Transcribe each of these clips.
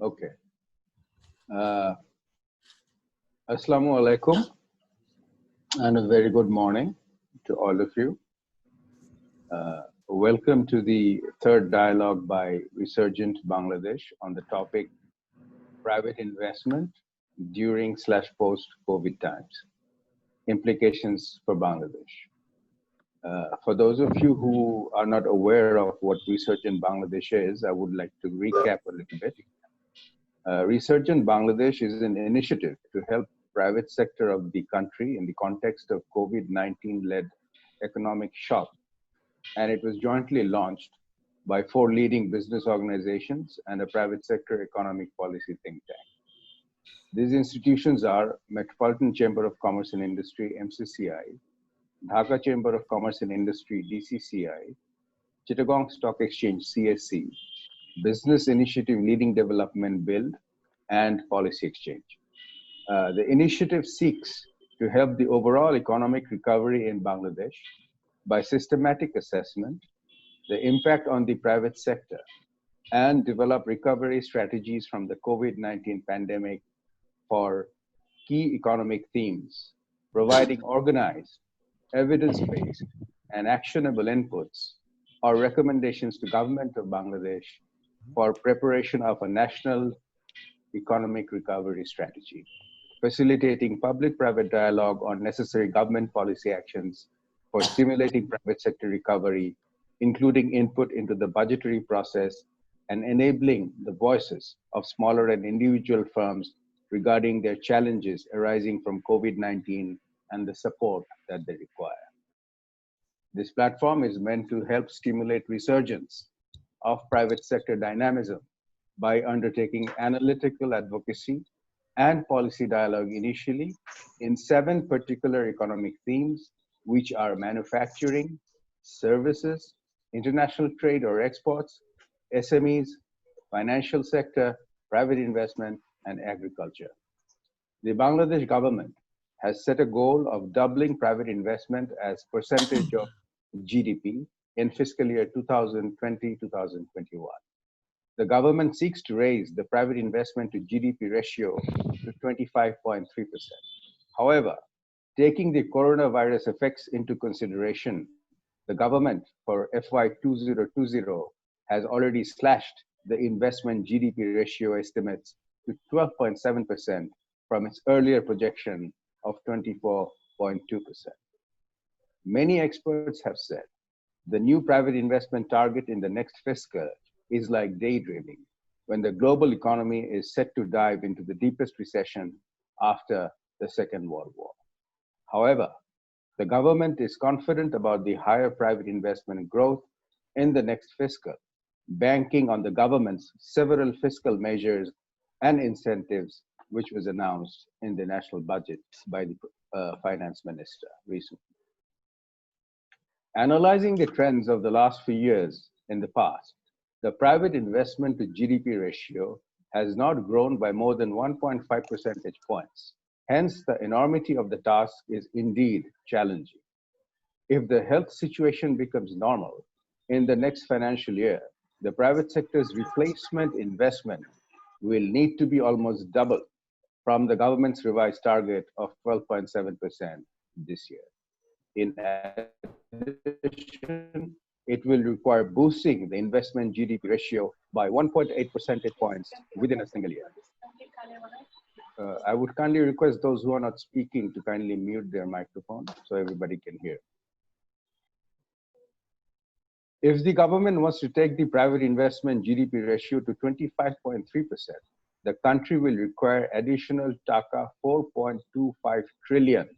Okay. Assalamu alaikum and a very good morning to all of you. Welcome to the third dialogue by Resurgent Bangladesh on the topic private investment during/post-COVID times, implications for Bangladesh. For those of you who are not aware of what Resurgent Bangladesh is, I would like to recap a little bit. Resurgent Bangladesh is an initiative to help private sector of the country in the context of COVID-19-led economic shock, and it was jointly launched by 4 leading business organizations and a private sector economic policy think tank. These institutions are Metropolitan Chamber of Commerce and Industry, MCCI, Dhaka Chamber of Commerce and Industry, DCCI, Chittagong Stock Exchange, CSC, Business Initiative Leading Development Build, and Policy Exchange. The initiative seeks to help the overall economic recovery in Bangladesh by systematic assessment, the impact on the private sector, and develop recovery strategies from the COVID-19 pandemic for key economic themes, providing organized, evidence-based, and actionable inputs or recommendations to government of Bangladesh for preparation of a national economic recovery strategy, facilitating public-private dialogue on necessary government policy actions for stimulating private sector recovery, including input into the budgetary process and enabling the voices of smaller and individual firms regarding their challenges arising from COVID-19 and the support that they require. This platform is meant to help stimulate resurgence of private sector dynamism by undertaking analytical advocacy and policy dialogue initially in 7 particular economic themes, which are manufacturing, services, international trade or exports, SMEs, financial sector, private investment, and agriculture. The Bangladesh government has set a goal of doubling private investment as percentage of GDP in fiscal year 2020-2021. The government seeks to raise the private investment to GDP ratio to 25.3%. However, taking the coronavirus effects into consideration, the government for FY 2020 has already slashed the investment GDP ratio estimates to 12.7% from its earlier projection of 24.2%. Many experts have said the new private investment target in the next fiscal is like daydreaming when the global economy is set to dive into the deepest recession after the Second World War. However, the government is confident about the higher private investment growth in the next fiscal, banking on the government's several fiscal measures and incentives, which was announced in the national budget by the finance minister recently. Analyzing the trends of the last few years in the past, the private investment to GDP ratio has not grown by more than 1.5 percentage points. Hence, the enormity of the task is indeed challenging. If the health situation becomes normal in the next financial year, the private sector's replacement investment will need to be almost double from the government's revised target of 12.7% this year. In addition, it will require boosting the investment GDP ratio by 1.8 percentage points within a single year. I would kindly request those who are not speaking to kindly mute their microphone so everybody can hear. If the government wants to take the private investment GDP ratio to 25.3%, the country will require additional Taka 4.25 trillion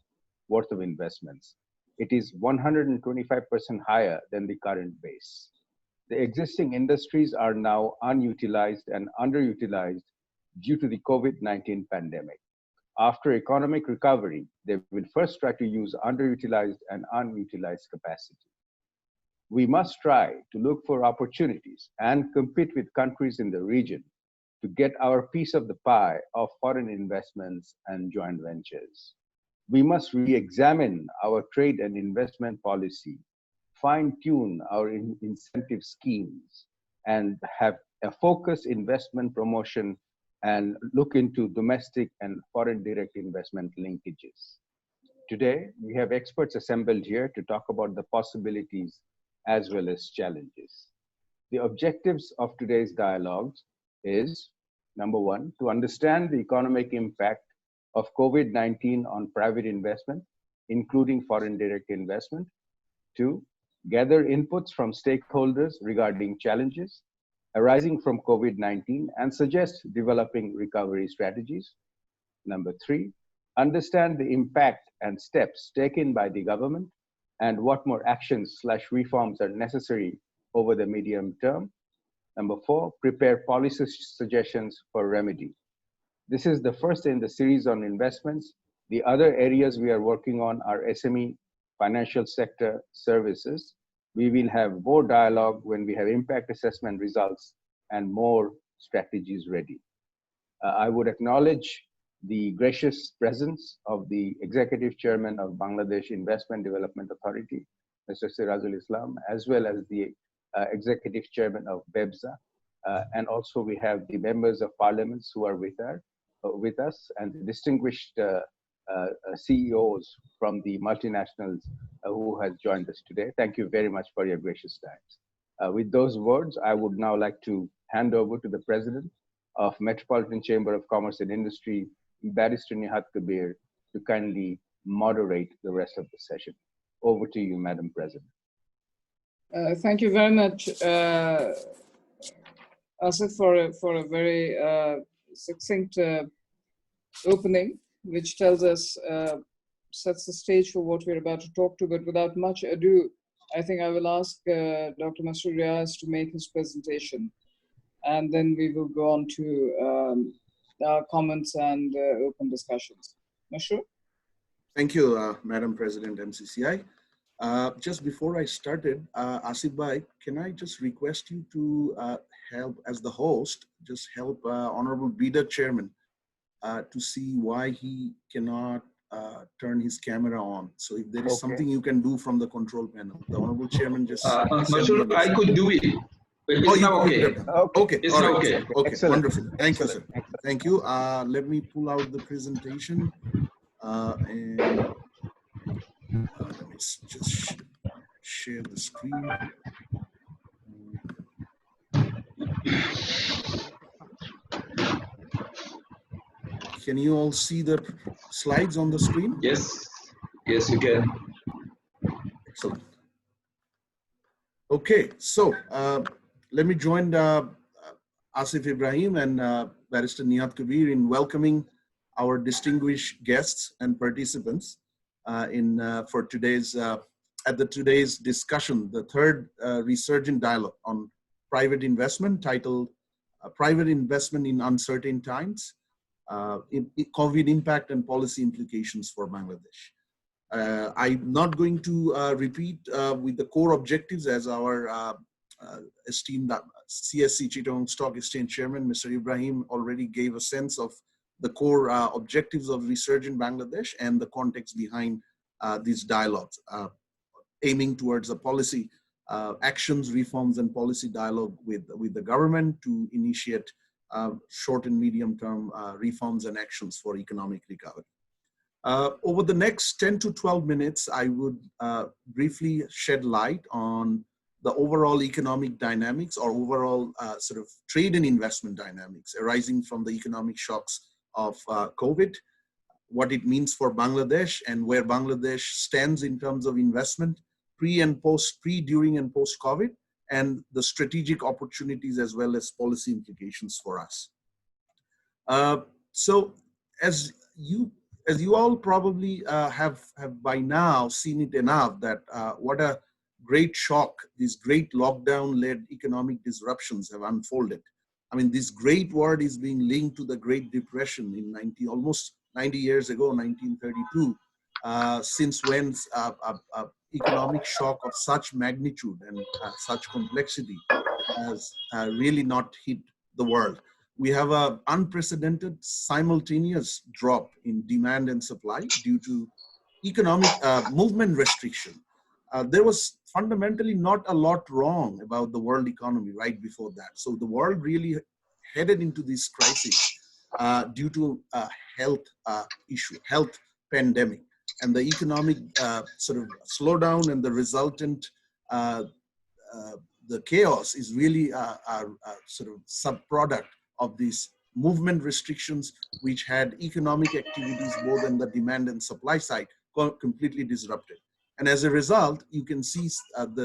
worth of investments. It is 125% higher than the current base. The existing industries are now unutilized and underutilized due to the COVID-19 pandemic. After economic recovery, they will first try to use underutilized and unutilized capacity. We must try to look for opportunities and compete with countries in the region to get our piece of the pie of foreign investments and joint ventures. We must re-examine our trade and investment policy, fine-tune our incentive schemes, and have a focused investment promotion and look into domestic and foreign direct investment linkages. Today, we have experts assembled here to talk about the possibilities as well as challenges. The objectives of today's dialogues is, number one, to understand the economic impact of COVID-19 on private investment, including foreign direct investment. Two, gather inputs from stakeholders regarding challenges arising from COVID-19 and suggest developing recovery strategies. Number three, understand the impact and steps taken by the government and what more actions/reforms are necessary over the medium term. Number four, prepare policy suggestions for remedy. This is the first in the series on investments. The other areas we are working on are SME, financial sector, services. We will have more dialogue when we have impact assessment results and more strategies ready. I would acknowledge the gracious presence of the Executive Chairman of Bangladesh Investment Development Authority, Mr. Sirajul Islam, as well as the Executive Chairman of BEBSA. And also we have the members of parliaments who are with us and the distinguished CEOs from the multinationals who has joined us today. Thank you very much for your gracious times. With those words, I would now like to hand over to the President of Metropolitan Chamber of Commerce and Industry, Barrister Nihat Kabir, to kindly moderate the rest of the session. Over to you, Madam President. Thank you very much, Asif, for a very succinct opening, which tells us, sets the stage for what we're about to talk to. But without much ado, I think I will ask Dr. Masroor Riaz to make his presentation, and then we will go on to our comments and open discussions. Masroor? Thank you, Madam President, MCCI. Just before I started, Asif Bhai, can I just request you to help, as the host, just help Honorable Bida Chairman to see why he cannot turn his camera on. So if there is something you can do from the control panel, the Honorable Chairman just... Masroor, I could do it. But it's now okay. Okay, it's all right. okay. Okay, wonderful. Thank you, sir. Thank you. Let me pull out the presentation. And let me just share the screen. Can you all see the slides on the screen? Yes, yes, you can. Excellent. Okay, so let me join Asif Ibrahim and Barrister Nihat Kabir in welcoming our distinguished guests and participants for today's today's discussion, the third Resurgent dialogue on private investment, titled "Private Investment in Uncertain Times: COVID Impact and Policy Implications for Bangladesh." I'm not going to repeat with the core objectives, as our esteemed CSC Chittagong Stock Exchange Chairman, Mr. Ibrahim, already gave a sense of the core objectives of Resurgent Bangladesh and the context behind these dialogues, aiming towards a policy actions, reforms, and policy dialogue with the government to initiate short and medium term reforms and actions for economic recovery. Over the next 10 to 12 minutes, I would briefly shed light on the overall economic dynamics or overall sort of trade and investment dynamics arising from the economic shocks of COVID, what it means for Bangladesh and where Bangladesh stands in terms of investment pre, during, and post-COVID, and the strategic opportunities as well as policy implications for us. So as you all probably have by now seen it enough that what a great shock these great lockdown-led economic disruptions have unfolded. I mean, this great word is being linked to the Great Depression in almost 90 years ago, 1932, since when economic shock of such magnitude and such complexity has really not hit the world. We have an unprecedented simultaneous drop in demand and supply due to economic movement restriction. There was fundamentally not a lot wrong about the world economy right before that. So the world really headed into this crisis due to a health issue, health pandemic, and the economic sort of slowdown and the resultant the chaos is really a sort of sub-product of these movement restrictions, which had economic activities both on the demand and supply side completely disrupted. And as a result, you can see some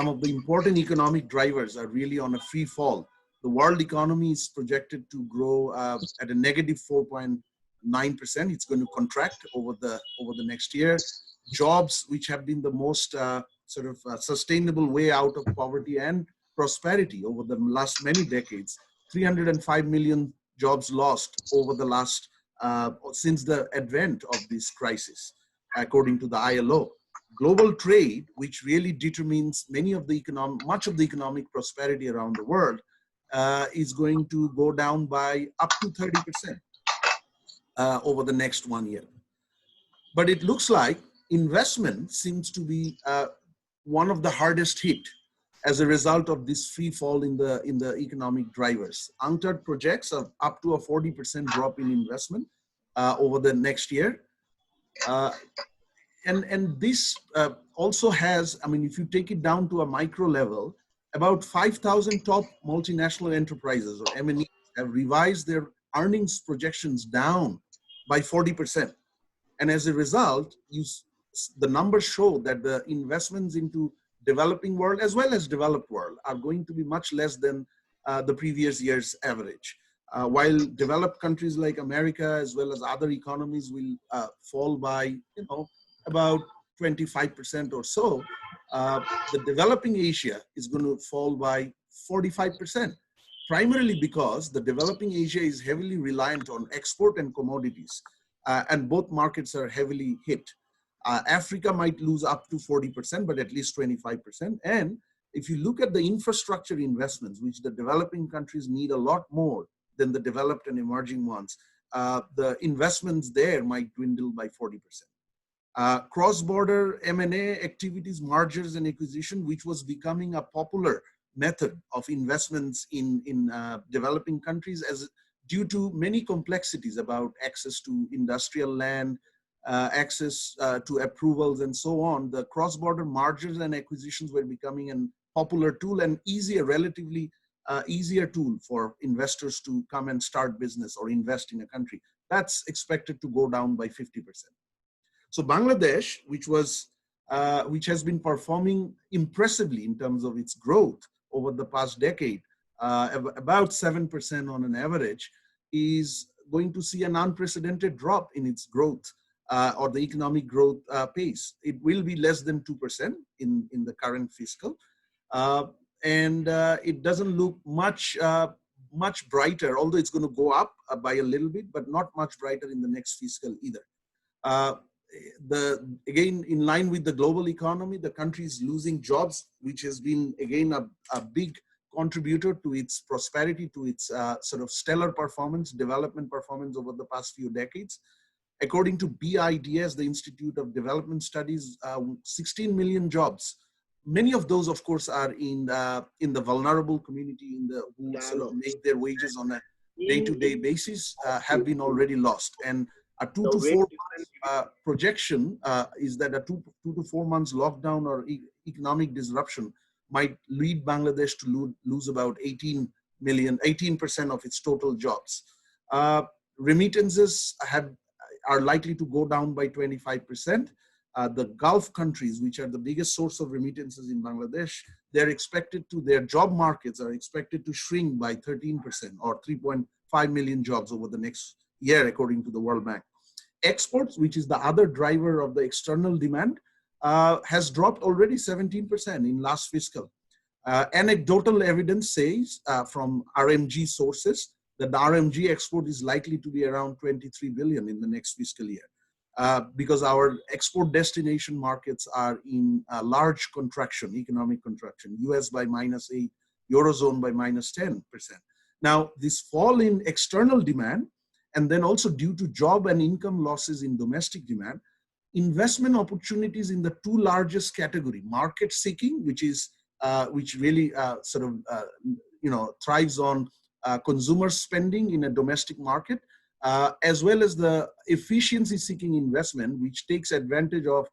of the important economic drivers are really on a free fall. The world economy is projected to grow at a negative 4.9%. It's going to contract over the next year. Jobs, which have been the most sustainable way out of poverty and prosperity over the last many decades, 305 million jobs lost over the last since the advent of this crisis, according to the ILO. Global trade, which really determines much of the economic prosperity around the world, is going to go down by up to 30% over the next 1 year. But it looks like investment seems to be one of the hardest hit as a result of this free fall in the economic drivers. UNCTAD projects up to a 40% drop in investment over the next year. And this also has, I mean, if you take it down to a micro level, about 5,000 top multinational enterprises, or M&Es, have revised their earnings projections down by 40%. And as a result, the numbers show that the investments into developing world as well as developed world are going to be much less than the previous year's average. While developed countries like America as well as other economies will fall by, about 25% or so, the developing Asia is going to fall by 45%, primarily because the developing Asia is heavily reliant on export and commodities, and both markets are heavily hit. Africa might lose up to 40%, but at least 25%. And if you look at the infrastructure investments, which the developing countries need a lot more than the developed and emerging ones, the investments there might dwindle by 40%. Cross-border M&A activities, mergers and acquisition, which was becoming a popular method of investments in developing countries due to many complexities about access to industrial land, access to approvals and so on. The cross-border mergers and acquisitions were becoming a popular tool and relatively easier tool for investors to come and start business or invest in a country. That's expected to go down by 50%. So Bangladesh, which has been performing impressively in terms of its growth over the past decade, about 7% on an average, is going to see an unprecedented drop in its growth or the economic growth pace. It will be less than 2% in the current fiscal. And it doesn't look much brighter, although it's going to go up by a little bit, but not much brighter in the next fiscal either. Again, in line with the global economy, the country is losing jobs, which has been, again, a big contributor to its prosperity, to its sort of stellar development performance over the past few decades. According to BIDS, the Institute of Development Studies, 16 million jobs. Many of those, of course, are in the vulnerable community, who sort of make their wages on a day-to-day basis, have been already lost. And a 2 to 4 months projection is that a 2 to 4 months lockdown or economic disruption might lead Bangladesh to lose about 18% of its total jobs. Remittances are likely to go down by 25%. The Gulf countries, which are the biggest source of remittances in Bangladesh, their job markets are expected to shrink by 13% or 3.5 million jobs over the next year, according to the World Bank. Exports, which is the other driver of the external demand, has dropped already 17% in last fiscal. Anecdotal evidence says from RMG sources that the RMG export is likely to be around 23 billion in the next fiscal year, because our export destination markets are in a large economic contraction, US by -8, Eurozone by -10%. Now, this fall in external demand, and then also due to job and income losses in domestic demand, investment opportunities in the two largest category, market seeking, which really thrives on consumer spending in a domestic market, as well as the efficiency-seeking investment, which takes advantage of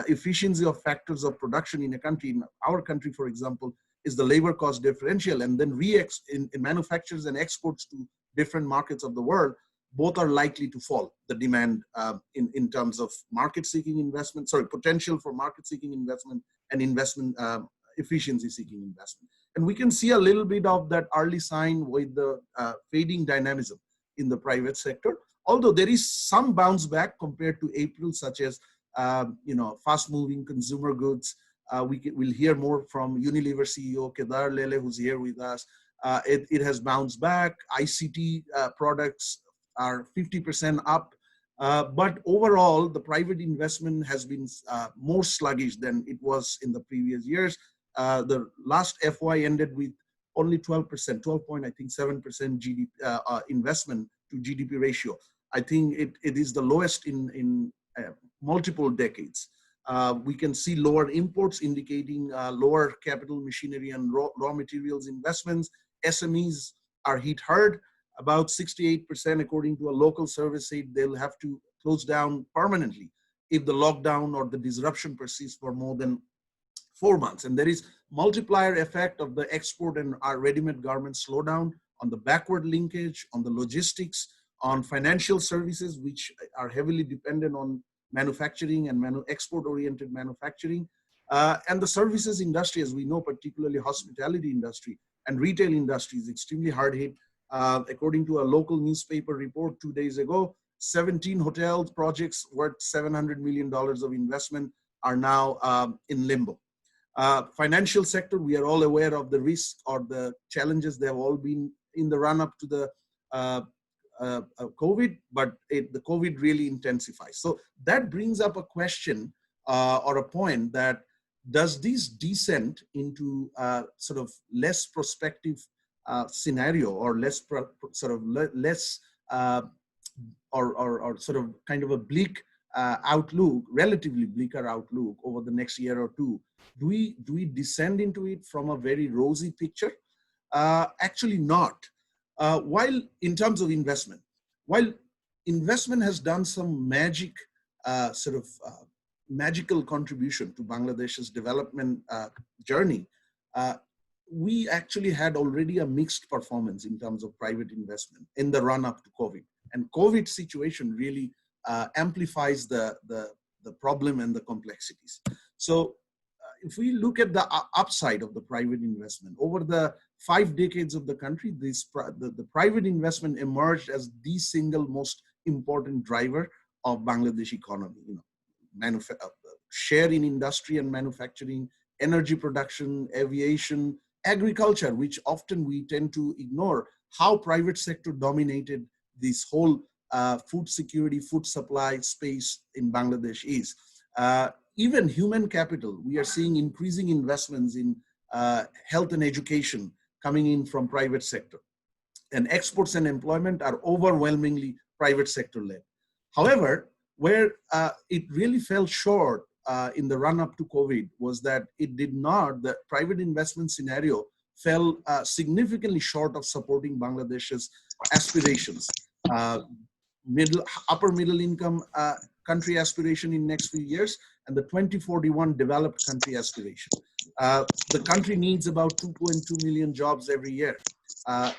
efficiency of factors of production in a country. In our country, for example, is the labor cost differential, and then in manufactures and exports to different markets of the world, both are likely to fall. The demand in terms of market-seeking investment, potential for market-seeking investment and investment efficiency-seeking investment. And we can see a little bit of that early sign with the fading dynamism in the private sector. Although there is some bounce back compared to April, such as fast-moving consumer goods. We'll hear more from Unilever CEO Kedar Lele, who's here with us. It has bounced back. ICT products are 50% up. But overall, the private investment has been more sluggish than it was in the previous years. The last FY ended with only 12%, 12.7% GDP investment to GDP ratio. I think it is the lowest in multiple decades. We can see lower imports indicating lower capital machinery and raw materials investments. SMEs are hit hard. About 68%, according to a local survey, say they'll have to close down permanently if the lockdown or the disruption persists for more than 4 months. And there is multiplier effect of the export and our ready-made garment slowdown on the backward linkage, on the logistics, on financial services, which are heavily dependent on manufacturing and export-oriented manufacturing. And the services industry, as we know, particularly hospitality industry and retail industry, is extremely hard hit. According to a local newspaper report 2 days ago, 17 hotel projects worth $700 million of investment are now in limbo. Financial sector, we are all aware of the risk or the challenges. They have all been in the run-up to the COVID, but the COVID really intensifies. So that brings up a question or a point that does this descent into sort of less prospective scenario or less or sort of kind of a bleak outlook, relatively bleaker outlook over the next year or two? Do we descend into it from a very rosy picture? Actually not. While in terms of investment, while investment has done some magical contribution to Bangladesh's development journey, we actually had already a mixed performance in terms of private investment in the run-up to COVID. And COVID situation really amplifies the problem and the complexities. So if we look at the upside of the private investment, over the 5 decades of the country, the private investment emerged as the single most important driver of Bangladesh economy. Share in industry and manufacturing, energy production, aviation, agriculture, which often we tend to ignore how private sector dominated this whole food security, food supply space in Bangladesh is. Even human capital, we are seeing increasing investments in health and education coming in from private sector. And exports and employment are overwhelmingly private sector led. However, where it really fell short in the run-up to COVID was that the private investment scenario fell significantly short of supporting Bangladesh's aspirations. Upper middle income country aspiration in next few years, and the 2041 developed country aspiration. The country needs about 2.2 million jobs every year.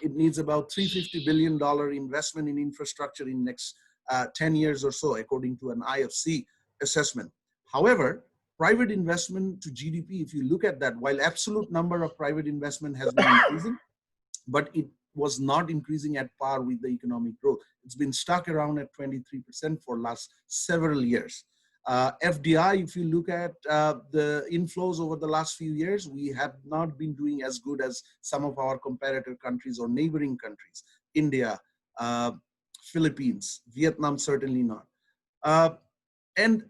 It needs about $350 billion investment in infrastructure in next 10 years or so, according to an IFC assessment. However, private investment to GDP, if you look at that, while absolute number of private investment has been increasing, but it was not increasing at par with the economic growth. It's been stuck around at 23% for last several years. FDI, if you look at the inflows over the last few years, we have not been doing as good as some of our comparator countries or neighboring countries. India, Philippines, Vietnam, certainly not. And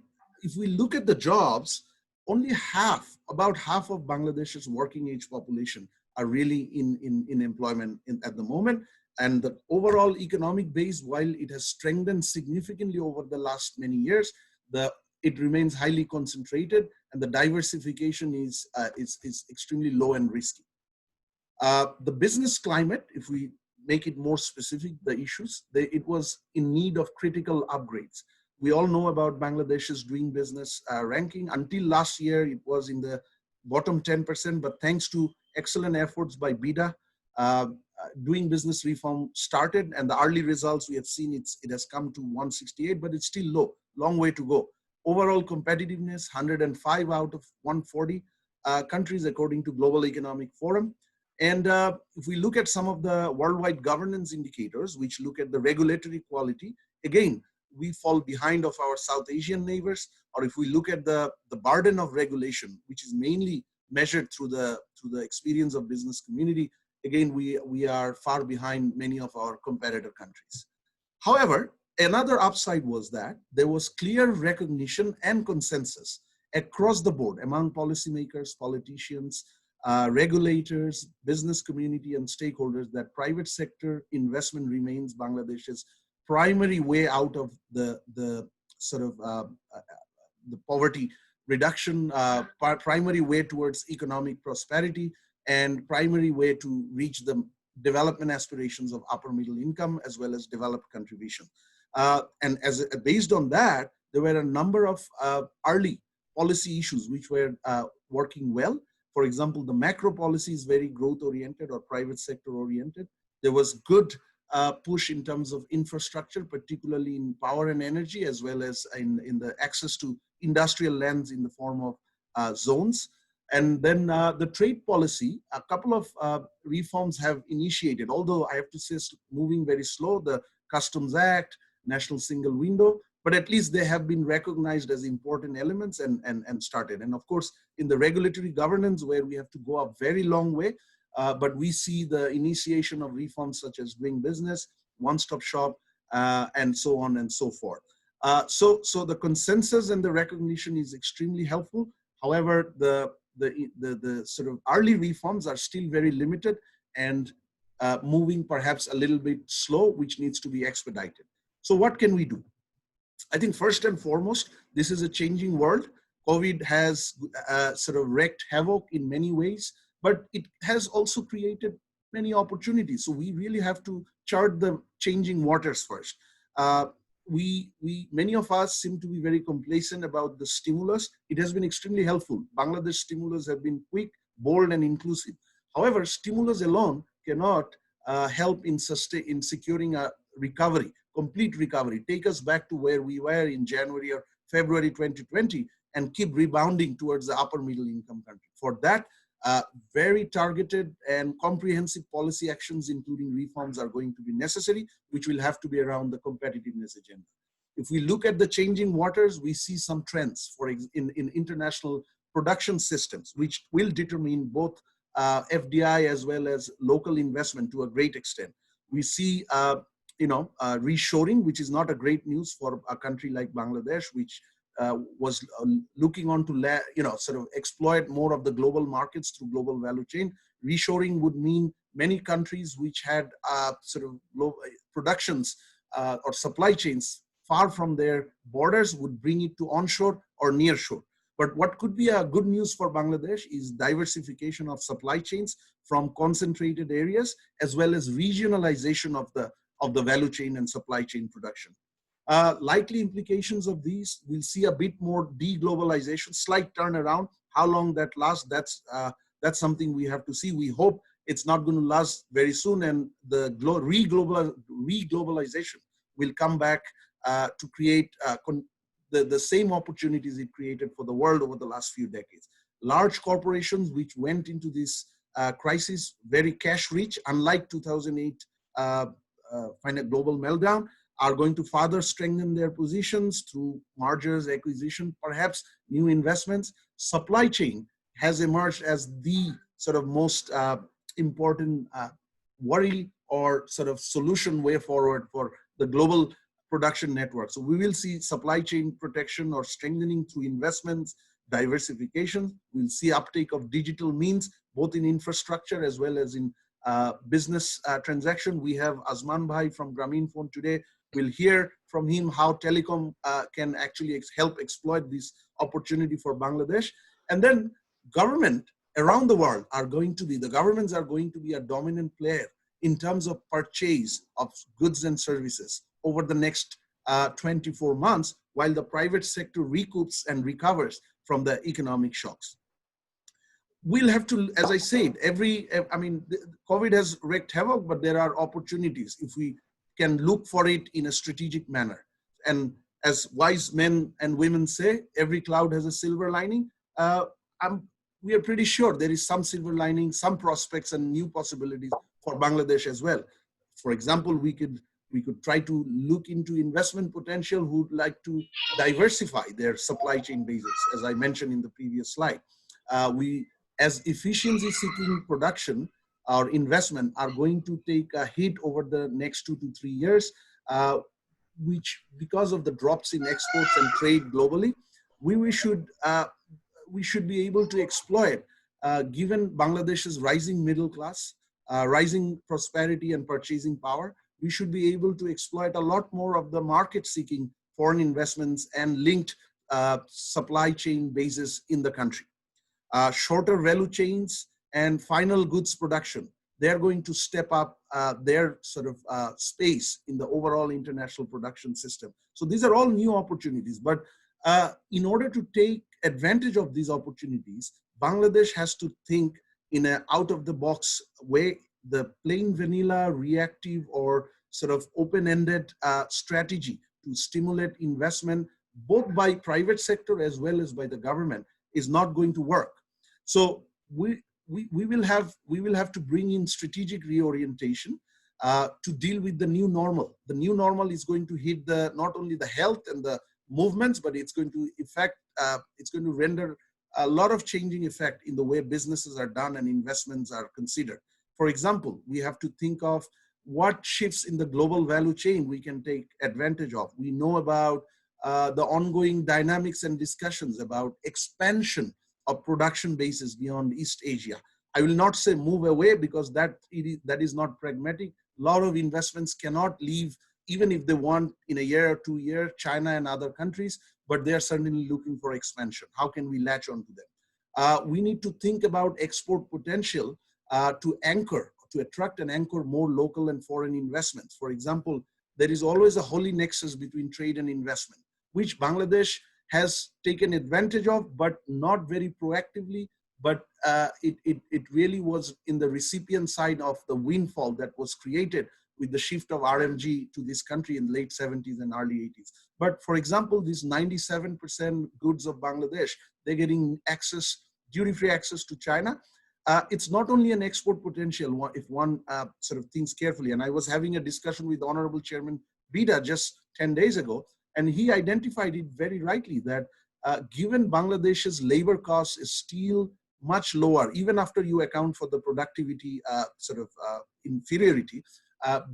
if we look at the jobs, only about half of Bangladesh's working age population are really in employment at the moment. And the overall economic base, while it has strengthened significantly over the last many years, it remains highly concentrated, and the diversification is extremely low and risky. The business climate, if we make it more specific, the issues, it was in need of critical upgrades. We all know about Bangladesh's doing business ranking. Until last year, it was in the bottom 10%, but thanks to excellent efforts by BIDA, doing business reform started, and the early results we have seen, it has come to 168, but it's still low, long way to go. Overall competitiveness, 105 out of 140 countries according to Global Economic Forum. And if we look at some of the worldwide governance indicators, which look at the regulatory quality, again, we fall behind of our South Asian neighbors. Or if we look at the burden of regulation, which is mainly measured through the experience of business community, again, we are far behind many of our competitor countries. However, another upside was that there was clear recognition and consensus across the board among policymakers, politicians, regulators, business community, and stakeholders that private sector investment remains Bangladesh's primary way out of the sort of the poverty reduction, primary way towards economic prosperity, and primary way to reach the development aspirations of upper middle income as well as developed contribution. And based on that, there were a number of early policy issues which were working well. For example, the macro policy is very growth oriented or private sector oriented. There was good push in terms of infrastructure, particularly in power and energy, as well as in the access to industrial lands in the form of zones. And then the trade policy, a couple of reforms have initiated, although I have to say it's moving very slow, the Customs Act, National Single Window, but at least they have been recognized as important elements and started. And of course, in the regulatory governance where we have to go a very long way, but we see the initiation of reforms such as doing business, one-stop shop, and so on and so forth. So the consensus and the recognition is extremely helpful. However, the sort of early reforms are still very limited and moving perhaps a little bit slow, which needs to be expedited. So what can we do? I think first and foremost, this is a changing world. COVID has sort of wreaked havoc in many ways, but it has also created many opportunities. So we really have to chart the changing waters first. Many of us seem to be very complacent about the stimulus. It has been extremely helpful. Bangladesh stimulus have been quick, bold, and inclusive. However, stimulus alone cannot help in securing a recovery, complete recovery, take us back to where we were in January or February 2020 and keep rebounding towards the upper middle income country. For that, very targeted and comprehensive policy actions, including reforms, are going to be necessary, which will have to be around the competitiveness agenda. If we look at the changing waters, we see some trends in international production systems, which will determine both FDI as well as local investment to a great extent. We see reshoring, which is not a great news for a country like Bangladesh, which was looking on to sort of exploit more of the global markets through global value chain. Reshoring would mean many countries which had sort of low productions or supply chains far from their borders would bring it to onshore or near shore. But what could be a good news for Bangladesh is diversification of supply chains from concentrated areas, as well as regionalization of the value chain and supply chain production. Likely implications of these, we'll see a bit more deglobalization, slight turnaround. How long that lasts, that's something we have to see. We hope it's not going to last very soon, and the reglobalization will come back to create the same opportunities it created for the world over the last few decades. Large corporations which went into this crisis very cash rich, unlike 2008 global meltdown, are going to further strengthen their positions through mergers, acquisition, perhaps new investments. Supply chain has emerged as the sort of most important worry or sort of solution way forward for the global production network. So we will see supply chain protection or strengthening through investments, diversification. We'll see uptake of digital means, both in infrastructure as well as in business transaction. We have Azman Bhai from Grameenphone today. We'll hear from him how telecom can actually help exploit this opportunity for Bangladesh. And then government around the world the governments are going to be a dominant player in terms of purchase of goods and services over the next 24 months, while the private sector recoups and recovers from the economic shocks. We'll have to, as I said, COVID has wreaked havoc, but there are opportunities if we can look for it in a strategic manner. And as wise men and women say, every cloud has a silver lining. We are pretty sure there is some silver lining, some prospects and new possibilities for Bangladesh as well. For example, we could try to look into investment potential who would like to diversify their supply chain basis, as I mentioned in the previous slide. As efficiency-seeking production or investment are going to take a hit over the next 2 to 3 years, which because of the drops in exports and trade globally, we should be able to exploit, given Bangladesh's rising middle class, rising prosperity and purchasing power, we should be able to exploit a lot more of the market-seeking foreign investments and linked supply chain bases in the country. Shorter value chains and final goods production, they're going to step up their sort of space in the overall international production system. So these are all new opportunities, but in order to take advantage of these opportunities, Bangladesh has to think in an out-of-the-box way. The plain vanilla, reactive, or sort of open-ended strategy to stimulate investment, both by private sector as well as by the government, is not going to work. So we will have to bring in strategic reorientation to deal with the new normal. The new normal is going to hit not only the health and the movements, but it's going to render a lot of changing effect in the way businesses are done and investments are considered. For example, we have to think of what shifts in the global value chain we can take advantage of. We know about the ongoing dynamics and discussions about expansion of production bases beyond East Asia. I will not say move away, because that is not pragmatic. A lot of investments cannot leave, even if they want in a year or 2 years, China and other countries, but they are certainly looking for expansion. How can we latch onto them? We need to think about export potential to attract and anchor more local and foreign investments. For example, there is always a holy nexus between trade and investment, which Bangladesh has taken advantage of, but not very proactively. But it really was in the recipient side of the windfall that was created with the shift of RMG to this country in the late 70s and early 80s. But for example, these 97% goods of Bangladesh, they're getting access, duty-free access to China. It's not only an export potential if one sort of thinks carefully. And I was having a discussion with Honorable Chairman Bida just 10 days ago, and he identified it very rightly that given Bangladesh's labor cost is still much lower, even after you account for the productivity inferiority,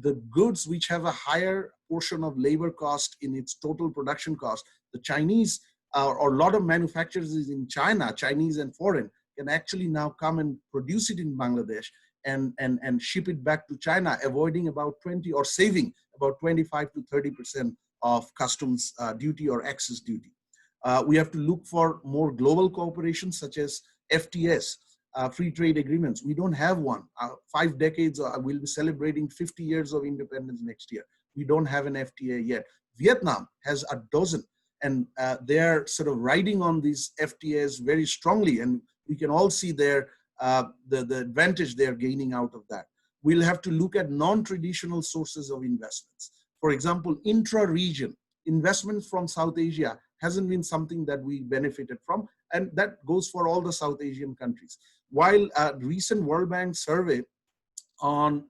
the goods which have a higher portion of labor cost in its total production cost, the Chinese or a lot of manufacturers in China, Chinese and foreign, can actually now come and produce it in Bangladesh and ship it back to China, avoiding about 20 or saving about 25 to 30% of customs duty or excess duty. We have to look for more global cooperation, such as FTS, free trade agreements. We don't have one. 5 decades, we'll be celebrating 50 years of independence next year. We don't have an FTA yet. Vietnam has a dozen, and they're sort of riding on these FTAs very strongly, and we can all see the advantage they're gaining out of that. We'll have to look at non-traditional sources of investments. For example, intra-region investments from South Asia hasn't been something that we benefited from, and that goes for all the South Asian countries. While a recent World Bank survey on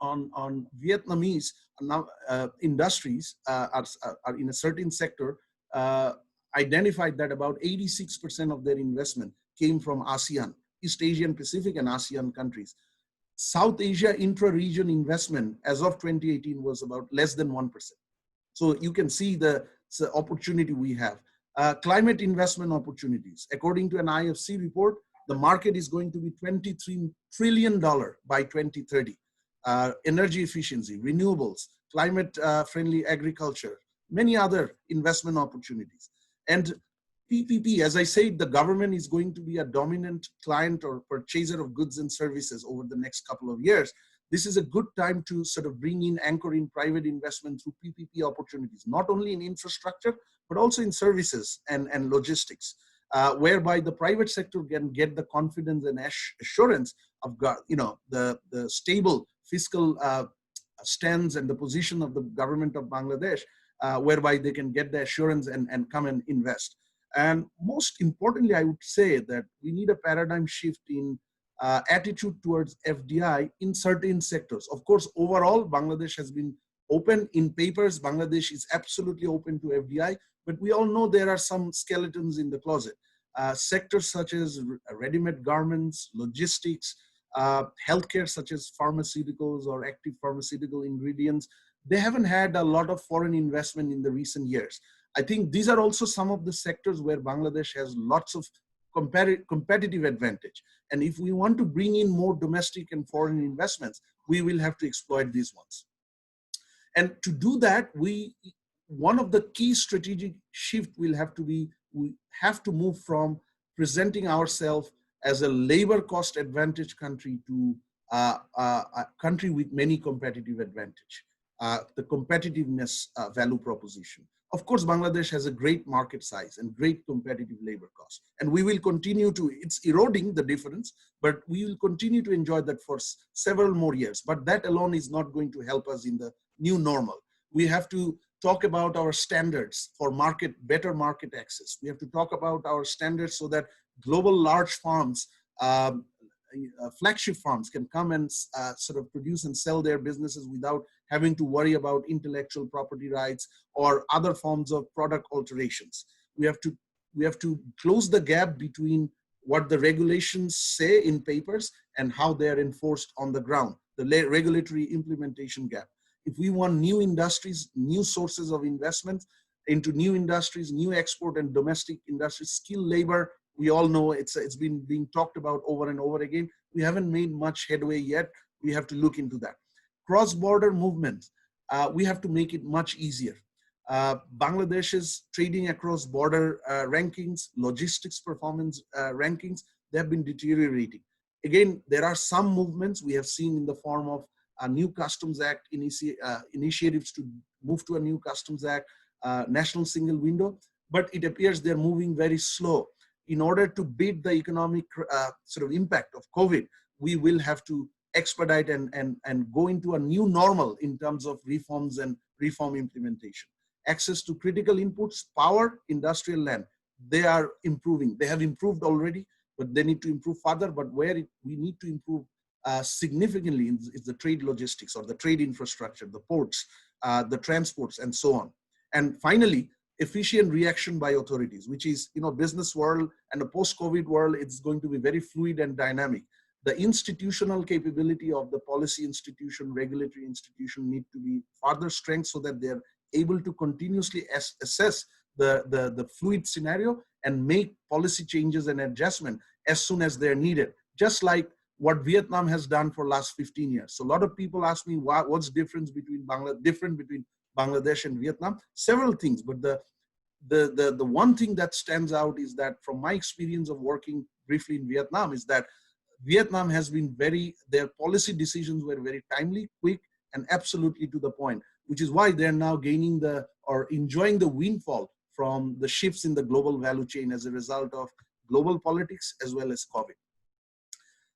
Vietnamese industries are in a certain sector identified that about 86% of their investment came from ASEAN, East Asian Pacific and ASEAN countries. South Asia intra-region investment as of 2018 was about less than 1%. So you can see the opportunity we have. Climate investment opportunities. According to an IFC report, the market is going to be $23 trillion by 2030. Energy efficiency, renewables, climate-friendly agriculture, many other investment opportunities. And PPP, as I said, the government is going to be a dominant client or purchaser of goods and services over the next couple of years. this is a good time to sort of bring in, anchor in private investment through PPP opportunities, not only in infrastructure, but also in services and logistics, whereby the private sector can get the confidence and assurance of, the stable fiscal stance and the position of the government of Bangladesh, whereby they can get the assurance and come and invest. And most importantly, I would say that we need a paradigm shift in attitude towards FDI in certain sectors. Of course, overall, Bangladesh has been open in papers. Bangladesh is absolutely open to FDI, but we all know there are some skeletons in the closet. Sectors such as ready-made garments, logistics, healthcare such as pharmaceuticals or active pharmaceutical ingredients, they haven't had a lot of foreign investment in the recent years. I think these are also some of the sectors where Bangladesh has lots of competitive advantage. And if we want to bring in more domestic and foreign investments, we will have to exploit these ones. And to do that, one of the key strategic shift will have to be, we have to move from presenting ourselves as a labor cost advantage country to a country with many competitive advantage, the competitiveness value proposition. Of course, Bangladesh has a great market size and great competitive labor cost. And we will continue to, it's eroding the difference, but we will continue to enjoy that for several more years. But that alone is not going to help us in the new normal. We have to talk about our standards for better market access. We have to talk about our standards so that global large farms, flagship farms can come and sort of produce and sell their businesses without having to worry about intellectual property rights or other forms of product alterations. We have to close the gap between what the regulations say in papers and how they are enforced on the ground, the regulatory implementation gap. If we want new industries, new sources of investment into new industries, new export and domestic industries, skilled labor, we all know it's been being talked about over and over again. We haven't made much headway yet. We have to look into that. Cross-border movements, we have to make it much easier. Bangladesh's trading across border rankings, logistics performance rankings, they have been deteriorating. Again, there are some movements we have seen in the form of a new Customs Act initiatives to move to a new Customs Act, national single window, but it appears they're moving very slow. In order to beat the economic sort of impact of COVID, we will have to expedite and go into a new normal in terms of reforms and reform implementation. Access to critical inputs, power, industrial land, they are improving. They have improved already, but they need to improve further. But where we need to improve significantly is the trade logistics or the trade infrastructure, the ports, the transports, and so on. And finally, efficient reaction by authorities, which is, business world and a post-COVID world, it's going to be very fluid and dynamic. The institutional capability of the policy institution, regulatory institution need to be further strengthened so that they're able to continuously assess the fluid scenario and make policy changes and adjustment as soon as they're needed, just like what Vietnam has done for last 15 years. So a lot of people ask me what's different between Bangladesh and Vietnam. Several things, but the one thing that stands out is that from my experience of working briefly in Vietnam is that Vietnam has been their policy decisions were very timely, quick, and absolutely to the point, which is why they're now enjoying the windfall from the shifts in the global value chain as a result of global politics as well as COVID.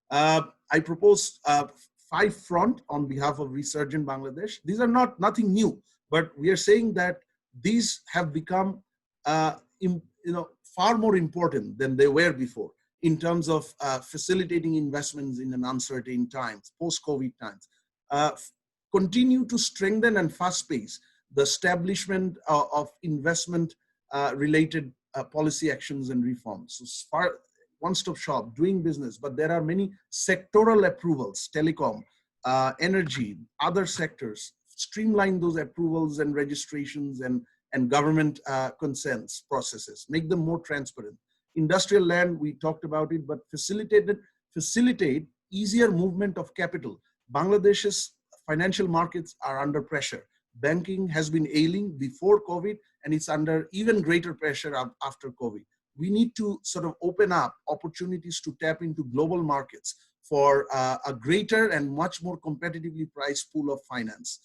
I propose 5 front on behalf of Resurgent Bangladesh. These are nothing new, but we are saying that these have become far more important than they were before in terms of facilitating investments in an uncertain times, post-COVID times. Continue to strengthen and fast pace the establishment of investment related policy actions and reforms. So one-stop shop, doing business, but there are many sectoral approvals, telecom, energy, other sectors, streamline those approvals and registrations and government consents processes, make them more transparent. Industrial land, we talked about it, but facilitate easier movement of capital. Bangladesh's financial markets are under pressure. Banking has been ailing before COVID, and it's under even greater pressure after COVID. We need to sort of open up opportunities to tap into global markets for a greater and much more competitively priced pool of finance.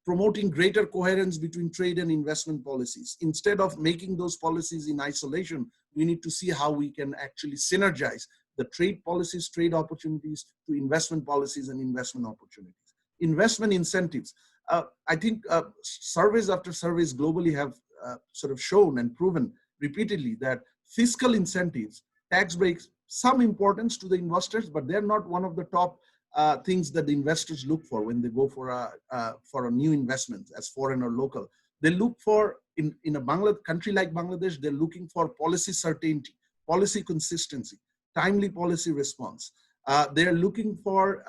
Promoting greater coherence between trade and investment policies. Instead of making those policies in isolation, we need to see how we can actually synergize the trade policies, trade opportunities to investment policies and investment opportunities. Investment incentives. I think surveys after surveys globally have sort of shown and proven repeatedly that fiscal incentives, tax breaks, some importance to the investors, but they're not one of the top things that the investors look for when they go for a new investment as foreign or local. They look for, in a country like Bangladesh, they're looking for policy certainty, policy consistency, timely policy response. They're looking for,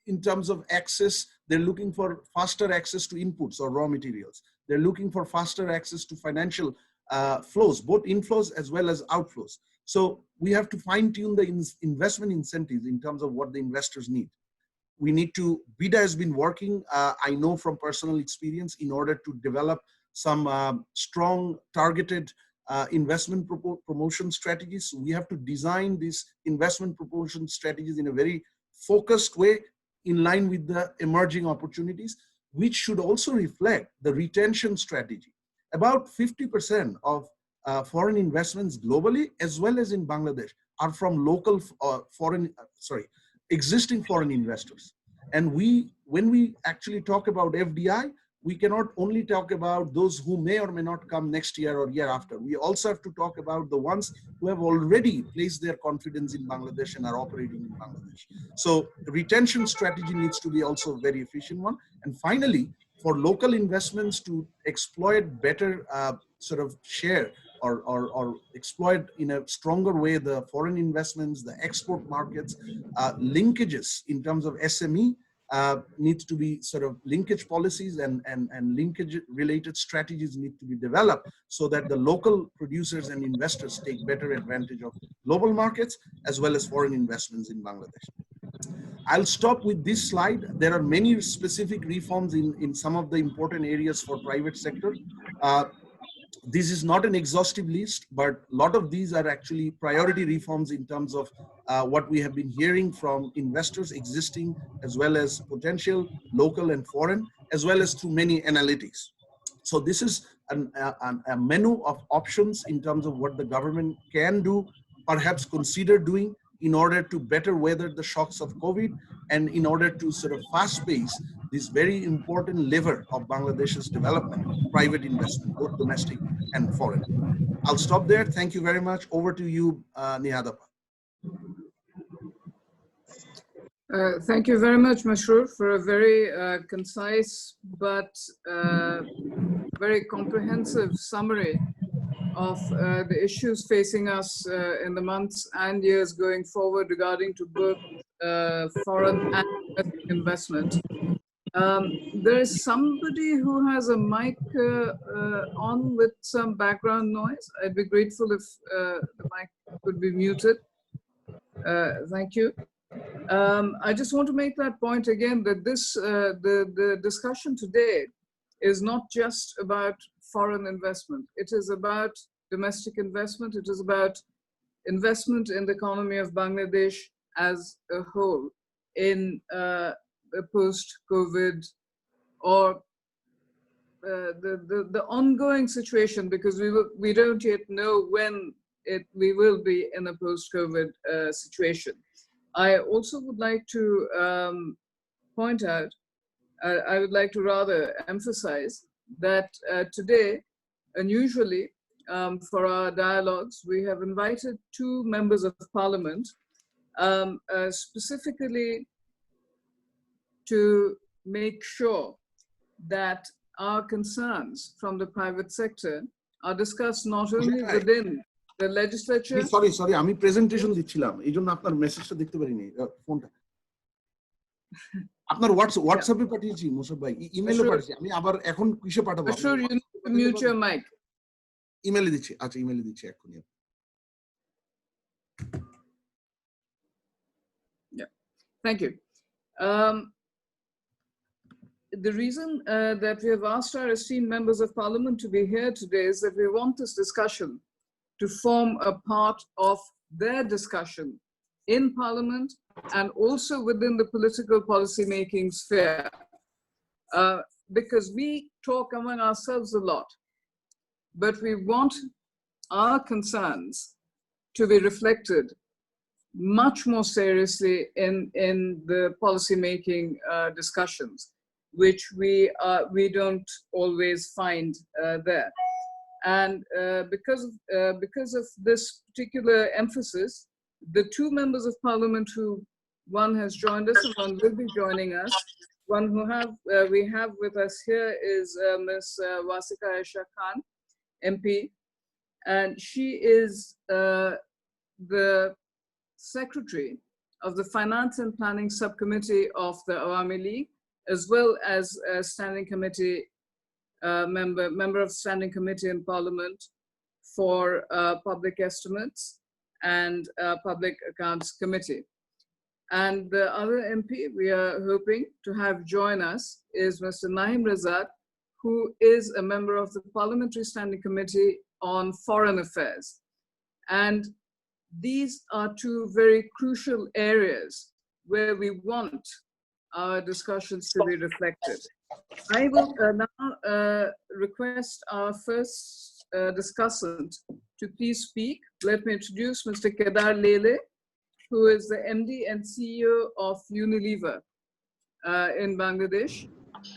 in terms of access, they're looking for faster access to inputs or raw materials. They're looking for faster access to financial flows, both inflows as well as outflows. So we have to fine tune the investment incentives in terms of what the investors need. We need to, BIDA has been working, I know from personal experience, in order to develop some strong targeted investment promotion strategies. So we have to design these investment promotion strategies in a very focused way in line with the emerging opportunities, which should also reflect the retention strategy. About 50% of foreign investments globally, as well as in Bangladesh, are from local existing foreign investors. And when we actually talk about FDI, we cannot only talk about those who may or may not come next year or year after. We also have to talk about the ones who have already placed their confidence in Bangladesh and are operating in Bangladesh. So the retention strategy needs to be also a very efficient one. And finally, for local investments to exploit better sort of share or exploit in a stronger way the foreign investments, the export markets, linkages in terms of SME needs to be sort of linkage policies and linkage related strategies need to be developed so that the local producers and investors take better advantage of global markets as well as foreign investments in Bangladesh. I'll stop with this slide. There are many specific reforms in some of the important areas for private sector. This is not an exhaustive list, but a lot of these are actually priority reforms in terms of what we have been hearing from investors existing as well as potential local and foreign, as well as through many analytics. So this is a menu of options in terms of what the government can do, perhaps consider doing in order to better weather the shocks of COVID and in order to sort of fast pace this very important lever of Bangladesh's development, private investment, both domestic and foreign. I'll stop there. Thank you very much. Over to you, Nihadapa. Thank you very much, Masroor, for a very concise but very comprehensive summary of the issues facing us in the months and years going forward regarding to both foreign and domestic investment. There is somebody who has a mic on with some background noise. I'd be grateful if the mic could be muted. Thank you. I just want to make that point again that this the discussion today is not just about foreign investment. It is about domestic investment. It is about investment in the economy of Bangladesh as a whole in the post-COVID or the ongoing situation, because we don't yet know when we will be in a post-COVID situation. I also would like to point out, I would like to rather emphasize that today, unusually for our dialogues, we have invited two members of parliament specifically to make sure that our concerns from the private sector are discussed not only within the legislature. Sorry, আমি presentation দিচ্ছিলাম এইজন্য আপনার মেসেজটা দেখতে পারিনি ফোনটা আপনার হোয়াটসঅ্যাপে পাঠিয়েছি মোশারফ ভাই ইমেইলে পাঠিয়েছি আমি আবার এখন কিসে পাঠাবো Sure, you need to mute your mic. ইমেইলে দিচ্ছি আচ্ছা ইমেইলে দিচ্ছি এখনি Yeah, thank you. The reason that we have asked our esteemed members of parliament to be here today is that we want this discussion to form a part of their discussion in Parliament and also within the political policy-making sphere. Because we talk among ourselves a lot, but we want our concerns to be reflected much more seriously in the policy-making discussions, which we don't always find there. And because of this particular emphasis, the two members of Parliament who, one has joined us and one will be joining us. One who we have with us here is Ms. Wasika Aisha Khan, MP, and she is the Secretary of the Finance and Planning Subcommittee of the Awami League, as well as a Standing Committee member of Standing Committee in Parliament for Public Estimates and Public Accounts Committee. And the other MP we are hoping to have join us is Mr. Naim Razak, who is a member of the Parliamentary Standing Committee on Foreign Affairs. And these are two very crucial areas where we want our discussions to be reflected. I will now request our first discussant to please speak. Let me introduce Mr. Kedar Lele, who is the MD and CEO of Unilever in Bangladesh.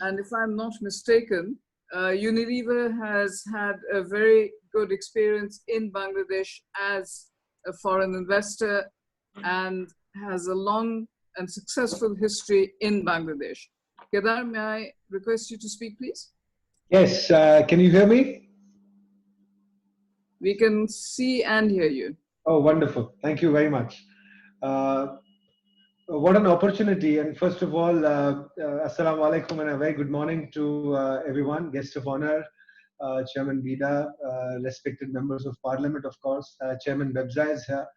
And if I'm not mistaken, Unilever has had a very good experience in Bangladesh as a foreign investor and has a long and successful history in Bangladesh. Kedar, may I request you to speak, please? Yes, can you hear me? We can see and hear you. Oh, wonderful. Thank you very much. What an opportunity. And first of all, Assalamu alaikum and a very good morning to everyone, guest of honor, Chairman Bida, respected members of Parliament, of course, Chairman Bebza is here,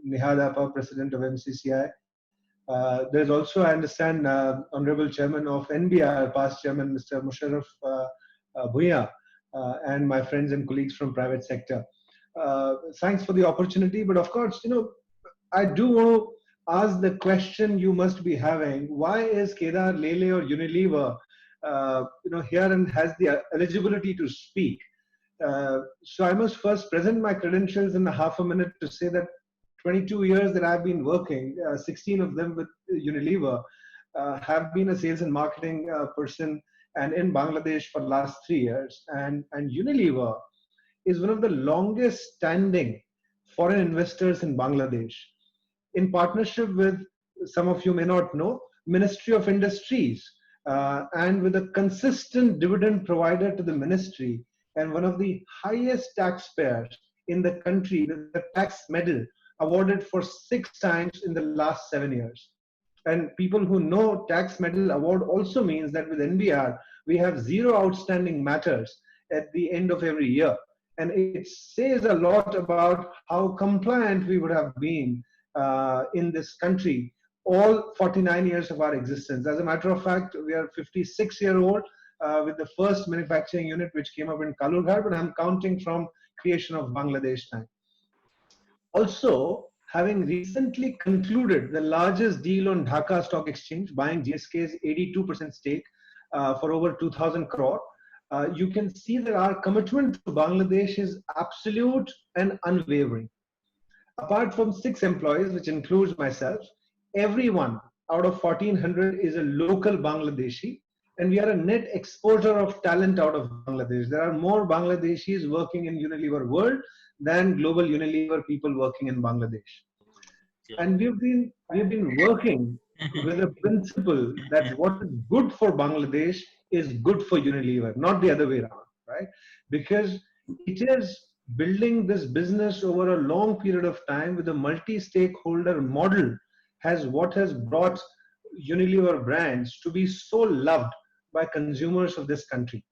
Nihad Apa, President of MCCI. There's also, I understand, Honorable Chairman of NBR, past Chairman Mr. Musharraf Bhuiya, and my friends and colleagues from private sector. Thanks for the opportunity, but of course, I do want to ask the question you must be having: why is Kedar Lele or Unilever, here and has the eligibility to speak? So I must first present my credentials in a half a minute to say that 22 years that I've been working, 16 of them with Unilever, have been a sales and marketing person, and in Bangladesh for the last 3 years. And Unilever is one of the longest standing foreign investors in Bangladesh, in partnership with, some of you may not know, Ministry of Industries, and with a consistent dividend provider to the ministry, and one of the highest taxpayers in the country with the tax medal awarded for 6 times in the last 7 years. And people who know tax medal award also means that with NBR, we have 0 outstanding matters at the end of every year. And it says a lot about how compliant we would have been in this country all 49 years of our existence. As a matter of fact, we are 56-year-old with the first manufacturing unit which came up in Kalurghar, but I'm counting from creation of Bangladesh time. Also, having recently concluded the largest deal on Dhaka Stock Exchange, buying GSK's 82% stake for over 2,000 crore, you can see that our commitment to Bangladesh is absolute and unwavering. Apart from 6 employees, which includes myself, everyone out of 1,400 is a local Bangladeshi, and we are a net exporter of talent out of Bangladesh. There are more Bangladeshis working in Unilever world than global Unilever people working in Bangladesh. And we've been working with a principle that what is good for Bangladesh is good for Unilever, not the other way around, right? Because it is building this business over a long period of time with a multi-stakeholder model has brought Unilever brands to be so loved by consumers of this country.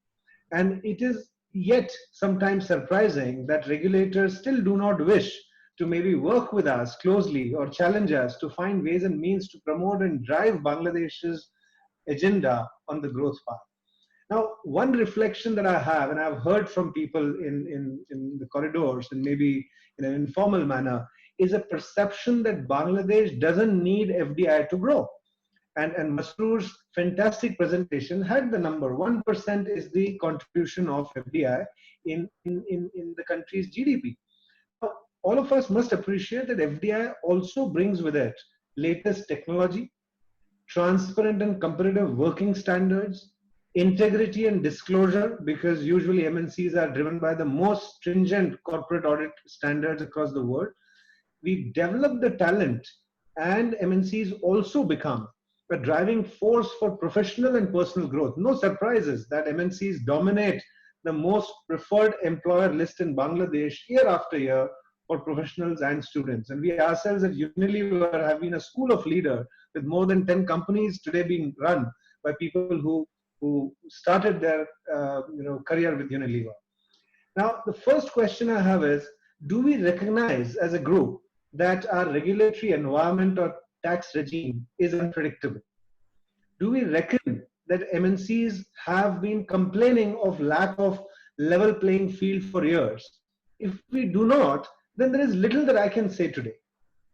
And it is yet sometimes surprising that regulators still do not wish to maybe work with us closely or challenge us to find ways and means to promote and drive Bangladesh's agenda on the growth path. Now, one reflection that I have, and I've heard from people in the corridors and maybe in an informal manner, is a perception that Bangladesh doesn't need FDI to grow. And Masroor's fantastic presentation had the number. 1% is the contribution of FDI in the country's GDP. Now, all of us must appreciate that FDI also brings with it latest technology, transparent and competitive working standards, integrity and disclosure, because usually MNCs are driven by the most stringent corporate audit standards across the world. We develop the talent, and MNCs also become a driving force for professional and personal growth. No surprises that MNCs dominate the most preferred employer list in Bangladesh year after year for professionals and students. And we ourselves at Unilever have been a school of leader, with more than 10 companies today being run by people who started their career with Unilever. Now, the first question I have is, do we recognize as a group that our regulatory environment or tax regime is unpredictable? Do we reckon that MNCs have been complaining of lack of level playing field for years? If we do not, then there is little that I can say today.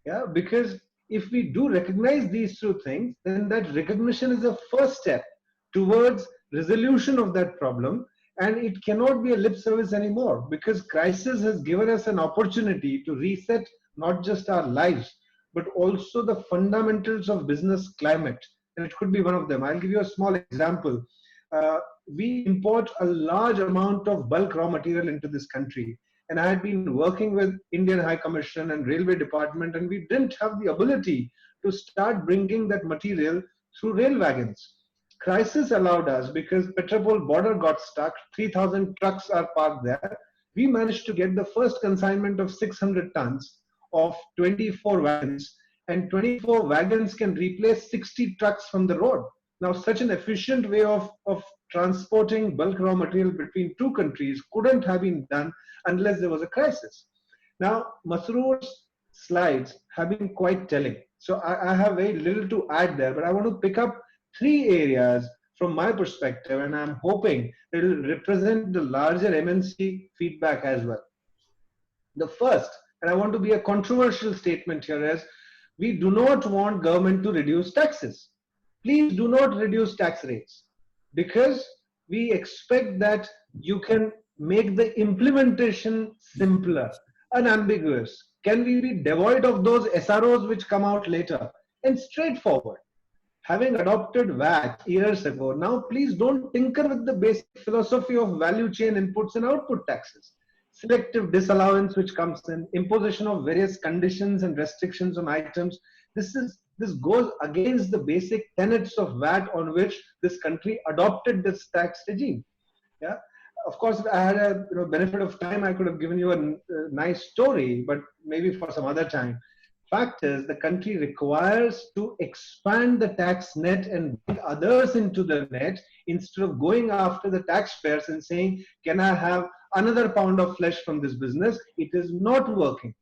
Yeah, because if we do recognize these two things, then that recognition is a first step towards resolution of that problem, and it cannot be a lip service anymore, because crisis has given us an opportunity to reset not just our lives, but also the fundamentals of business climate. And it could be one of them. I'll give you a small example. We import a large amount of bulk raw material into this country. And I had been working with Indian High Commission and Railway Department, and we didn't have the ability to start bringing that material through rail wagons. Crisis allowed us, because Petropol border got stuck, 3,000 trucks are parked there. We managed to get the first consignment of 600 tons of 24 wagons, and 24 wagons can replace 60 trucks from the road. Now, such an efficient way of transporting bulk raw material between two countries couldn't have been done unless there was a crisis. Now, Masroor's slides have been quite telling. So I have very little to add there, but I want to pick up 3 areas from my perspective, and I'm hoping it will represent the larger MNC feedback as well. The first, and I want to be a controversial statement here, is we do not want government to reduce taxes. Please do not reduce tax rates, because we expect that you can make the implementation simpler, unambiguous. Can we be devoid of those SROs which come out later, and straightforward? Having adopted VAT years ago, now please don't tinker with the basic philosophy of value chain inputs and output taxes. Selective disallowance which comes in, imposition of various conditions and restrictions on items. This goes against the basic tenets of VAT on which this country adopted this tax regime. Yeah, of course, if I had a benefit of time, I could have given you a nice story, but maybe for some other time. Fact is, the country requires to expand the tax net and bring others into the net, instead of going after the taxpayers and saying, can I have another pound of flesh from this business? It is not working.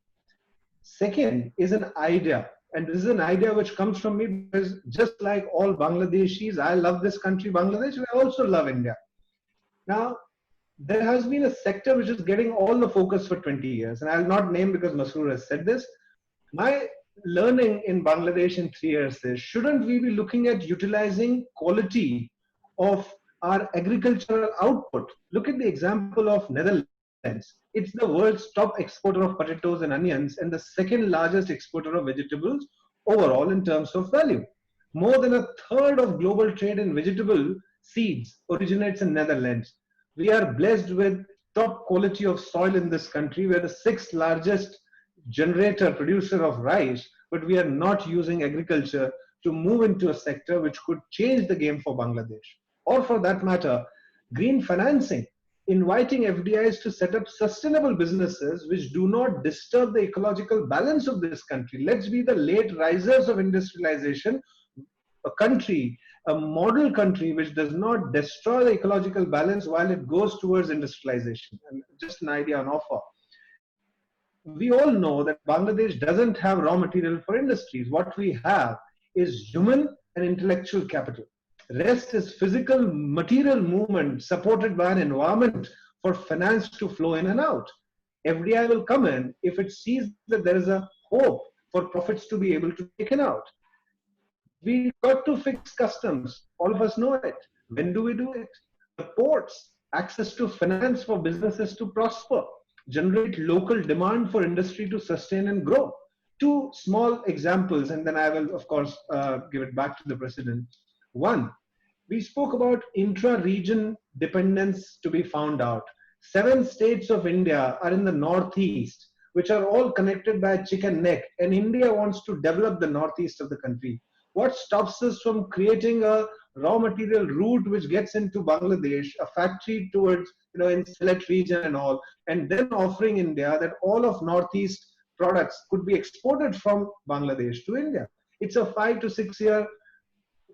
Second is an idea. And this is an idea which comes from me, because just like all Bangladeshis, I love this country, Bangladesh, but I also love India. Now, there has been a sector which is getting all the focus for 20 years. And I'll not name, because Masroor has said this. My learning in Bangladesh in 3 years is, shouldn't we be looking at utilizing quality of our agricultural output? Look at the example of Netherlands. It's the world's top exporter of potatoes and onions, and the second largest exporter of vegetables overall in terms of value. More than a third of global trade in vegetable seeds originates in Netherlands. We are blessed with top quality of soil in this country. We're the 6th largest producer of rice, but we are not using agriculture to move into a sector which could change the game for Bangladesh. Or for that matter, green financing, inviting FDIs to set up sustainable businesses which do not disturb the ecological balance of this country. Let's be the late risers of industrialization, a model country which does not destroy the ecological balance while it goes towards industrialization. And just an idea on offer. We all know that Bangladesh doesn't have raw material for industries. What we have is human and intellectual capital. Rest is physical material movement supported by an environment for finance to flow in and out. FDI will come in if it sees that there is a hope for profits to be able to be taken out. We got to fix customs. All of us know it. When do we do it? The ports, access to finance for businesses to prosper, generate local demand for industry to sustain and grow. Two small examples, and then I will, of course, give it back to the President. One, we spoke about intra-region dependence to be found out. 7 states of India are in the northeast, which are all connected by a chicken neck, and India wants to develop the northeast of the country. What stops us from creating a raw material route which gets into Bangladesh, a factory towards, in Sylhet region and all, and then offering India that all of northeast products could be exported from Bangladesh to India? It's a 5 to 6 year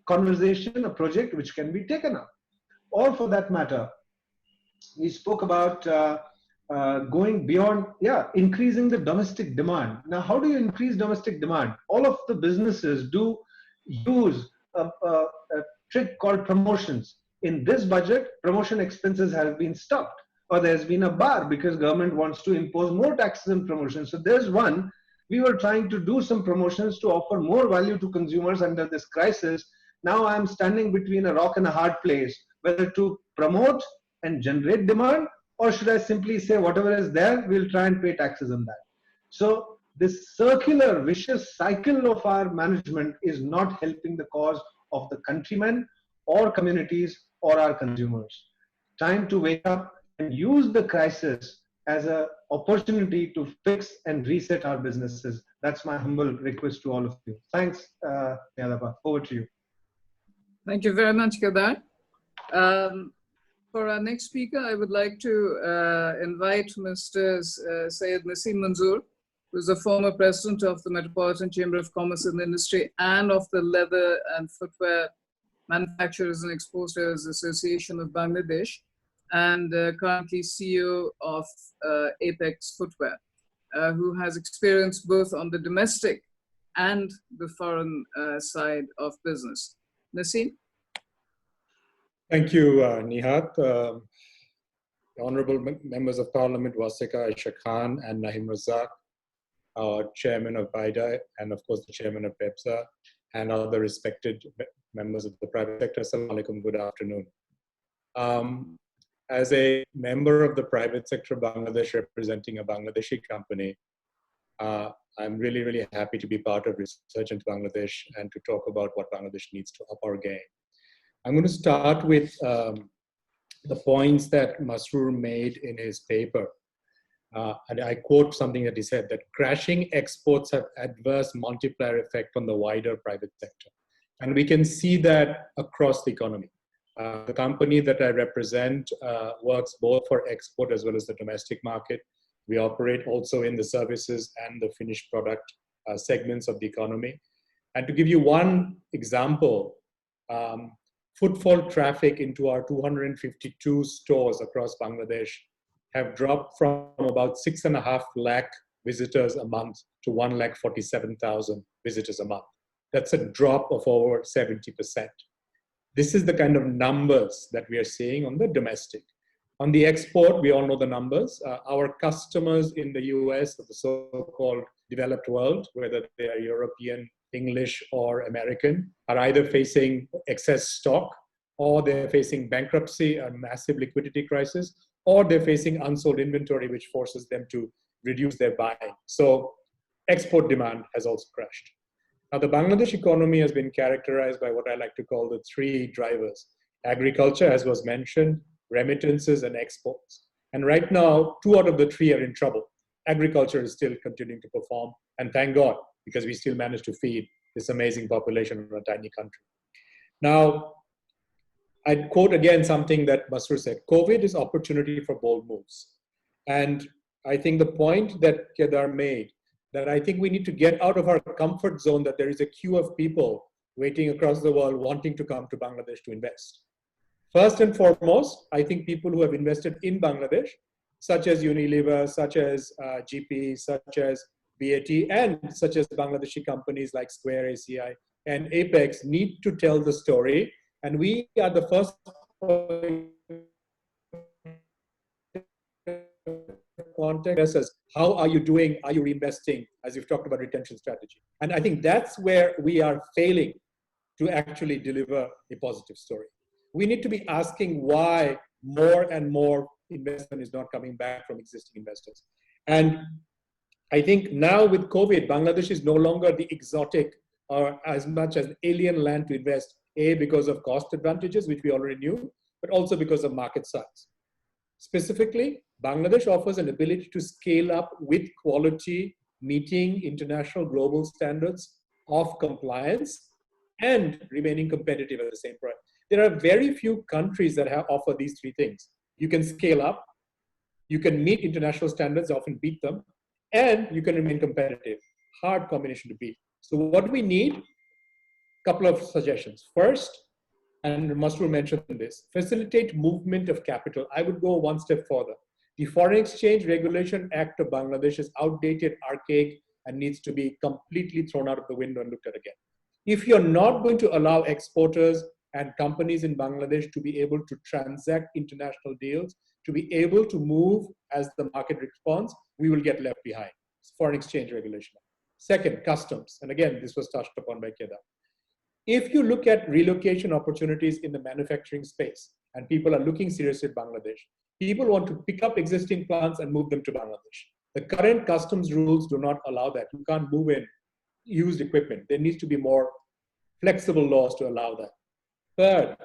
conversation, a project which can be taken up. Or for that matter, we spoke about going beyond, increasing the domestic demand. Now, how do you increase domestic demand? All of the businesses do use a trick called promotions. In this budget, promotion expenses have been stopped, or there's been a bar because government wants to impose more taxes and promotions. So there's one, we were trying to do some promotions to offer more value to consumers under this crisis. Now I'm standing between a rock and a hard place, whether to promote and generate demand, or should I simply say whatever is there, we'll try and pay taxes on that. So this circular vicious cycle of our management is not helping the cause of the countrymen or communities or our consumers. Time to wake up and use the crisis as an opportunity to fix and reset our businesses. That's my humble request to all of you. Thanks, Yadava. Over to you. Thank you very much, Kedar. For our next speaker, I would like to invite Mr. Syed Naseem Manzoor, who is the former president of the Metropolitan Chamber of Commerce and Industry and of the Leather and Footwear Manufacturers and Exporters Association of Bangladesh, and currently CEO of Apex Footwear, who has experience both on the domestic and the foreign side of business. Naseem? Thank you, Nihat. Honorable members of Parliament, Wasika Aisha Khan and Nahim Razak, our chairman of BIDA, and of course the chairman of PEPSA, and other respected members of the private sector. Assalamu alaikum, good afternoon. As a member of the private sector of Bangladesh representing a Bangladeshi company, I'm really, really happy to be part of Resurgent Bangladesh and to talk about what Bangladesh needs to up our game. I'm going to start with the points that Masroor made in his paper. And I quote something that he said, that crashing exports have adverse multiplier effect on the wider private sector. And we can see that across the economy. The company that I represent works both for export as well as the domestic market. We operate also in the services and the finished product segments of the economy. And to give you one example, footfall traffic into our 252 stores across Bangladesh have dropped from about 6.5 lakh visitors a month to 1,47,000 visitors a month. That's a drop of over 70%. This is the kind of numbers that we are seeing on the domestic. On the export, we all know the numbers. Our customers in the US, of the so-called developed world, whether they are European, English, or American, are either facing excess stock, or they're facing bankruptcy, a massive liquidity crisis, or they're facing unsold inventory, which forces them to reduce their buying. So export demand has also crashed. Now, the Bangladesh economy has been characterized by what I like to call the 3 drivers: agriculture, as was mentioned, remittances, and exports. And right now, 2 out of the 3 are in trouble. Agriculture is still continuing to perform, and thank God, because we still manage to feed this amazing population in a tiny country. Now, I'd quote again something that Masroor said: COVID is opportunity for bold moves. And I think the point that Kedar made, that I think we need to get out of our comfort zone, that there is a queue of people waiting across the world wanting to come to Bangladesh to invest. First and foremost, I think people who have invested in Bangladesh, such as Unilever, such as GP, such as BAT, and such as Bangladeshi companies like Square, ACI, and Apex, need to tell the story. And we are the first context investors, how are you doing? Are you reinvesting? As you've talked about retention strategy. And I think that's where we are failing to actually deliver a positive story. We need to be asking why more and more investment is not coming back from existing investors. And I think now with COVID, Bangladesh is no longer the exotic or as much as alien land to invest, A, because of cost advantages, which we already knew, but also because of market size. Specifically, Bangladesh offers an ability to scale up with quality, meeting international global standards of compliance and remaining competitive at the same price. There are very few countries that offer these three things. You can scale up, you can meet international standards, often beat them, and you can remain competitive. Hard combination to beat. So what we need, couple of suggestions. First, and Masroor mentioned this, facilitate movement of capital. I would go one step further. The Foreign Exchange Regulation Act of Bangladesh is outdated, archaic, and needs to be completely thrown out of the window and looked at again. If you're not going to allow exporters and companies in Bangladesh to be able to transact international deals, to be able to move as the market responds, we will get left behind. It's Foreign Exchange Regulation. Second, customs. And again, this was touched upon by Kedar. If you look at relocation opportunities in the manufacturing space, and people are looking seriously at Bangladesh, people want to pick up existing plants and move them to Bangladesh. The current customs rules do not allow that. You can't move in used equipment. There needs to be more flexible laws to allow that. Third,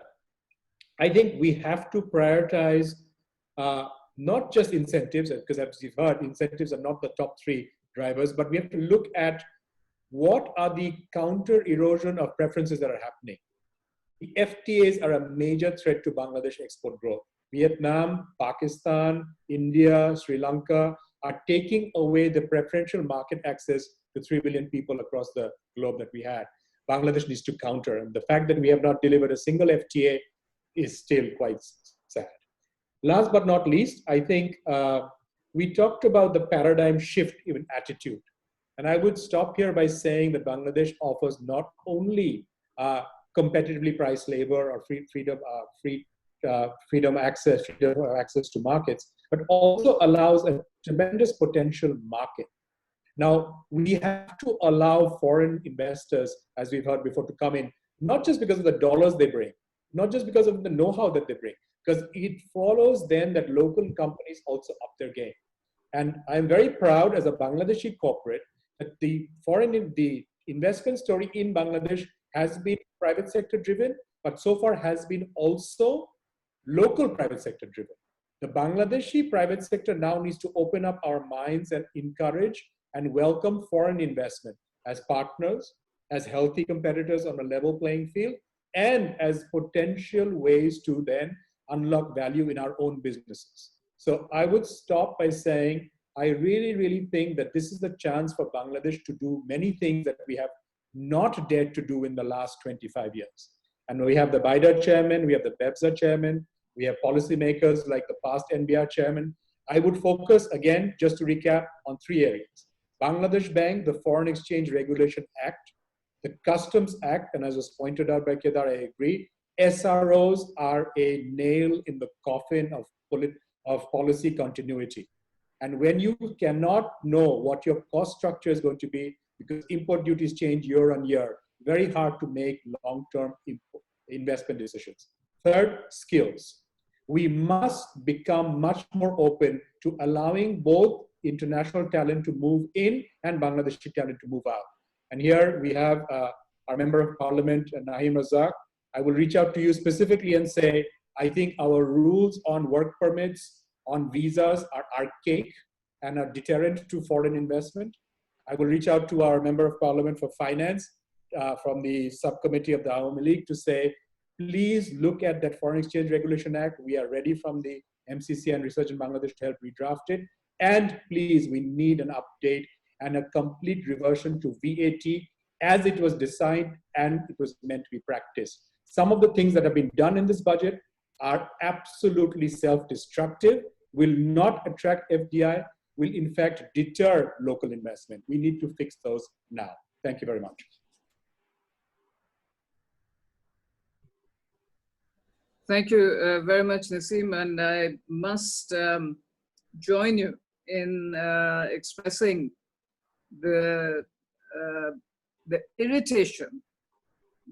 I think we have to prioritize not just incentives, because as you've heard, incentives are not the top three drivers, but we have to look at what are the counter erosion of preferences that are happening. The FTAs are a major threat to Bangladesh export growth. Vietnam, Pakistan, India, Sri Lanka are taking away the preferential market access to 3 billion people across the globe that we had. Bangladesh needs to counter. And the fact that we have not delivered a single FTA is still quite sad. Last but not least, I think we talked about the paradigm shift in attitude. And I would stop here by saying that Bangladesh offers not only competitively priced labor or freedom access to markets, but also allows a tremendous potential market. Now, we have to allow foreign investors, as we've heard before, to come in, not just because of the dollars they bring, not just because of the know-how that they bring, because it follows then that local companies also up their game. And I'm very proud as a Bangladeshi corporate that the investment story in Bangladesh has been private sector driven, but so far has been also local private sector driven. The Bangladeshi private sector now needs to open up our minds and encourage and welcome foreign investment as partners, as healthy competitors on a level playing field, and as potential ways to then unlock value in our own businesses. So I would stop by saying, I really, really think that this is the chance for Bangladesh to do many things that we have not dared to do in the last 25 years. And we have the BIDA chairman, we have the BEPSA chairman, we have policymakers like the past NBR chairman. I would focus, again, just to recap, on three areas. Bangladesh Bank, the Foreign Exchange Regulation Act, the Customs Act, and as was pointed out by Kedar, I agree, SROs are a nail in the coffin of policy continuity. And when you cannot know what your cost structure is going to be, because import duties change year on year, very hard to make long-term investment decisions. Third, skills. We must become much more open to allowing both international talent to move in and Bangladeshi talent to move out. And here we have our Member of Parliament, Naheem Razak. I will reach out to you specifically and say, I think our rules on work permits, on visas are archaic and are deterrent to foreign investment. I will reach out to our Member of Parliament for Finance from the subcommittee of the Awami League to say, please look at that Foreign Exchange Regulation Act. We are ready from the MCCI and Resurgent Bangladesh to help redraft it. And please, we need an update and a complete reversion to VAT as it was designed and it was meant to be practiced. Some of the things that have been done in this budget are absolutely self-destructive, will not attract FDI, will in fact deter local investment. We need to fix those now. Thank you very much. Thank you very much, Naseem. And I must join you in expressing the irritation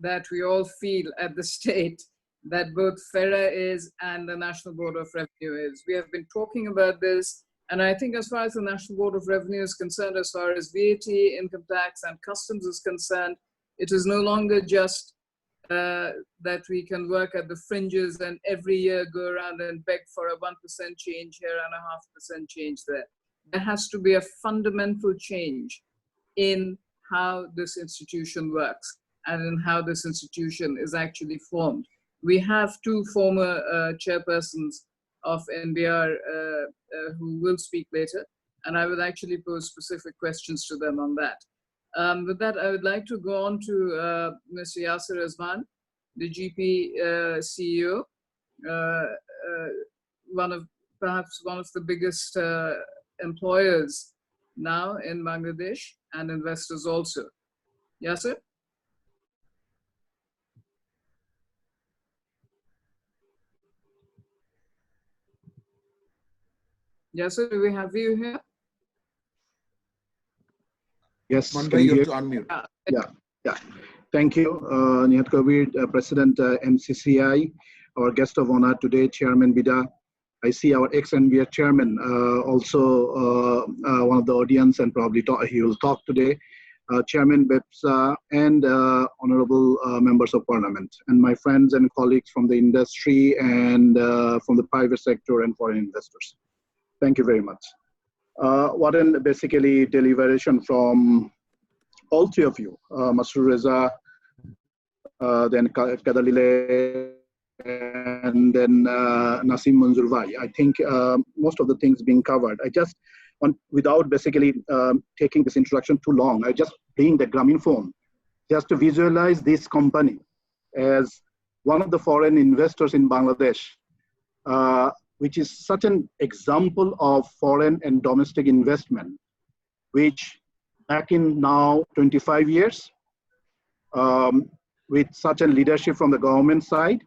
that we all feel at the state that both FERA is and the National Board of Revenue is. We have been talking about this, and I think as far as the National Board of Revenue is concerned, as far as VAT, income tax, and customs is concerned, it is no longer just that we can work at the fringes and every year go around and beg for a 1% change here and a 0.5% change there. There has to be a fundamental change in how this institution works and in how this institution is actually formed. We have two former chairpersons of NBR who will speak later, and I will actually pose specific questions to them on that. With that, I would like to go on to Mr. Yasir Azman, the GP CEO, perhaps one of the biggest employers now in Bangladesh, and investors also. Yasir? Yasir, do we have you here? Yes, Manbhai, can you you hear? have to unmute. Yeah. Thank you, Nihat Kabir, President MCCI, our guest of honor today, Chairman Bida. I see our ex-NBR Chairman also one of the audience, and probably he will talk today. Chairman Bepsa and honorable members of parliament, and my friends and colleagues from the industry and from the private sector and foreign investors. Thank you very much. What an basically deliberation from all three of you, Masroor Reza, then Kadalile, and then Nasim Manzoor. I think most of the things being covered. I just want, without basically taking this introduction too long, I just bring the Grameenphone just to visualize this company as one of the foreign investors in Bangladesh, which is such an example of foreign and domestic investment, which back in now 25 years, with such a leadership from the government side,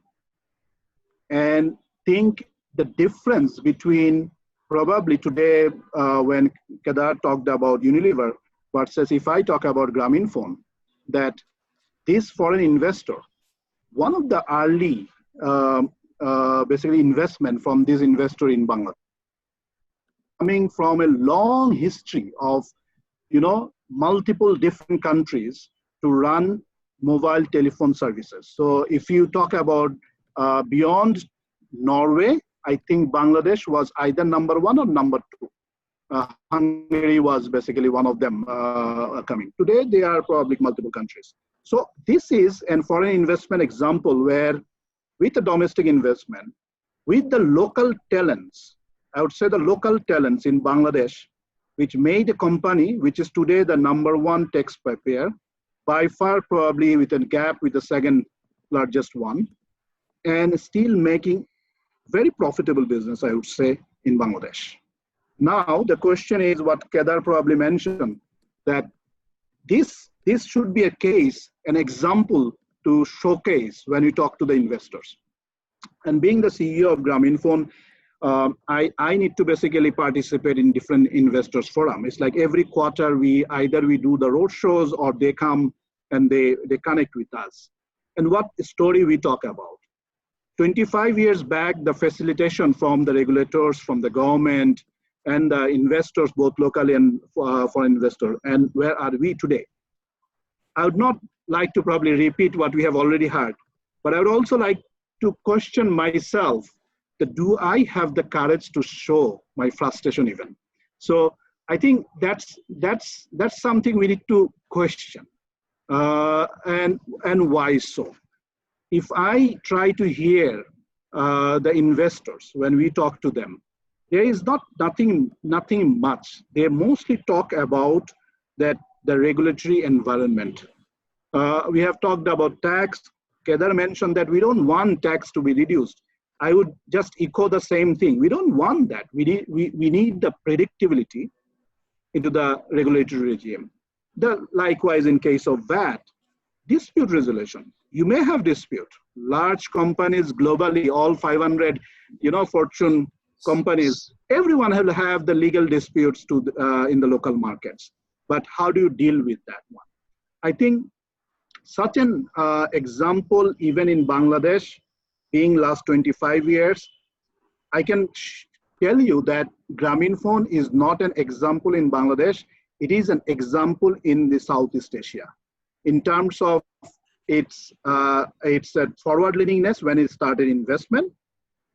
and think the difference between probably today when Kedar talked about Unilever versus if I talk about Grameenphone, that this foreign investor, one of the early basically investment from this investor in Bangladesh, coming from a long history of, multiple different countries to run mobile telephone services. So if you talk about beyond Norway, I think Bangladesh was either number 1 or number 2. Hungary was basically one of them coming. Today, they are probably multiple countries. So this is a foreign investment example where with the domestic investment, with the local talents, I would say the local talents in Bangladesh, which made a company which is today the number 1 taxpayer, by far probably with a gap with the second largest one, and still making very profitable business, I would say, in Bangladesh. Now, the question is what Kedar probably mentioned, that this should be a case, an example to showcase when we talk to the investors. And being the CEO of Grameenphone, I need to basically participate in different investors forum. It's like every quarter either we do the road shows or they come and they connect with us. And what story we talk about? 25 years back, the facilitation from the regulators, from the government, and the investors, both locally and foreign investors. And where are we today? I would not like to probably repeat what we have already heard, but I would also like to question myself that do I have the courage to show my frustration even? So I think that's something we need to question. And why so? If I try to hear the investors when we talk to them, there is nothing much. They mostly talk about the regulatory environment. We have talked about tax. Kedar mentioned that we don't want tax to be reduced. I would just echo the same thing. We don't want that. We need the predictability into the regulatory regime. Likewise, in case of VAT, dispute resolution. You may have dispute. Large companies globally, all 500, Fortune companies, everyone will have the legal disputes to in the local markets. But how do you deal with that one? I think such an example, even in Bangladesh, being last 25 years, I can tell you that Grameenphone is not an example in Bangladesh. It is an example in the Southeast Asia in terms of its forward-leaningness when it started investment.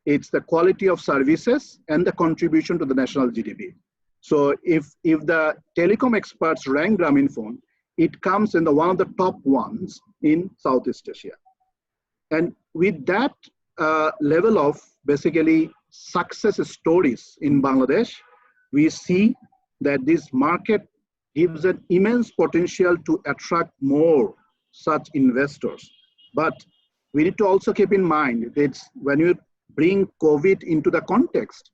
It's the quality of services and the contribution to the national GDP. So if the telecom experts rank Grameenphone, it comes in one of the top ones in Southeast Asia. And with that level of basically success stories in Bangladesh, we see that this market gives an immense potential to attract more such investors. But we need to also keep in mind that when you bring COVID into the context,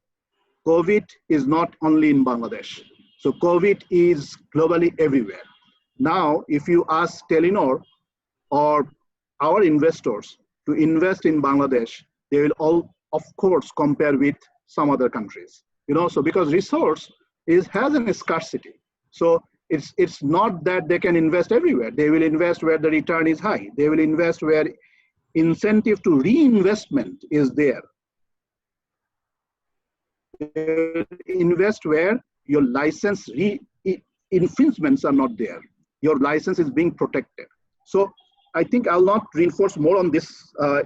COVID is not only in Bangladesh. So COVID is globally everywhere. Now, if you ask Telenor or our investors to invest in Bangladesh, they will all, of course, compare with some other countries. So because resource has a scarcity. So it's not that they can invest everywhere. They will invest where the return is high. They will invest where incentive to reinvestment is there. Invest where your license infringements are not there. Your license is being protected. So I think I'll not reinforce more on this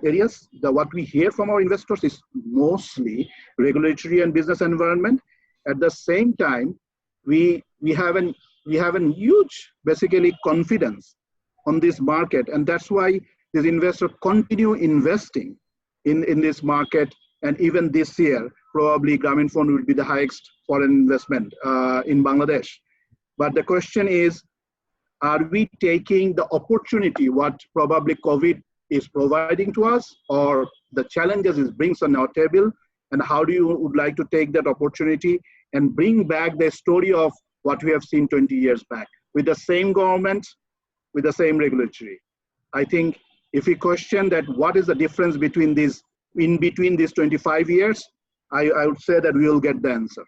areas. What we hear from our investors is mostly regulatory and business environment. At the same time, we have an huge basically confidence on this market, and that's why these investors continue investing in this market. And even this year, probably Grameenphone will be the highest foreign investment in Bangladesh. But the question is, are we taking the opportunity what probably COVID is providing to us, or the challenges it brings on our table, and how do you would like to take that opportunity and bring back the story of what we have seen 20 years back with the same government, with the same regulatory? I think if we question that what is the difference between these, in between these 25 years, I would say that we will get the answer.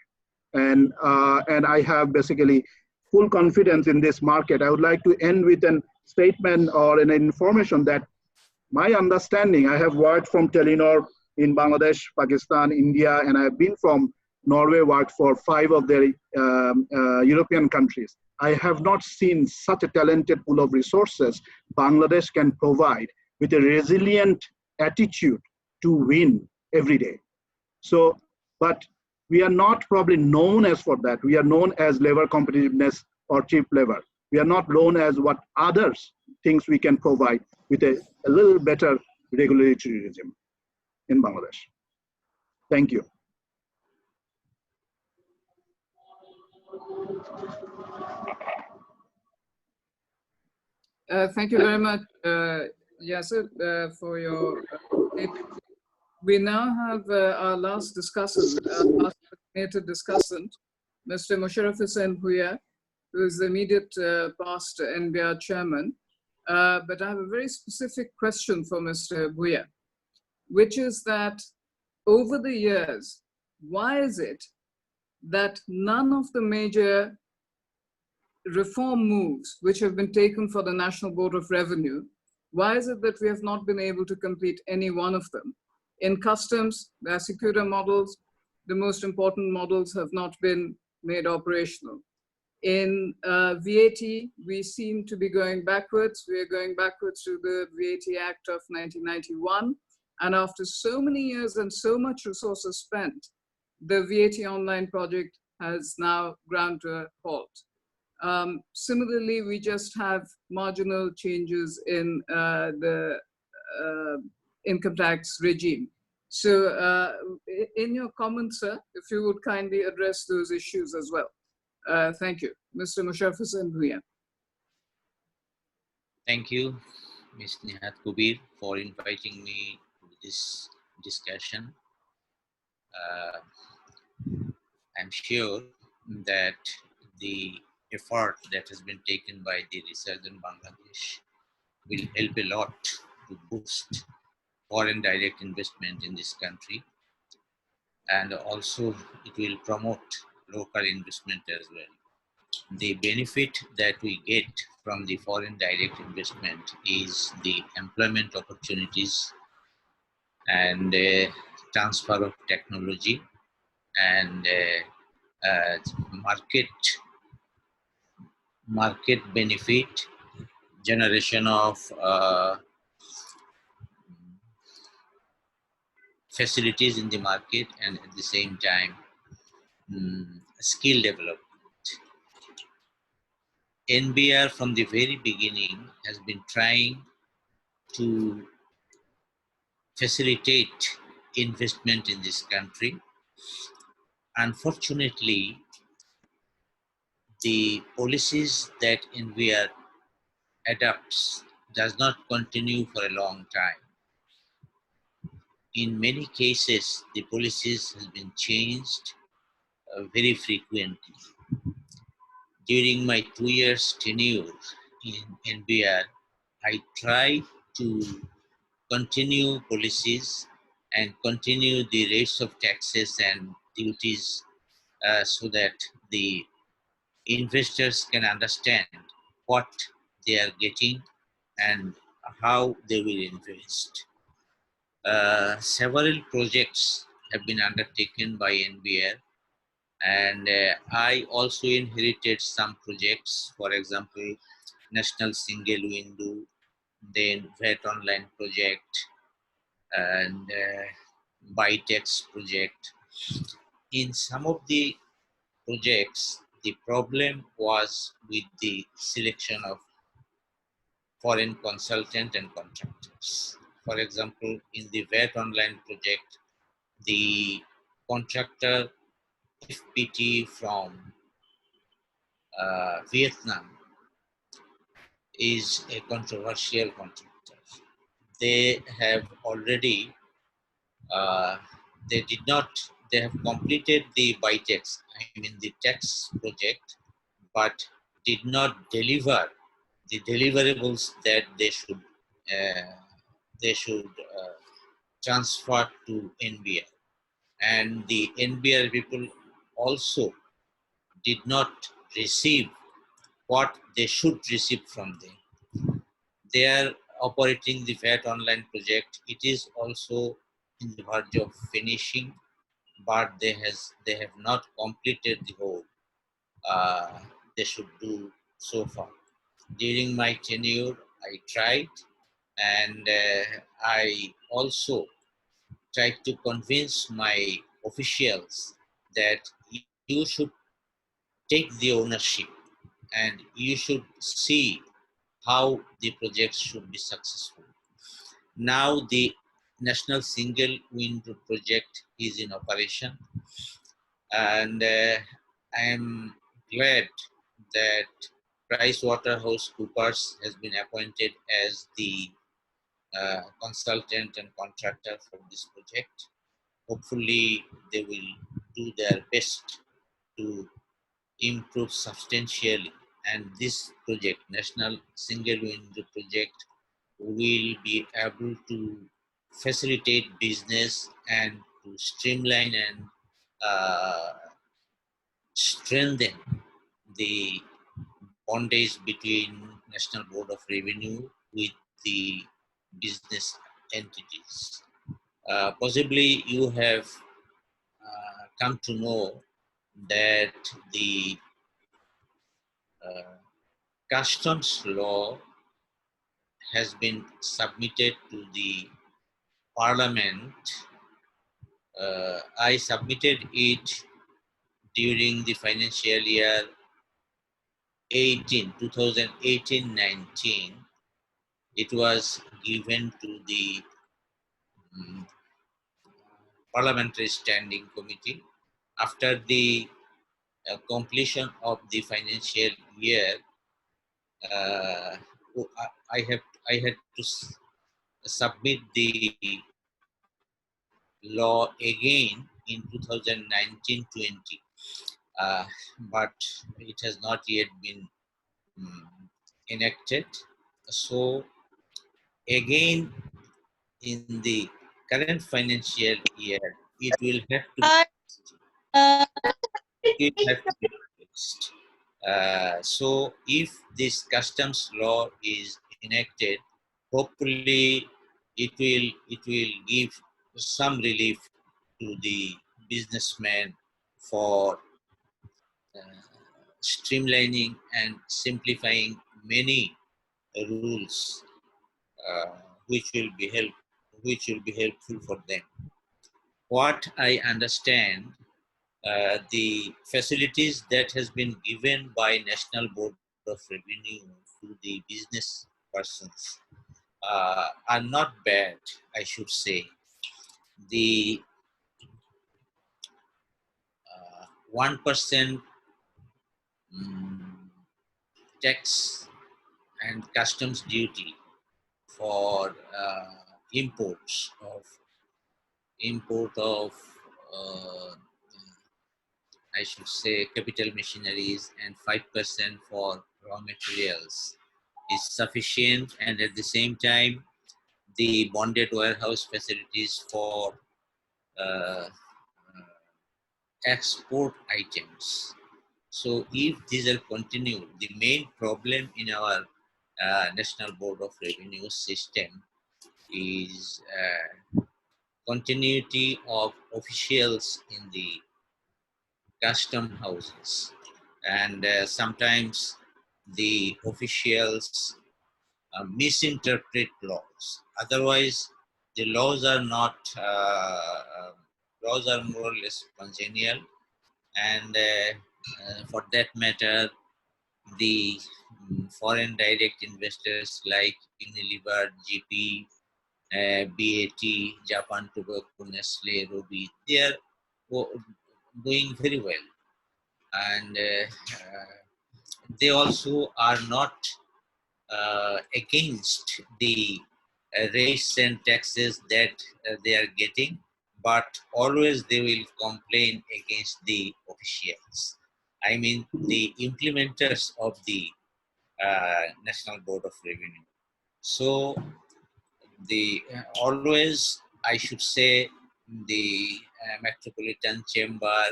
And I have basically full confidence in this market. I would like to end with a statement or an information that my understanding, I have worked from Telenor in Bangladesh, Pakistan, India, and I have been from Norway, worked for 5 of their European countries. I have not seen such a talented pool of resources Bangladesh can provide with a resilient attitude to win every day. So, but we are not probably known as for that. We are known as labor competitiveness or cheap labor. We are not known as what others things we can provide with a little better regulatory regime in Bangladesh. Thank you. Thank you very much, Yasir, for your statement. We now have our last discussant, our last designated discussant, Mr. Musharraf Hussain Bhuiya, who is the immediate past NBR chairman. But I have a very specific question for Mr. Bhuiya, which is that over the years, why is it that none of the major reform moves which have been taken for the National Board of Revenue, why is it that we have not been able to complete any one of them? In customs, the Asicura models, the most important models have not been made operational. In VAT, we seem to be going backwards. We are going backwards to the VAT Act of 1991. And after so many years and so much resources spent, the VAT Online project has now ground to a halt. Similarly, we just have marginal changes in the income tax regime. So in your comments, sir, if you would kindly address those issues as well. Thank you. Mr. Musharraf Hussain Bhuiya. Thank you, Ms. Nihat Kubir, for inviting me to this discussion. I'm sure that the effort that has been taken by the Resurgent Bangladesh will help a lot to boost foreign direct investment in this country. and also it will promote local investment as well. The benefit that we get from the foreign direct investment is the employment opportunities and transfer of technology and market benefit, generation of facilities in the market, and at the same time skill development. NBR from the very beginning has been trying to facilitate investment in this country. Unfortunately, the policies that NBR adopts does not continue for a long time. In many cases, the policies has been changed very frequently. During my 2 years tenure in NBR, I tried to continue policies and continue the rates of taxes and duties so that the investors can understand what they are getting and how they will invest. Several projects have been undertaken by NBR, and I also inherited some projects, for example, National Single Window, then VAT Online project, and Bytex project. In some of the projects, the problem was with the selection of foreign consultant and contractors. For example, in the VAT Online project, the contractor FPT from Vietnam is a controversial contractor. They have already, they have completed the Bytex, I mean the tax project, but did not deliver the deliverables that they should transfer to NBR. And the NBR people also did not receive what they should receive from them. They are operating the VAT Online project. It is also in the verge of finishing, but they have not completed the whole. They should do so far. During my tenure, I tried, and I also tried to convince my officials that you should take the ownership and you should see how the projects should be successful. Now the National Single Window project is in operation, and I am glad that PricewaterhouseCoopers has been appointed as the consultant and contractor for this project. Hopefully, they will do their best to improve substantially, and this project, National Single Window project, will be able to facilitate business and to streamline and strengthen the bondage between National Board of Revenue with the business entities. Possibly you have come to know that the customs law has been submitted to the Parliament. I submitted it during the financial year 2018-19. It was given to the Parliamentary Standing Committee. After the completion of the financial year, I had to submit the law again in 2019-20, but it has not yet been enacted. So again, in the current financial year it will have to be fixed. So if this customs law is enacted, hopefully it will give some relief to the businessmen for streamlining and simplifying many rules, which will be helpful for them. What I understand, the facilities that has been given by National Board of Revenue to the business persons are not bad, I should say. The 1% tax and customs duty for import of I should say capital machineries, and 5% for raw materials is sufficient, and at the same time the bonded warehouse facilities for export items. So if these are continued, the main problem in our National Board of Revenue system is continuity of officials in the custom houses, and sometimes the officials misinterpret laws. Otherwise, the laws are not laws are more or less congenial, and for that matter, the foreign direct investors like Unilever, GP, BAT, Japan Tobacco, Nestle, Robi, they are doing very well, and they also are not against the rates and taxes that they are getting, but always they will complain against the officials. I mean, the implementers of the National Board of Revenue. So the always, I should say, the Metropolitan Chamber,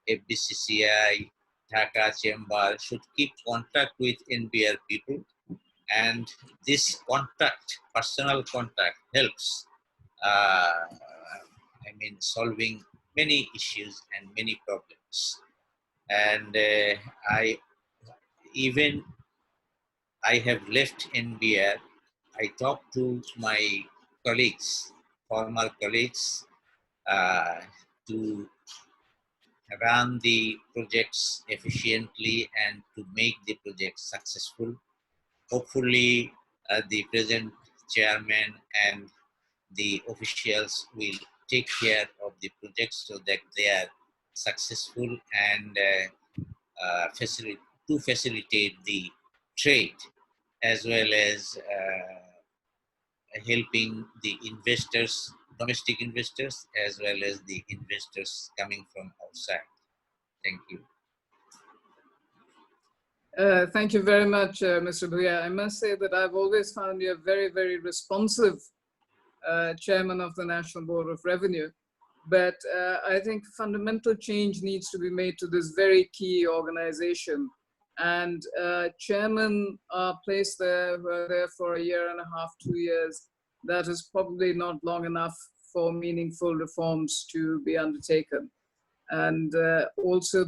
FBCCI, Dhaka Chamber should keep contact with NBR people, and this contact, personal contact, helps I mean solving many issues and many problems. And I have left NBR. I talked to my colleagues, former colleagues, to run the projects efficiently and to make the projects successful. Hopefully, the present chairman and the officials will take care of the projects so that they are successful, and facilitate the trade, as well as helping the investors, domestic investors, as well as the investors coming from outside. Thank you. Thank you very much, Mr. Bhuya. I must say that I've always found you a very, very responsive chairman of the National Board of Revenue. But I think fundamental change needs to be made to this very key organization. And chairmen are placed there, were there for a year and a half, 2 years. That is probably not long enough for meaningful reforms to be undertaken. And also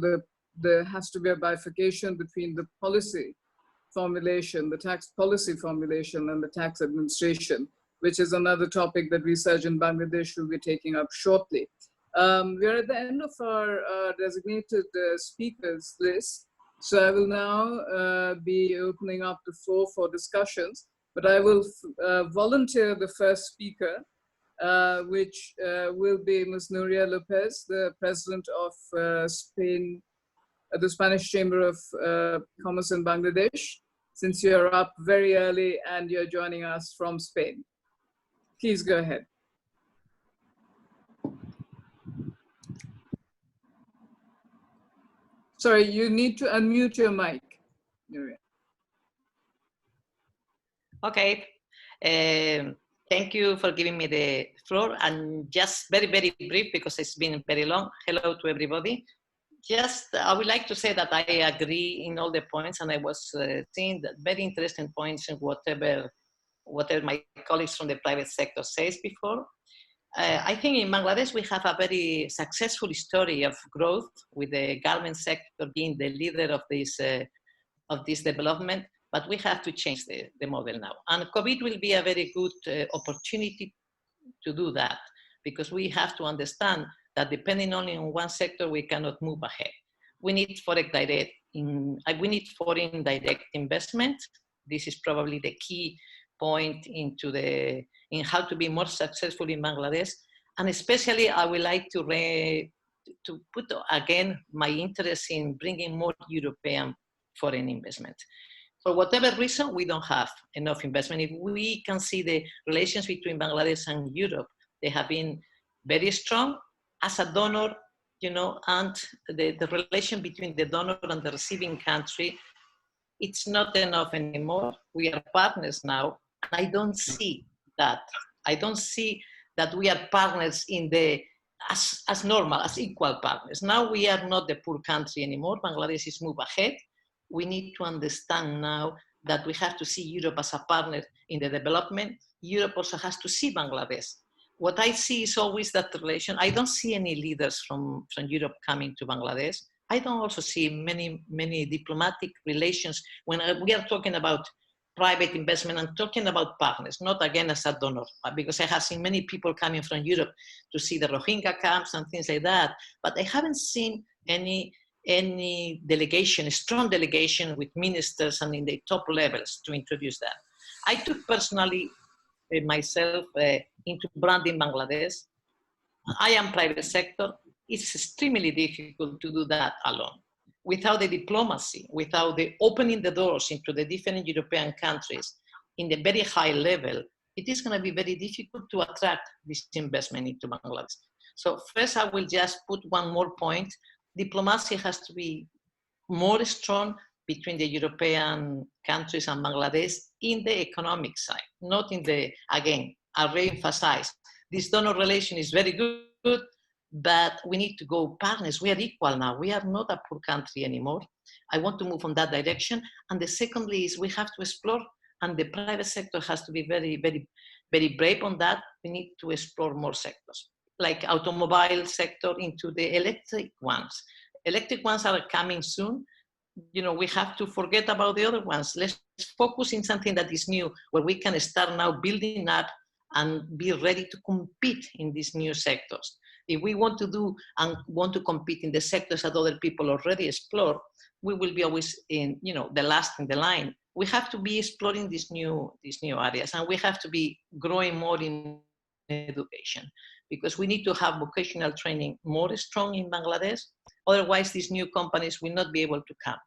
there has to be a bifurcation between the policy formulation, the tax policy formulation, and the tax administration, which is another topic that Resurgent Bangladesh will be taking up shortly. We are at the end of our designated speakers list, so I will now be opening up the floor for discussions, but I will volunteer the first speaker, which will be Ms. Nuria Lopez, the president of Spain, the Spanish Chamber of Commerce in Bangladesh, since you're up very early and you're joining us from Spain. Please go ahead. Sorry, you need to unmute your mic, Nuria. Okay. Thank you for giving me the floor, and just very, very brief because it's been very long. Hello to everybody. Just, I would like to say that I agree in all the points, and I was seeing that very interesting points in whatever my colleagues from the private sector says before. I think in Bangladesh, we have a very successful story of growth with the government sector being the leader of this development, but we have to change the model now. And COVID will be a very good opportunity to do that, because we have to understand that depending only on one sector, we cannot move ahead. We need foreign direct investment. This is probably the key point in how to be more successful in Bangladesh. And especially, I would like to put again my interest in bringing more European foreign investment. For whatever reason, we don't have enough investment. If we can see the relations between Bangladesh and Europe, they have been very strong as a donor, and the relation between the donor and the receiving country, it's not enough anymore. We are partners now. I don't see that. I don't see that we are partners as normal, as equal partners. Now we are not the poor country anymore. Bangladesh is moved ahead. We need to understand now that we have to see Europe as a partner in the development. Europe also has to see Bangladesh. What I see is always that relation. I don't see any leaders from Europe coming to Bangladesh. I don't also see many diplomatic relations. When we are talking about private investment, I'm talking about partners, not again as a donor, because I have seen many people coming from Europe to see the Rohingya camps and things like that, but I haven't seen any delegation, a strong delegation with ministers and in the top levels to introduce that. I took personally myself into branding Bangladesh. I am private sector. It's extremely difficult to do that alone. Without the diplomacy, without the opening the doors into the different European countries in the very high level, it is going to be very difficult to attract this investment into Bangladesh. So first, I will just put one more point. Diplomacy has to be more strong between the European countries and Bangladesh in the economic side, not in again, I re-emphasize, this donor relation is very good, but we need to go partners. We are equal now. We are not a poor country anymore. I want to move on that direction. And the secondly is we have to explore, and the private sector has to be very, very, very brave on that. We need to explore more sectors, like automobile sector into the electric ones. Electric ones are coming soon. We have to forget about the other ones. Let's focus in something that is new, where we can start now building up and be ready to compete in these new sectors. If we want to do and want to compete in the sectors that other people already explore, we will be always in, the last in the line. We have to be exploring these new areas, and we have to be growing more in education, because we need to have vocational training more strong in Bangladesh. Otherwise, these new companies will not be able to come.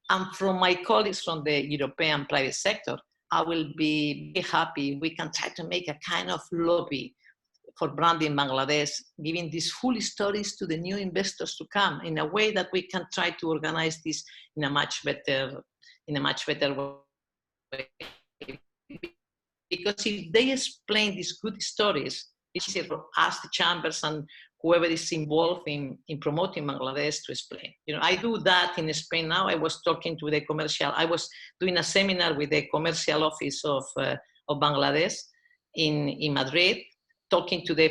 And from my colleagues from the European private sector, I will be happy we can try to make a kind of lobby for branding Bangladesh, giving these full stories to the new investors to come in a way that we can try to organize this in a much better way. Because if they explain these good stories, it's easier for us, the chambers, and whoever is involved in promoting Bangladesh to explain. I do that in Spain now. I was talking to I was doing a seminar with the commercial office of Bangladesh in Madrid, talking to the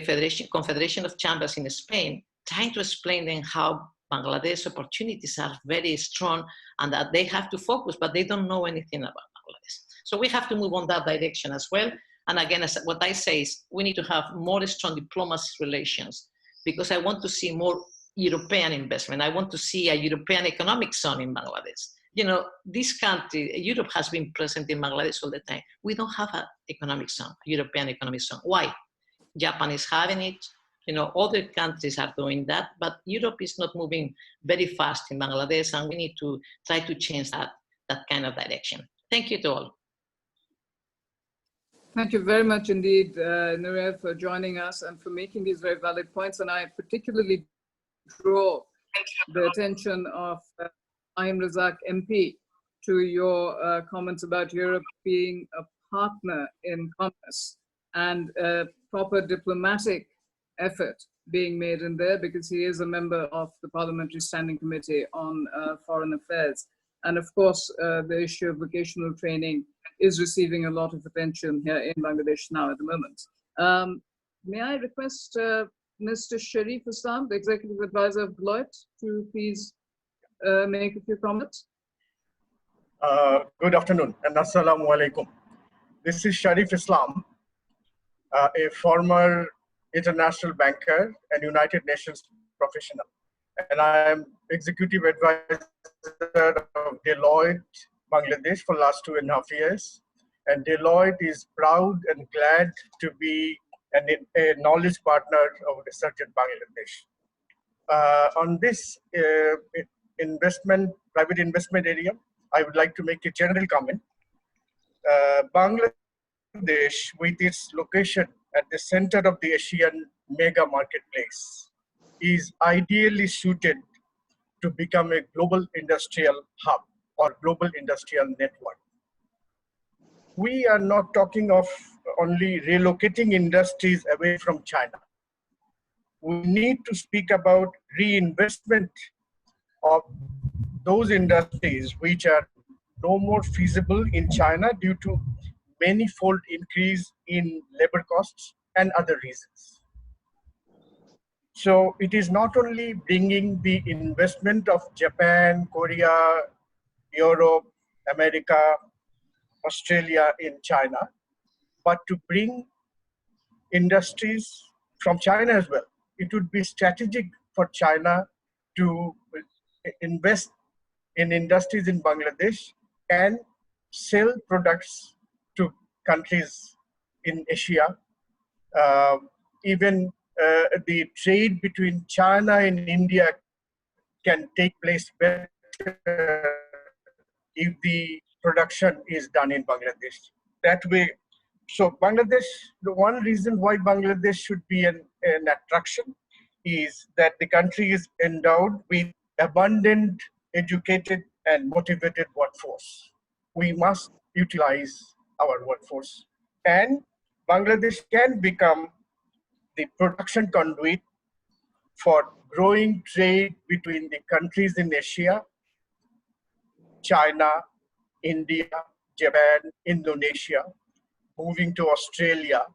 Confederation of Chambers in Spain, trying to explain them how Bangladesh opportunities are very strong and that they have to focus, but they don't know anything about Bangladesh. So we have to move on that direction as well. And again, what I say is we need to have more strong diplomacy relations, because I want to see more European investment. I want to see a European economic zone in Bangladesh. This country, Europe has been present in Bangladesh all the time. We don't have an economic zone, European economic zone. Why? Japan is having it. Other countries are doing that, but Europe is not moving very fast in Bangladesh, and we need to try to change that kind of direction. Thank you to all. Thank you very much indeed, Nureyev, for joining us and for making these very valid points. And I particularly draw the attention of Naeem Razak MP to your comments about Europe being a partner in commerce. and proper diplomatic effort being made in there, because he is a member of the Parliamentary Standing Committee on Foreign Affairs. And of course, the issue of vocational training is receiving a lot of attention here in Bangladesh now at the moment. May I request Mr. Sharif Islam, the Executive Advisor of Deloitte, to please make a few comments? Good afternoon and assalamu alaikum. This is Sharif Islam, a former international banker and United Nations professional. And I am Executive Advisor of Deloitte, Bangladesh for the last 2.5 years. And Deloitte is proud and glad to be a knowledge partner of Resurgent Bangladesh. On this private investment area, I would like to make a general comment. Bangladesh, with its location at the center of the Asian mega marketplace, is ideally suited to become a global industrial hub or global industrial network. We are not talking of only relocating industries away from China. We need to speak about reinvestment of those industries which are no more feasible in China due to many-fold increase in labor costs and other reasons. So it is not only bringing the investment of Japan, Korea, Europe, America, Australia in China, but to bring industries from China as well. It would be strategic for China to invest in industries in Bangladesh and sell products to countries in Asia. Even the trade between China and India can take place better if the production is done in Bangladesh. That way, so Bangladesh, the one reason why Bangladesh should be an attraction is that the country is endowed with abundant, educated, and motivated workforce. We must utilize our workforce. And Bangladesh can become the production conduit for growing trade between the countries in Asia, China, India, Japan, Indonesia, moving to Australia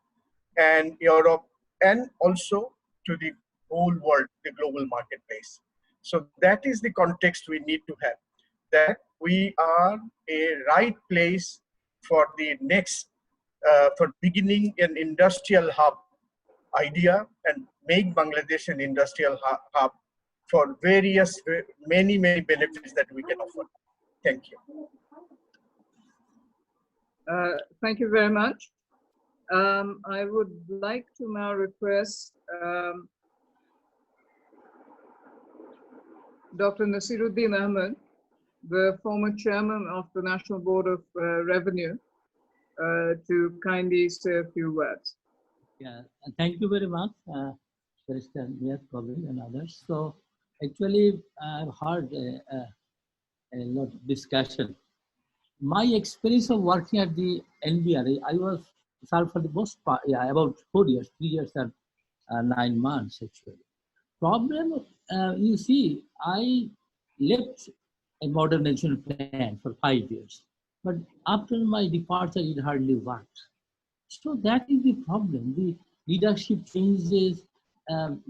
and Europe, and also to the whole world, the global marketplace. So that is the context we need to have, that we are a right place for the next, for beginning an industrial hub idea and make Bangladesh an industrial hub for various, many benefits that we can offer. Thank you. Thank you very much. I would like to now request Dr. Nasiruddin Ahmed, the former chairman of the National Board of Revenue, to kindly say a few words. Yeah, thank you very much, Mr. Niyat Kabil and others. So actually, I've heard a lot of discussion. My experience of working at the NBR, I was served for the most part, about 4 years, 3 years and 9 months actually. Problem, you see, I left a modernization plan for 5 years, but after my departure, it hardly worked. So that is the problem. The leadership changes,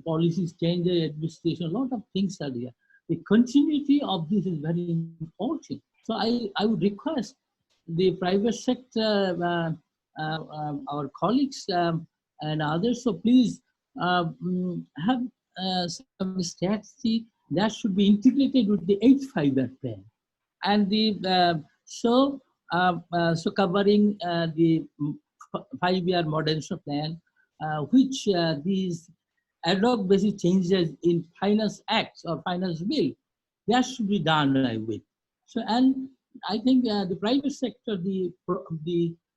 policies changes, administration, a lot of things are there. The continuity of this is very important. So I would request the private sector, our colleagues and others, so please have some strategy that should be integrated with the 8th five-year plan. And the so covering the 5-year modernization plan, which these ad hoc basis changes in Finance Acts or Finance Bill, that should be done with. So, and I think the private sector, the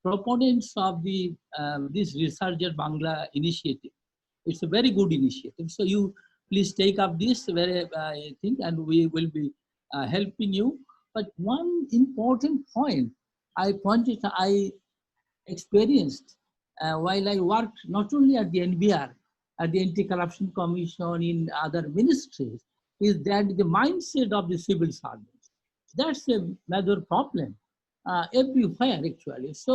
proponents of the this Resurgent Bangla initiative, it's a very good initiative. So you please take up this very thing, and we will be helping you. But one important point I experienced while I worked not only at the NBR, at the Anti-Corruption Commission, in other ministries, is that the mindset of the civil servants. That's a major problem everywhere, actually. So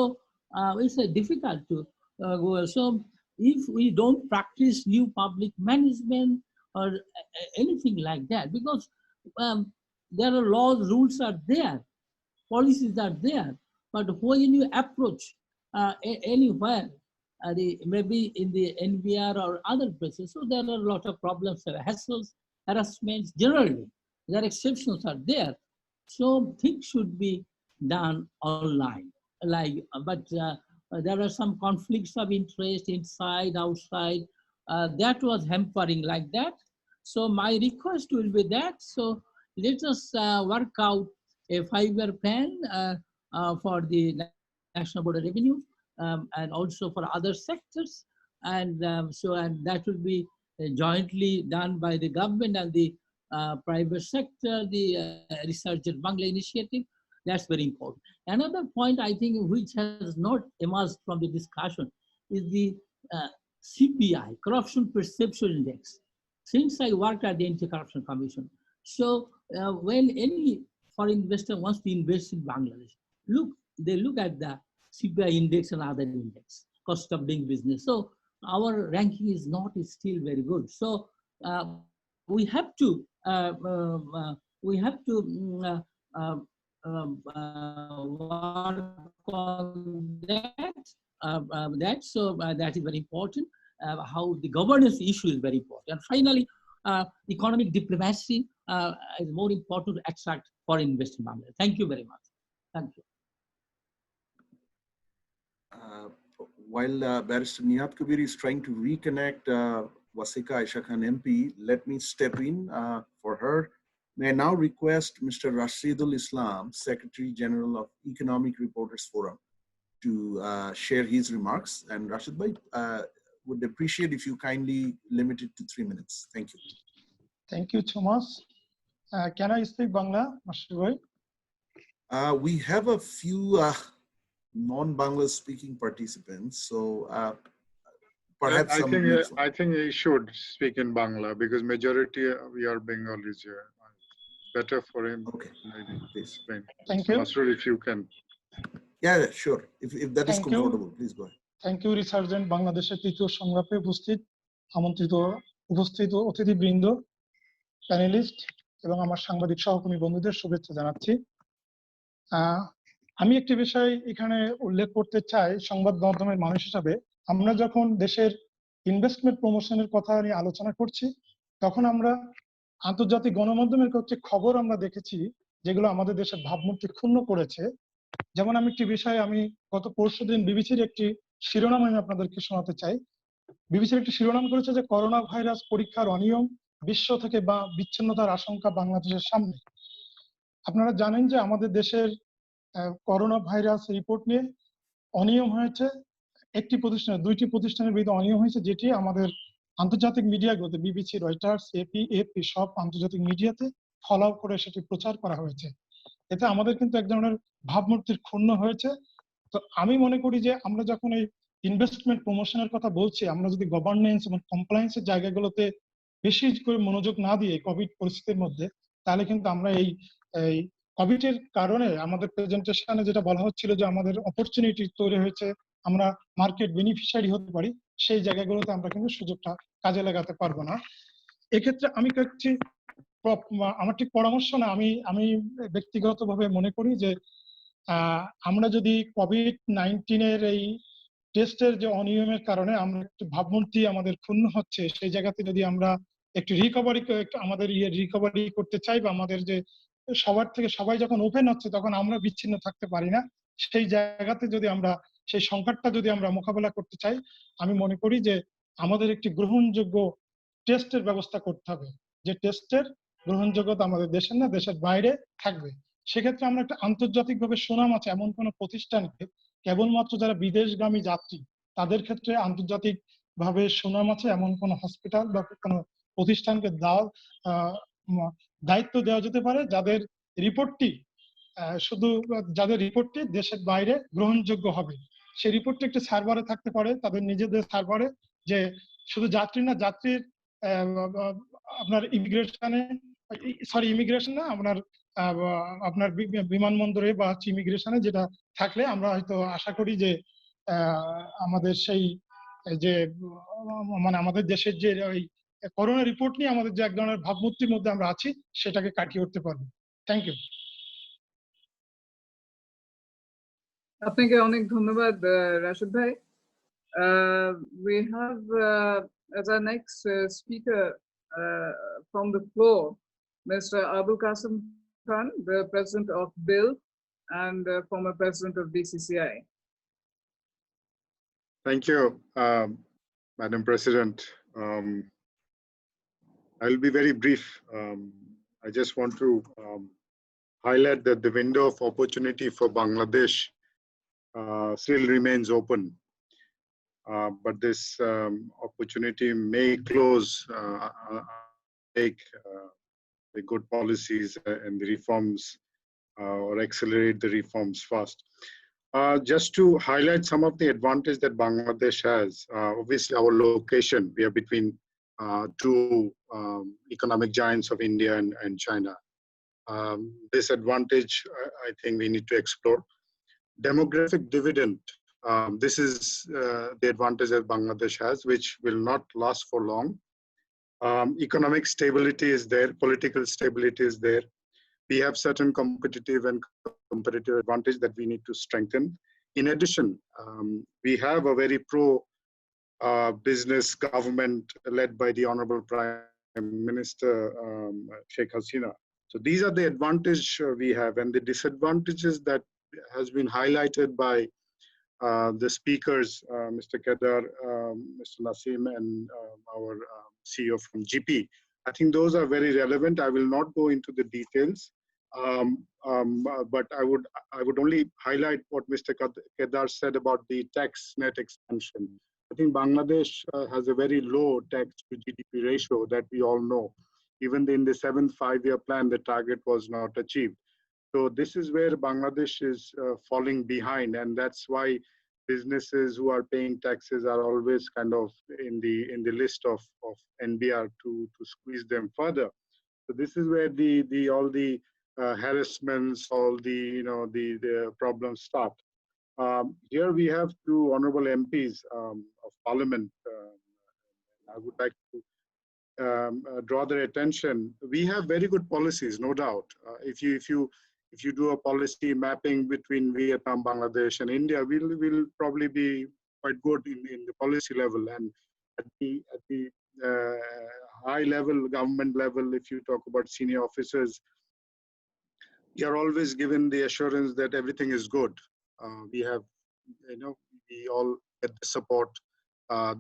it's difficult to go. So if we don't practice new public management or anything like that, because there are laws, rules are there, policies are there, but when you approach anywhere, maybe in the NBR or other places, so there are a lot of problems, hassles, harassments. Generally, there are exceptions are there. So things should be done online. But there are some conflicts of interest inside, outside. That was hampering like that. So my request will be that. So let us work out a 5-year plan for the National Board of Revenue and also for other sectors. And and that will be jointly done by the government and the private sector, the Resurgent Bangla initiative. That's very important. Another point I think which has not emerged from the discussion is the CPI, Corruption Perception Index. Since I worked at the Anti-Corruption Commission, so when any foreign investor wants to invest in Bangladesh, they look at the CPI index and other index, cost of doing business. So our ranking is still very good. So we have to work on that. So that is very important. How the governance issue is very important. And finally, economic diplomacy is more important to attract foreign investment. Thank you very much. Thank you. While Barrister Nihat Kabir is trying to reconnect Wasika Aisha Khan MP, let me step in for her. May I now request Mr. Rashidul Islam, Secretary General of Economic Reporters Forum, to share his remarks. And Rashid Bhai, would appreciate if you kindly limit it to 3 minutes. Thank you. Thank you, Thomas. Can I speak Bangla, Rashid Bhai? We have a few non-Bangla speaking participants, so perhaps I think he should speak in Bangla because majority we are Bengalis here. Better for him. Okay, maybe please. Thank you. Masrur, if you can. Yeah, sure. If that is comfortable, please go ahead. Thank you, Resurgent বাংলাদেশের তৃতীয় সংলাপে আমন্ত্রিত উপস্থিত অতিথিবৃন্দ, panelist এবং আমার সাংবাদিক সহকর্মী বন্ধুদের শুভেচ্ছা জানাচ্ছি। আমি একটি বিষয় এখানে উল্লেখ করতে চাই সংবাদ মাধ্যমের মানুষ হিসাবে। আমরা যখন দেশের ইনভেস্টমেন্ট প্রমোশনের কথা নিয়ে আলোচনা করছি, তখন আমরা আন্তর্জাতিক গণমাধ্যমের কয়েকটি খবর আমরা দেখেছি যেগুলো আমাদের দেশের ভাবমূর্তি ক্ষুণ্ণ করেছে। যেমন আমি একটি বিষয় গত পরশুদিন বিবিসির একটি শিরোনাম আমি আপনাদেরকে শোনাতে চাই। বিবিসির একটি শিরোনাম করেছে যে করোনা ভাইরাস পরীক্ষার অনিয়ম বিশ্ব থেকে বা বিচ্ছিন্নতার আশঙ্কা বাংলাদেশের সামনে। আপনারা জানেন যে আমাদের দেশের করোনা ভাইরাস রিপোর্ট নিয়ে অনিয়ম হয়েছে একটি প্রতিষ্ঠানে, 2টি প্রতিষ্ঠানের বিরুদ্ধে অনিয়ম হয়েছে, যেটি আমাদের আন্তর্জাতিক মিডিয়াগুলোতে বিবিসি, রয়টার্স, এপি সব আন্তর্জাতিক মিডিয়াতে ফলো করে সেটি প্রচার করা হয়েছে। এতে আমাদের কিন্তু এক ধরনের ভাবমূর্তির ক্ষুণ্ণ হয়েছে। তো আমি মনে করি যে আমরা যখন এই ইনভেস্টমেন্ট প্রমোশনের কথা বলছি, আমরা যদি গভর্নেন্স এবং কমপ্লায়েন্সের জায়গাগুলোতে বেশি করে মনোযোগ না দিয়ে কোভিড পরিস্থিতির মধ্যে, তাহলে কিন্তু আমরা এই কোভিডের কারণে আমাদের প্রেজেন্টেশনে যেটা বলা হচ্ছিল যে আমাদের অপরচুনিটি তৈরি হয়েছে, আমরা মার্কেট বেনিফিশিয়ারি হতে পারি, সেই জায়গাগুলোতে আমরা কিন্তু সুযোগটা কাজে লাগাতে পারবো না। এক্ষেত্রে আমি আমার ঠিক পরামর্শ না, আমি ব্যক্তিগতভাবে মনে করি যে আমরা যদি কোভিড-19 এই টেস্টের যে অনিয়মের কারণে আমরা একটু ভাবমূর্তি আমাদের ক্ষুণ্ণ হচ্ছে, সেই জায়গাতে যদি আমরা একটু রিকভারি করতে চাই, বা আমাদের যে সবার থেকে সবাই যখন ওপেন হচ্ছে তখন আমরা বিচ্ছিন্ন থাকতে পারি না, সেই জায়গাতে যদি আমরা সেই সংকটটা যদি আমরা মোকাবেলা করতে চাই, আমি মনে করি যে আমাদের একটি গ্রহণযোগ্য টেস্টের ব্যবস্থা করতে হবে, যে টেস্টের গ্রহণযোগ্যতা আমাদের দেশের না দেশের বাইরে থাকবে। সেক্ষেত্রে আমরা একটা আন্তর্জাতিকভাবে সুনাম আছে এমন কোনো প্রতিষ্ঠানকে, কেবলমাত্র যারা বিদেশগামী যাত্রী তাদের ক্ষেত্রে আন্তর্জাতিক ভাবে সুনাম আছে এমন কোনো হসপিটাল বা কোনো প্রতিষ্ঠানকে দায়িত্ব দেওয়া যেতে পারে, যাদের রিপোর্টটি দেশের বাইরে গ্রহণযোগ্য হবে। সেই রিপোর্টটা একটা সার্ভারে থাকতে পারে, তাদের নিজেদের সার্ভারে, যে শুধু যাত্রী না, যাত্রীর আপনার ইমিগ্রেশন না, আপনার বিমানবন্দরে বা ইমিগ্রেশনে যেটা থাকলে আমরা হয়তো আশা করি যে আমাদের সেই যে মানে আমাদের দেশের যে ওই করোনা রিপোর্ট নিয়ে আমাদের যে এক ধরনের ভাবমূর্তির মধ্যে আমরা আছি সেটাকে কাটিয়ে উঠতে পারবো। Thank you. আপনাকে অনেক ধন্যবাদ রাশেদ ভাই। We have as our next speaker from the floor, Mr. Abul Qasim Khan, the president of BIL and former president of DCCI. Thank you, Madam President. I'll be very brief. I just want to highlight that the window of opportunity for Bangladesh still remains open. But this opportunity may close, take the good policies and the reforms or accelerate the reforms fast. Just to highlight some of the advantage that Bangladesh has, obviously our location, we are between two economic giants of India and China. This advantage, I think we need to explore. Demographic dividend. This is the advantage that Bangladesh has, which will not last for long. Economic stability is there, political stability is there. We have certain competitive advantage that we need to strengthen. In addition, we have a very pro-business government led by the Honorable Prime Minister Sheikh Hasina. So these are the advantage we have, and the disadvantages that has been highlighted by the speakers, Mr. Kedar, Mr. Nasim, and our CEO from GP. I think those are very relevant. I will not go into the details, but I would only highlight what Mr. Kedar said about the tax net expansion. I think Bangladesh has a very low tax to GDP ratio that we all know. Even in the 7th five-year plan, the target was not achieved. So this is where Bangladesh is falling behind, and that's why businesses who are paying taxes are always kind of in the list of NBR to squeeze them further. So this is where all the harassments, all the the problems start. Here we have two honorable MPs of Parliament. I would like to draw their attention. We have very good policies, no doubt. If you do a policy mapping between Vietnam, Bangladesh, and India, we'll probably be quite good in the policy level. And at the high level, government level, if you talk about senior officers, we are always given the assurance that everything is good. We have, we all get the support,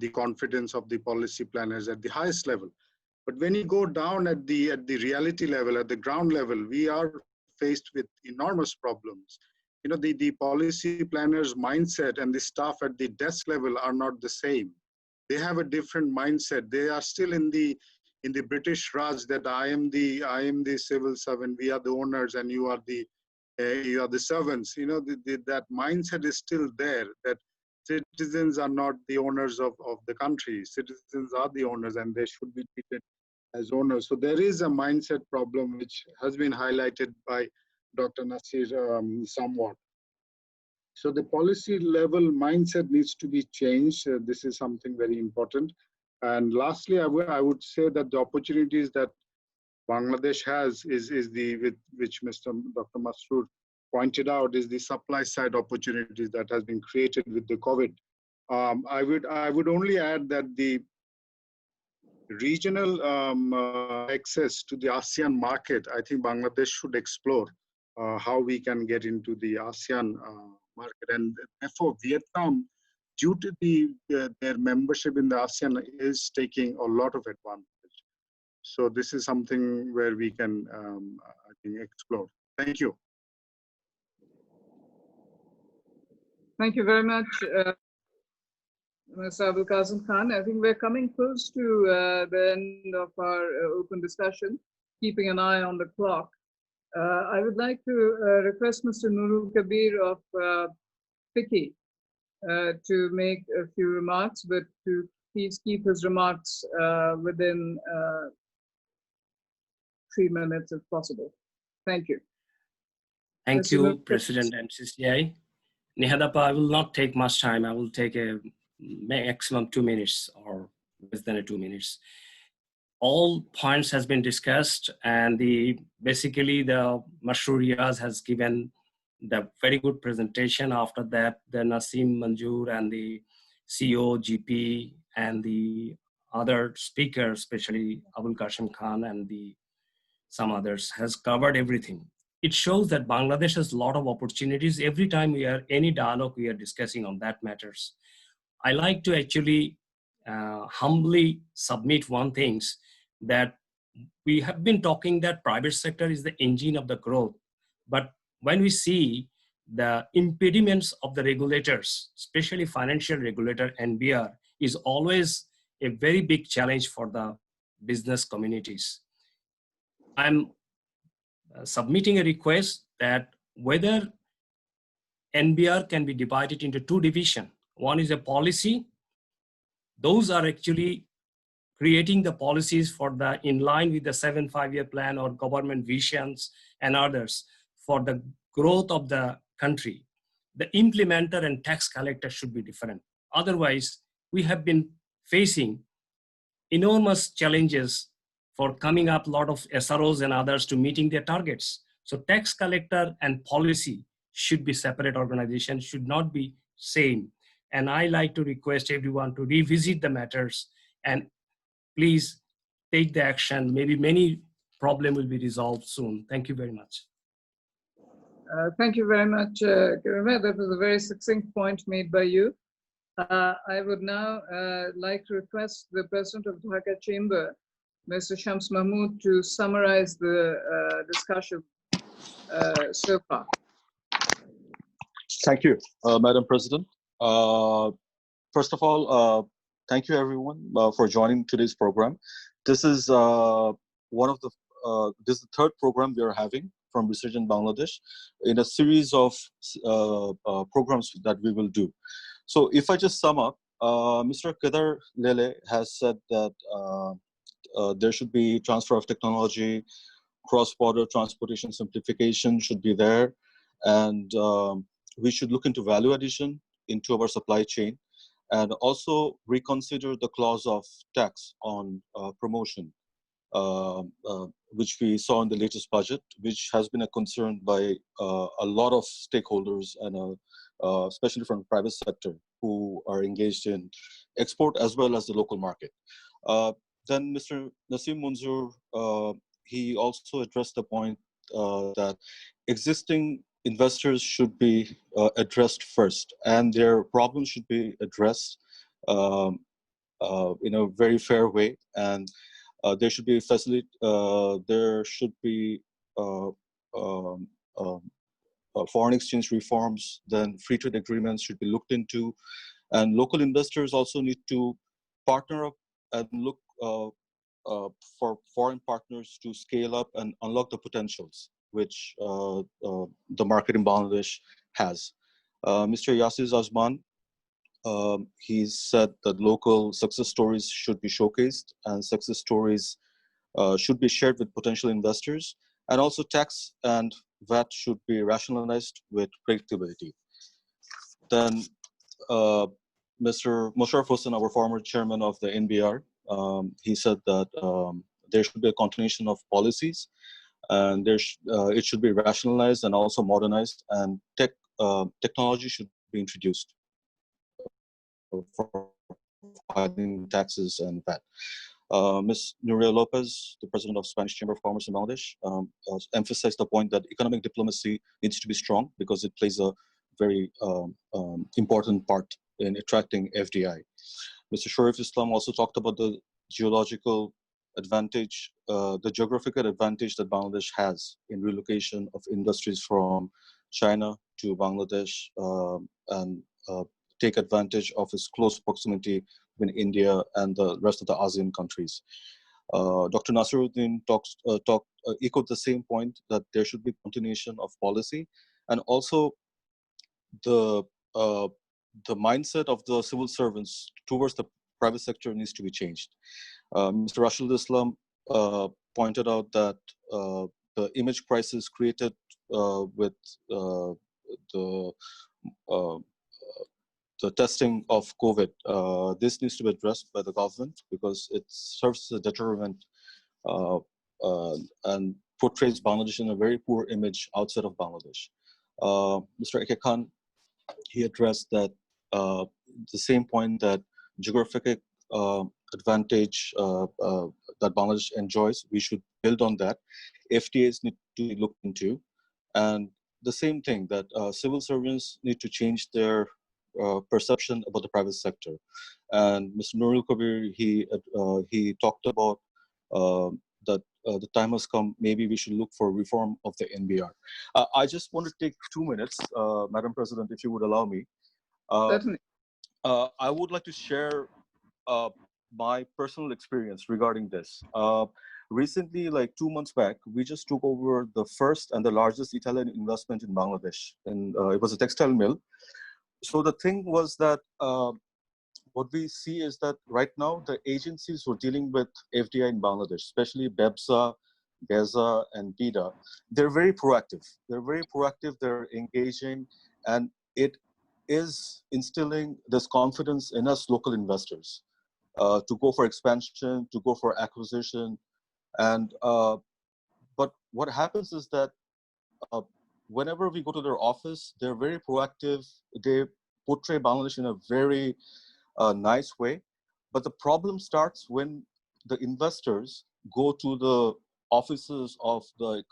the confidence of the policy planners at the highest level. But when you go down at the reality level, at the ground level, we are faced with enormous problems. The policy planners' mindset and the staff at the desk level are not the same. They have a different mindset. They are still in the British Raj that I am the civil servant, we are the owners, and you are the servants. That mindset is still there. That citizens are not the owners of the country. Citizens are the owners, and they should be treated as owners. So there is a mindset problem which has been highlighted by Dr. Nasir somewhat. So the policy level mindset needs to be changed. This is something very important. And lastly, I would say that the opportunities that Bangladesh has is which Dr. Masroor pointed out, is the supply side opportunities that has been created with the COVID. I would only add that the regional access to the ASEAN market, I think Bangladesh should explore how we can get into the ASEAN market. And therefore, Vietnam, due to their membership in the ASEAN, is taking a lot of advantage. So this is something where we can, I think, explore. Thank you. Thank you very much, Mr. Abul Qasim Khan. I think we're coming close to the end of our open discussion, keeping an eye on the clock. I would like to request Mr. Nurul Kabir of FICCI to make a few remarks, but to please keep his remarks within 3 minutes if possible. Thank you. Thank you, President MCCI. Nihadapa, I will not take much time. I will take a maximum 2 minutes or less than 2 minutes. All points has been discussed, and basically the Mashroor Riaz has given the very good presentation. After that, the Naseem Manzoor and the CEO, GP, and the other speakers, especially Abul Qasim Khan and some others, has covered everything. It shows that Bangladesh has a lot of opportunities. Every time we are any dialogue, we are discussing on that matters. I like to actually humbly submit one thing, that we have been talking that private sector is the engine of the growth. But when we see the impediments of the regulators, especially financial regulator, NBR, is always a very big challenge for the business communities. I'm submitting a request that whether NBR can be divided into 2 divisions. One is a policy. Those are actually creating the policies for the in line with the 7 5-year plan or government visions and others for the growth of the country. The implementer and tax collector should be different. Otherwise, we have been facing enormous challenges for coming up a lot of SROs and others to meeting their targets. So tax collector and policy should be separate organizations, should not be same. And I like to request everyone to revisit the matters and please take the action. Maybe many problems will be resolved soon. Thank you very much. Thank you very much, Kirame. That was a very succinct point made by you. I would now like to request the President of Dhaka Chamber, Mr. Shams Mahmood, to summarize the discussion so far. Thank you, Madam President. First of all, thank you everyone for joining today's program. This is this is the 3rd program we are having from Resurgent Bangladesh in a series of programs that we will do. So if I just sum up, Mr. Kedar Lele has said that there should be transfer of technology, cross-border transportation simplification should be there, and we should look into value addition into our supply chain, and also reconsider the clause of tax on promotion, which we saw in the latest budget, which has been a concern by a lot of stakeholders, and especially from the private sector who are engaged in export as well as the local market. Then Mr. Naseem Manzoor, he also addressed the point that existing investors should be addressed first, and their problems should be addressed in a very fair way, and there should be foreign exchange reforms. Then free trade agreements should be looked into, and local investors also need to partner up and look for foreign partners to scale up and unlock the potentials which the market in Bangladesh has. Mr. Yasir Azman, he said that local success stories should be showcased, and success stories should be shared with potential investors, and also tax and VAT should be rationalized with predictability. Then Mr. Musharraf Hossain, our former chairman of the NBR, he said that there should be a continuation of policies, and it should be rationalized and also modernized, and technology should be introduced for filing taxes and VAT. Ms. Nuria Lopez, the president of Spanish Chamber of Commerce in Bangladesh, emphasized the point that economic diplomacy needs to be strong because it plays a very important part in attracting FDI. Mr. Sharif Islam also talked about the geographical advantage that Bangladesh has in relocation of industries from China to Bangladesh, and take advantage of its close proximity with India and the rest of the ASEAN countries. Dr. Nasiruddin echoed the same point that there should be continuation of policy, and also the the mindset of the civil servants towards the private sector needs to be changed. Mr. Rashidul Islam pointed out that the image crisis created with the testing of COVID, this needs to be addressed by the government because it serves as a deterrent and portrays Bangladesh in a very poor image outside of Bangladesh. Mr. Eke Khan, he addressed that the same point that geographic advantage that Bangladesh enjoys, we should build on that. FTAs need to be looked into. And the same thing that civil servants need to change their perception about the private sector. And Mr. Nurul Kabir, he talked about that the time has come, maybe we should look for reform of the NBR. I just want to take 2 minutes, Madam President, if you would allow me. Certainly. I would like to share my personal experience regarding this. Recently, like 2 months back, we just took over the first and the largest Italian investment in Bangladesh. And it was a textile mill. So the thing was that what we see is that right now the agencies who are dealing with FDI in Bangladesh, especially BEPSA, BEZA, and BIDA, they're very proactive. They're very proactive, they're engaging, and it is instilling this confidence in us local investors to go for expansion, to go for acquisition. And but what happens is that whenever we go to their office, they're very proactive. They portray Bangladesh in a very nice way. But the problem starts when the investors go to the offices of the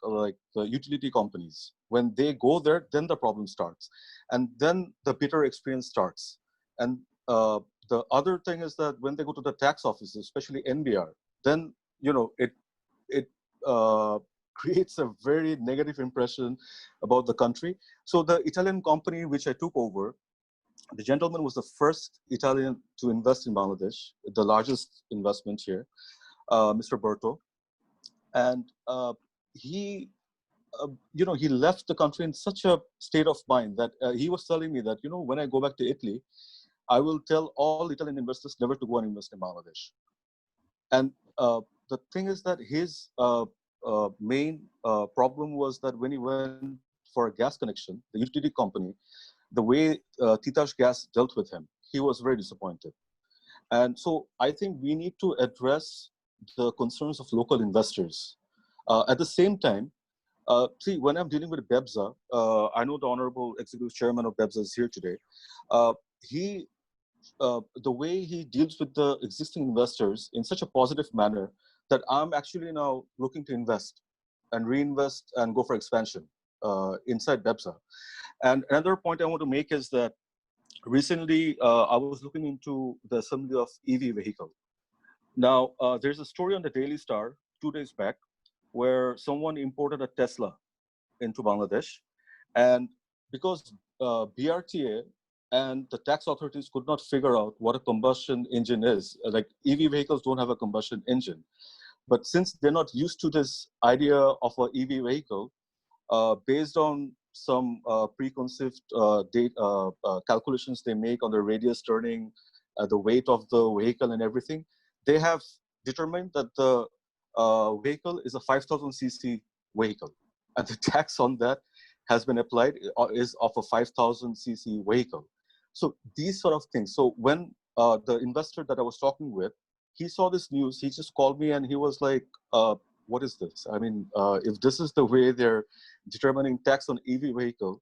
utility companies. When they go there, then the problem starts. And then the bitter experience starts. And the other thing is that when they go to the tax offices, especially NBR, then it creates a very negative impression about the country. So the Italian company which I took over, the gentleman was the first Italian to invest in Bangladesh, the largest investment here, Mr. Berto. And he left the country in such a state of mind that he was telling me that, when I go back to Italy, I will tell all Italian investors never to go and invest in Bangladesh. And the thing is that his main problem was that when he went for a gas connection, the utility company, the way Titash Gas dealt with him, he was very disappointed. And so I think we need to address the concerns of local investors. At the same time, see, when I'm dealing with BEPSA, I know the Honorable Executive Chairman of BEPSA is here today. The way he deals with the existing investors in such a positive manner that I'm actually now looking to invest and reinvest and go for expansion inside BEPSA. And another point I want to make is that recently I was looking into the assembly of EV vehicle. Now, there's a story on the Daily Star 2 days back where someone imported a Tesla into Bangladesh. And because BRTA and the tax authorities could not figure out what a combustion engine is, like EV vehicles don't have a combustion engine. But since they're not used to this idea of an EV vehicle, based on some preconceived calculations they make on the radius turning, the weight of the vehicle and everything, they have determined that the vehicle is a 5,000 cc vehicle. And the tax on that has been applied is of a 5,000 cc vehicle. So these sort of things. So when the investor that I was talking with, he saw this news, he just called me and he was like, what is this? I mean, if this is the way they're determining tax on EV vehicle,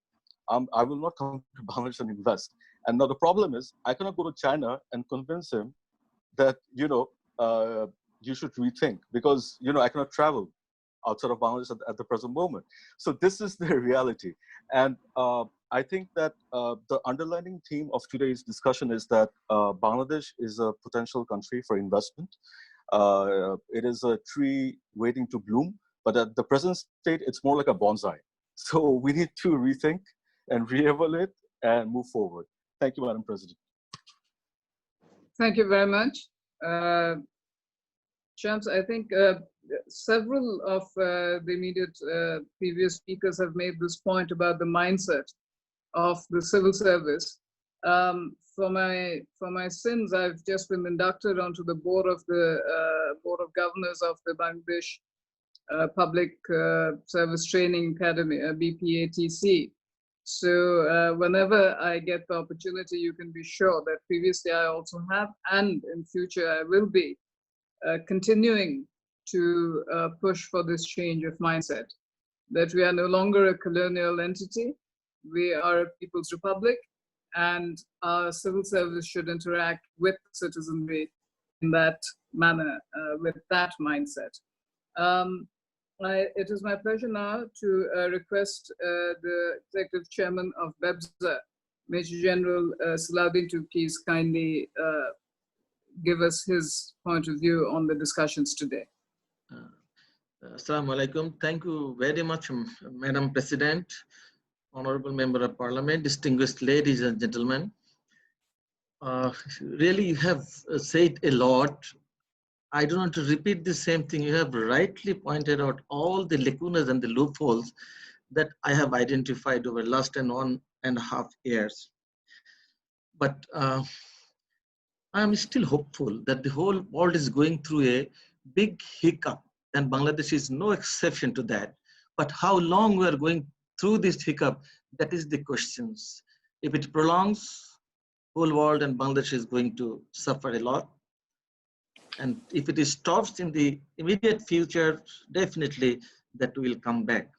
I will not come to Bangladesh and invest. And now the problem is, I cannot go to China and convince him that, you should rethink because, I cannot travel outside of Bangladesh at the present moment. So this is the reality. And I think that the underlying theme of today's discussion is that Bangladesh is a potential country for investment. It is a tree waiting to bloom, but at the present state, it's more like a bonsai. So we need to rethink and reevaluate and move forward. Thank you, Madam President. Thank you very much. Shams, I think several of the immediate previous speakers have made this point about the mindset of the civil service. For my sins, I've just been inducted onto the board of governors of the Bangladesh Public Service Training Academy, BPATC. So whenever I get the opportunity, you can be sure that previously I also have, and in future I will be continuing to push for this change of mindset, that we are no longer a colonial entity, we are a people's republic, and our civil service should interact with citizenry in that manner, with that mindset. It is my pleasure now to request the Executive Chairman of BEBSA, Major General Salahuddin, to please kindly give us his point of view on the discussions today. Assalamu alaikum. Thank you very much, Madam President, Honorable Member of Parliament, distinguished ladies and gentlemen. Really, you have said a lot. I don't want to repeat the same thing. You have rightly pointed out all the lacunas and the loopholes that I have identified over the last 1.5 years. But I am still hopeful that the whole world is going through a big hiccup, and Bangladesh is no exception to that. But how long we are going through this hiccup, that is the questions. If it prolongs, whole world and Bangladesh is going to suffer a lot. And if it stops in the immediate future, definitely that will come back.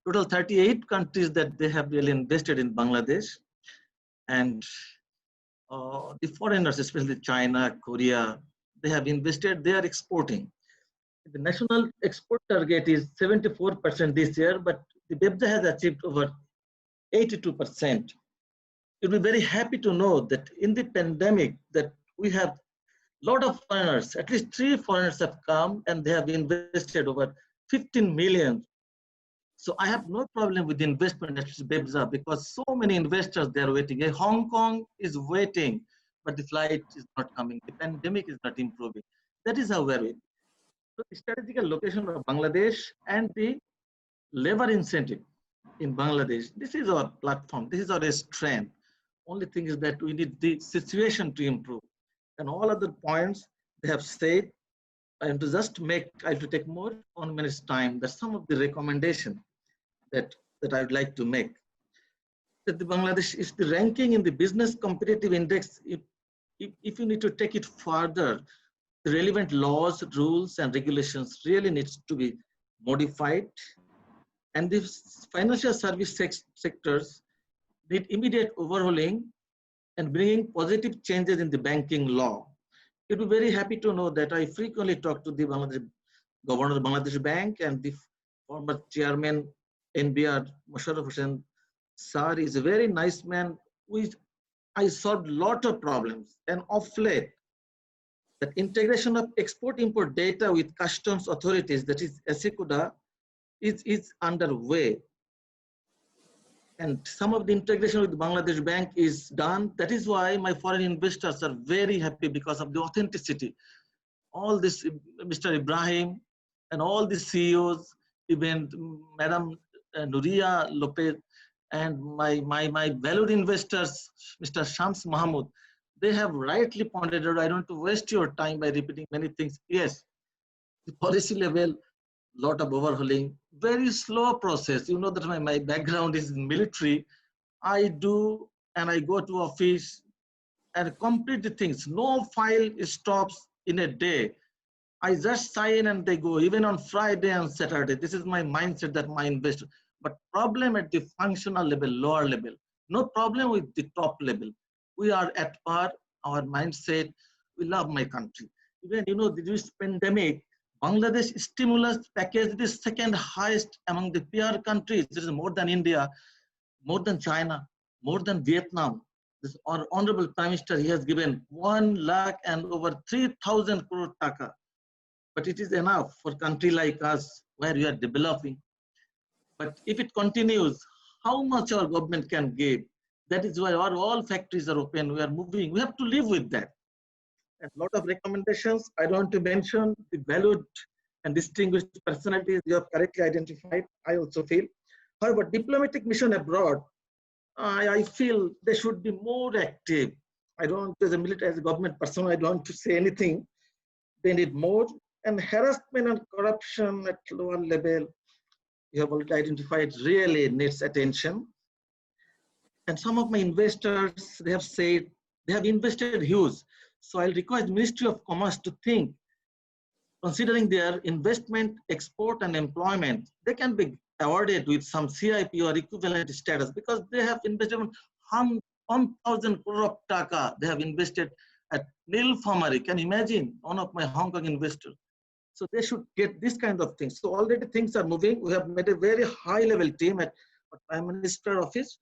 Total 38 countries that they have really invested in Bangladesh, and the foreigners, especially China, Korea, they have invested, they are exporting. The national export target is 74% this year, but the BEBSA has achieved over 82%. You'll be very happy to know that in the pandemic that we have a lot of foreigners, at least 3 foreigners have come and they have invested over 15 million. So I have no problem with the investment at BEBSA because so many investors, they are waiting. Hong Kong is waiting, but the flight is not coming. The pandemic is not improving. That is how we are waiting. So the strategical location of Bangladesh and the labor incentive in Bangladesh, this is our platform. This is our strength. Only thing is that we need the situation to improve. And all other points they have said, I have to just I have to take more 1 minute's time. That's some of the recommendation that I would like to make. That the Bangladesh is the ranking in the business competitive index. If you need to take it further, the relevant laws, rules, and regulations really needs to be modified. And the financial service sectors need immediate overhauling and bringing positive changes in the banking law. You'll be very happy to know that I frequently talk to the Governor of Bangladesh Bank and the former Chairman NBR Musharraf Hussain Sir is a very nice man. I solved a lot of problems, and of late, that integration of export-import data with customs authorities, that is ASECUDA, is underway. And some of the integration with Bangladesh Bank is done. That is why my foreign investors are very happy because of the authenticity. All this, Mr. Ibrahim and all the CEOs, even Madam Nuria Lopez and my valued investors, Mr. Shams Mahmood, they have rightly pointed out, I don't want to waste your time by repeating many things. Yes, the policy level, lot of overhauling, very slow process. You know that my background is in military. I do, and I go to office and complete the things. No file stops in a day. I just sign and they go, even on Friday and Saturday. This is my mindset that my investor. But problem at the functional level, lower level. No problem with the top level. We are at par, our mindset, we love my country. Even, you know, this pandemic, Bangladesh stimulus package is second highest among the peer countries. This is more than India, more than China, more than Vietnam. This our Honorable Prime Minister, he has given 1 lakh and over 3,000 crore taka. But it is enough for a country like us where we are developing. But if it continues, how much our government can give? That is why all factories are open. We are moving. We have to live with that. And a lot of recommendations. I don't want to mention the valued and distinguished personalities you have correctly identified. I also feel. However, diplomatic mission abroad, I feel they should be more active. I don't, as a military, as a government person, I don't want to say anything. They need more. And harassment and corruption at lower level, you have already identified, really needs attention. And some of my investors, they have said, they have invested huge. So I'll request Ministry of Commerce to think, considering their investment, export, and employment, they can be awarded with some CIP or equivalent status because they have invested 1,000 crore of taka. They have invested at Nilphamari. Can you imagine? One of my Hong Kong investors. So they should get this kind of things. So already things are moving. We have made a very high level team at Prime Minister office,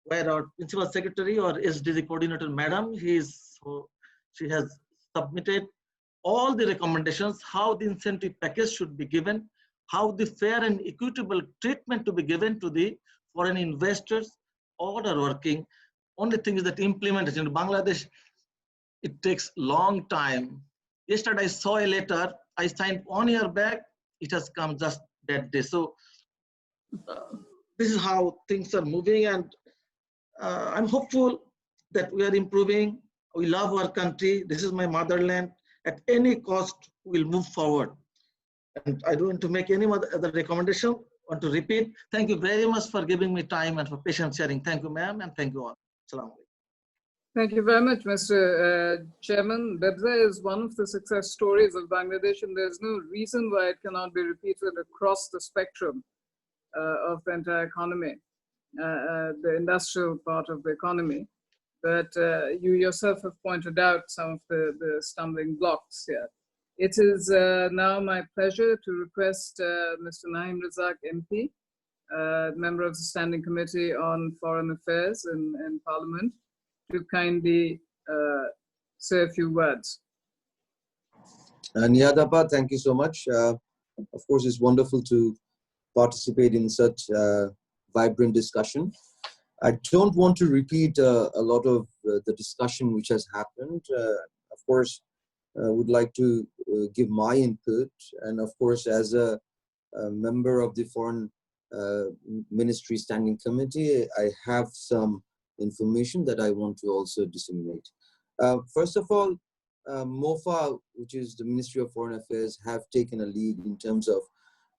where our principal secretary or SDG coordinator, madam, she has submitted all the recommendations, how the incentive package should be given, how the fair and equitable treatment to be given to the foreign investors. All are working. Only thing is that implementation in Bangladesh, it takes long time. Yesterday I saw a letter I signed 1 year back. It has come just that day. So this is how things are moving, and I'm hopeful that we are improving. We love our country. This is my motherland. At any cost, we'll move forward. And I don't want to make any other recommendation. I want to repeat. Thank you very much for giving me time and for patient sharing. Thank you, ma'am, and thank you all. Assalamu alaikum. Thank you very much, Mr. Chairman. Bebza is one of the success stories of Bangladesh, and there's no reason why it cannot be repeated across the spectrum of the entire economy, the industrial part of the economy. But you yourself have pointed out some of the stumbling blocks here. It is now my pleasure to request Mr. Naeem Razak MP, member of the Standing Committee on Foreign Affairs in Parliament, to kindly say a few words. Niyadapa, thank you so much. Of course, it's wonderful to participate in such vibrant discussion. I don't want to repeat a lot of the discussion which has happened. Of course, would like to give my input, and of course, as a member of the Foreign Ministry Standing Committee, I have some information that I want to also disseminate. First of all, MOFA, which is the Ministry of Foreign Affairs, have taken a lead in terms of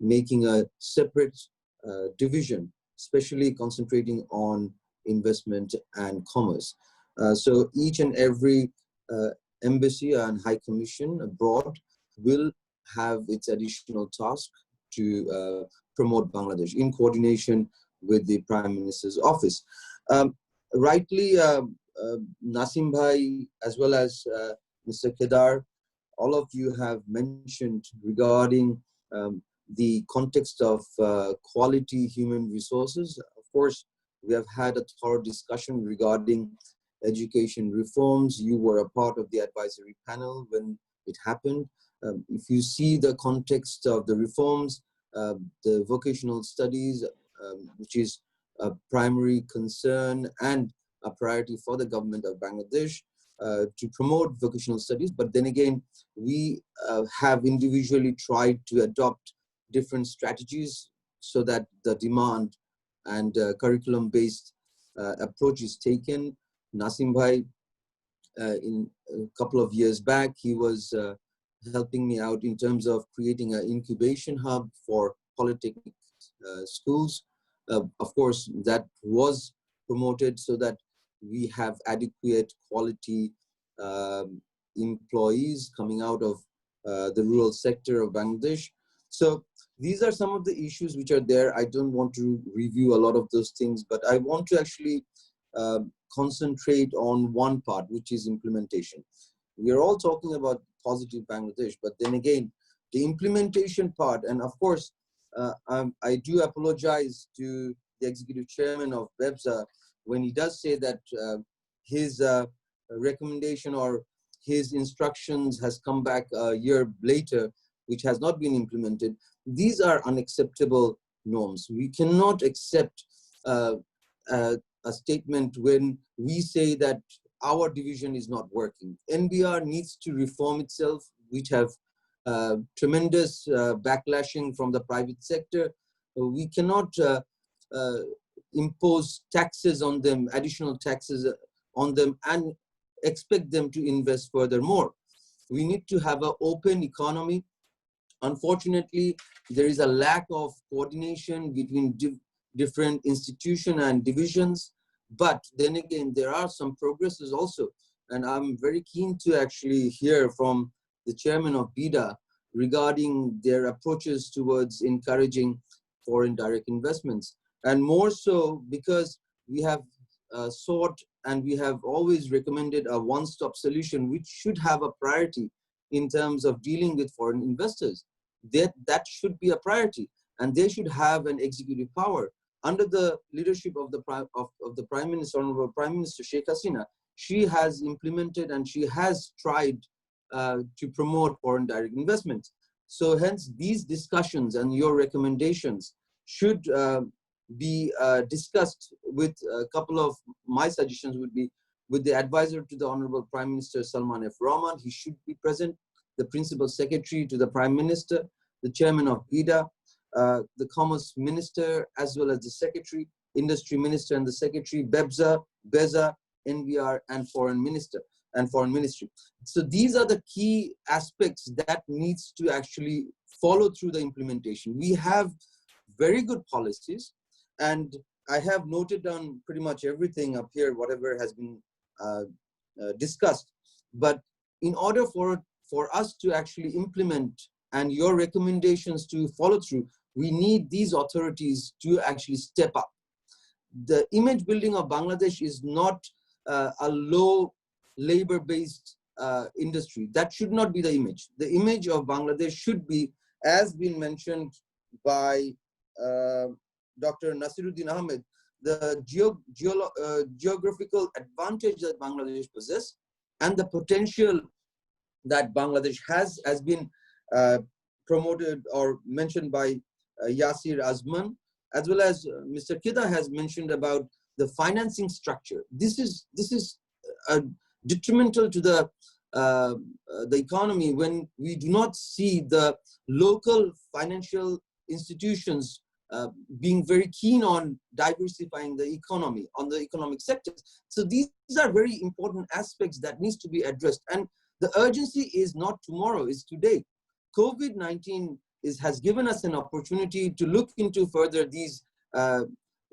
making a separate division, especially concentrating on investment and commerce. So each and every embassy and high commission abroad will have its additional task to promote Bangladesh in coordination with the Prime Minister's office. Rightly, Nasim Bhai, as well as Mr. Kedar, all of you have mentioned regarding the context of quality human resources. Of course, we have had a thorough discussion regarding education reforms. You were a part of the advisory panel when it happened. If you see the context of the reforms, the vocational studies, which is a primary concern and a priority for the government of Bangladesh to promote vocational studies. But then again, we have individually tried to adopt different strategies so that the demand and curriculum-based approach is taken. Nasim Bhai, in a couple of years back, he was helping me out in terms of creating an incubation hub for polytechnic schools. Of course, that was promoted so that we have adequate quality employees coming out of the rural sector of Bangladesh. So these are some of the issues which are there. I don't want to review a lot of those things, but I want to actually concentrate on one part, which is implementation. We are all talking about positive Bangladesh, but then again, the implementation part, and of course, I do apologize to the executive chairman of BEPSA when he does say that his recommendation or his instructions has come back a year later, which has not been implemented. These are unacceptable norms. We cannot accept a statement when we say that our division is not working. NBR needs to reform itself, which have tremendous backlashing from the private sector. We cannot impose taxes on them, additional taxes on them, and expect them to invest furthermore. We need to have an open economy. Unfortunately, there is a lack of coordination between different institutions and divisions. But then again, there are some progresses also. And I'm very keen to actually hear from the chairman of BIDA regarding their approaches towards encouraging foreign direct investments. And more so because we have sought and we have always recommended a one-stop solution, which should have a priority in terms of dealing with foreign investors. That should be a priority, and they should have an executive power. Under the leadership of the Prime Minister, Honorable Prime Minister Sheikh Hasina, she has implemented and she has tried to promote foreign direct investment. So hence these discussions and your recommendations should be discussed with a couple of my suggestions would be with the advisor to the Honorable Prime Minister Salman F. Rahman. He should be present, the Principal Secretary to the Prime Minister, the Chairman of BIDA, the Commerce Minister, as well as the Secretary, Industry Minister and the Secretary, BEBZA, BEZA, NVR, and Foreign Minister and Foreign Ministry. So these are the key aspects that needs to actually follow through the implementation. We have very good policies, and I have noted down pretty much everything up here, whatever has been discussed. But in order for us to actually implement and your recommendations to follow through, we need these authorities to actually step up. The image building of Bangladesh is not a low labor-based industry. That should not be the image. The image of Bangladesh should be, as been mentioned by Dr. Nasiruddin Ahmed, the geographical advantage that Bangladesh possesses and the potential that Bangladesh has been promoted or mentioned by Yasir Azman, as well as Mr. Kida has mentioned about the financing structure. This is detrimental to the economy when we do not see the local financial institutions being very keen on diversifying the economy, on the economic sectors. So these are very important aspects that needs to be addressed. And the urgency is not tomorrow, it's today. COVID-19 has given us an opportunity to look into further these,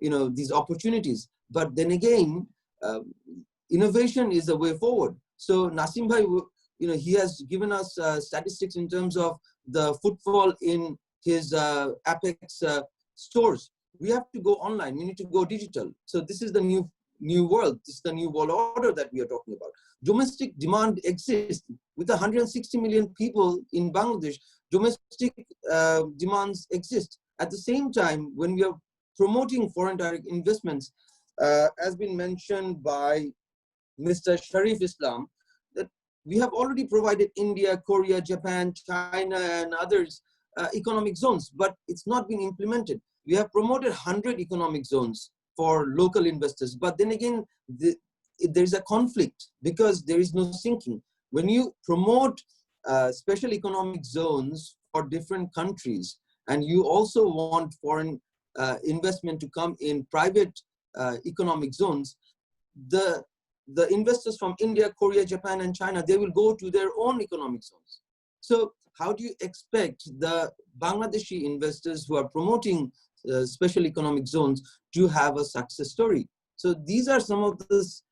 these opportunities. But then again, innovation is the way forward. So Nasim Bhai, he has given us statistics in terms of the footfall in his Apex stores. We have to go online. We need to go digital. So this is the new world. This is the new world order that we are talking about. Domestic demand exists. With 160 million people in Bangladesh, domestic demands exist. At the same time, when we are promoting foreign direct investments, as been mentioned by Mr. Sharif Islam, that we have already provided India, Korea, Japan, China, and others economic zones, but it's not been implemented. We have promoted 100 economic zones for local investors, but then again, there's a conflict because there is no syncing. When you promote special economic zones for different countries, and you also want foreign investment to come in private economic zones, the investors from India, Korea, Japan, and China, they will go to their own economic zones. So how do you expect the Bangladeshi investors who are promoting special economic zones to have a success story? So these are some of this,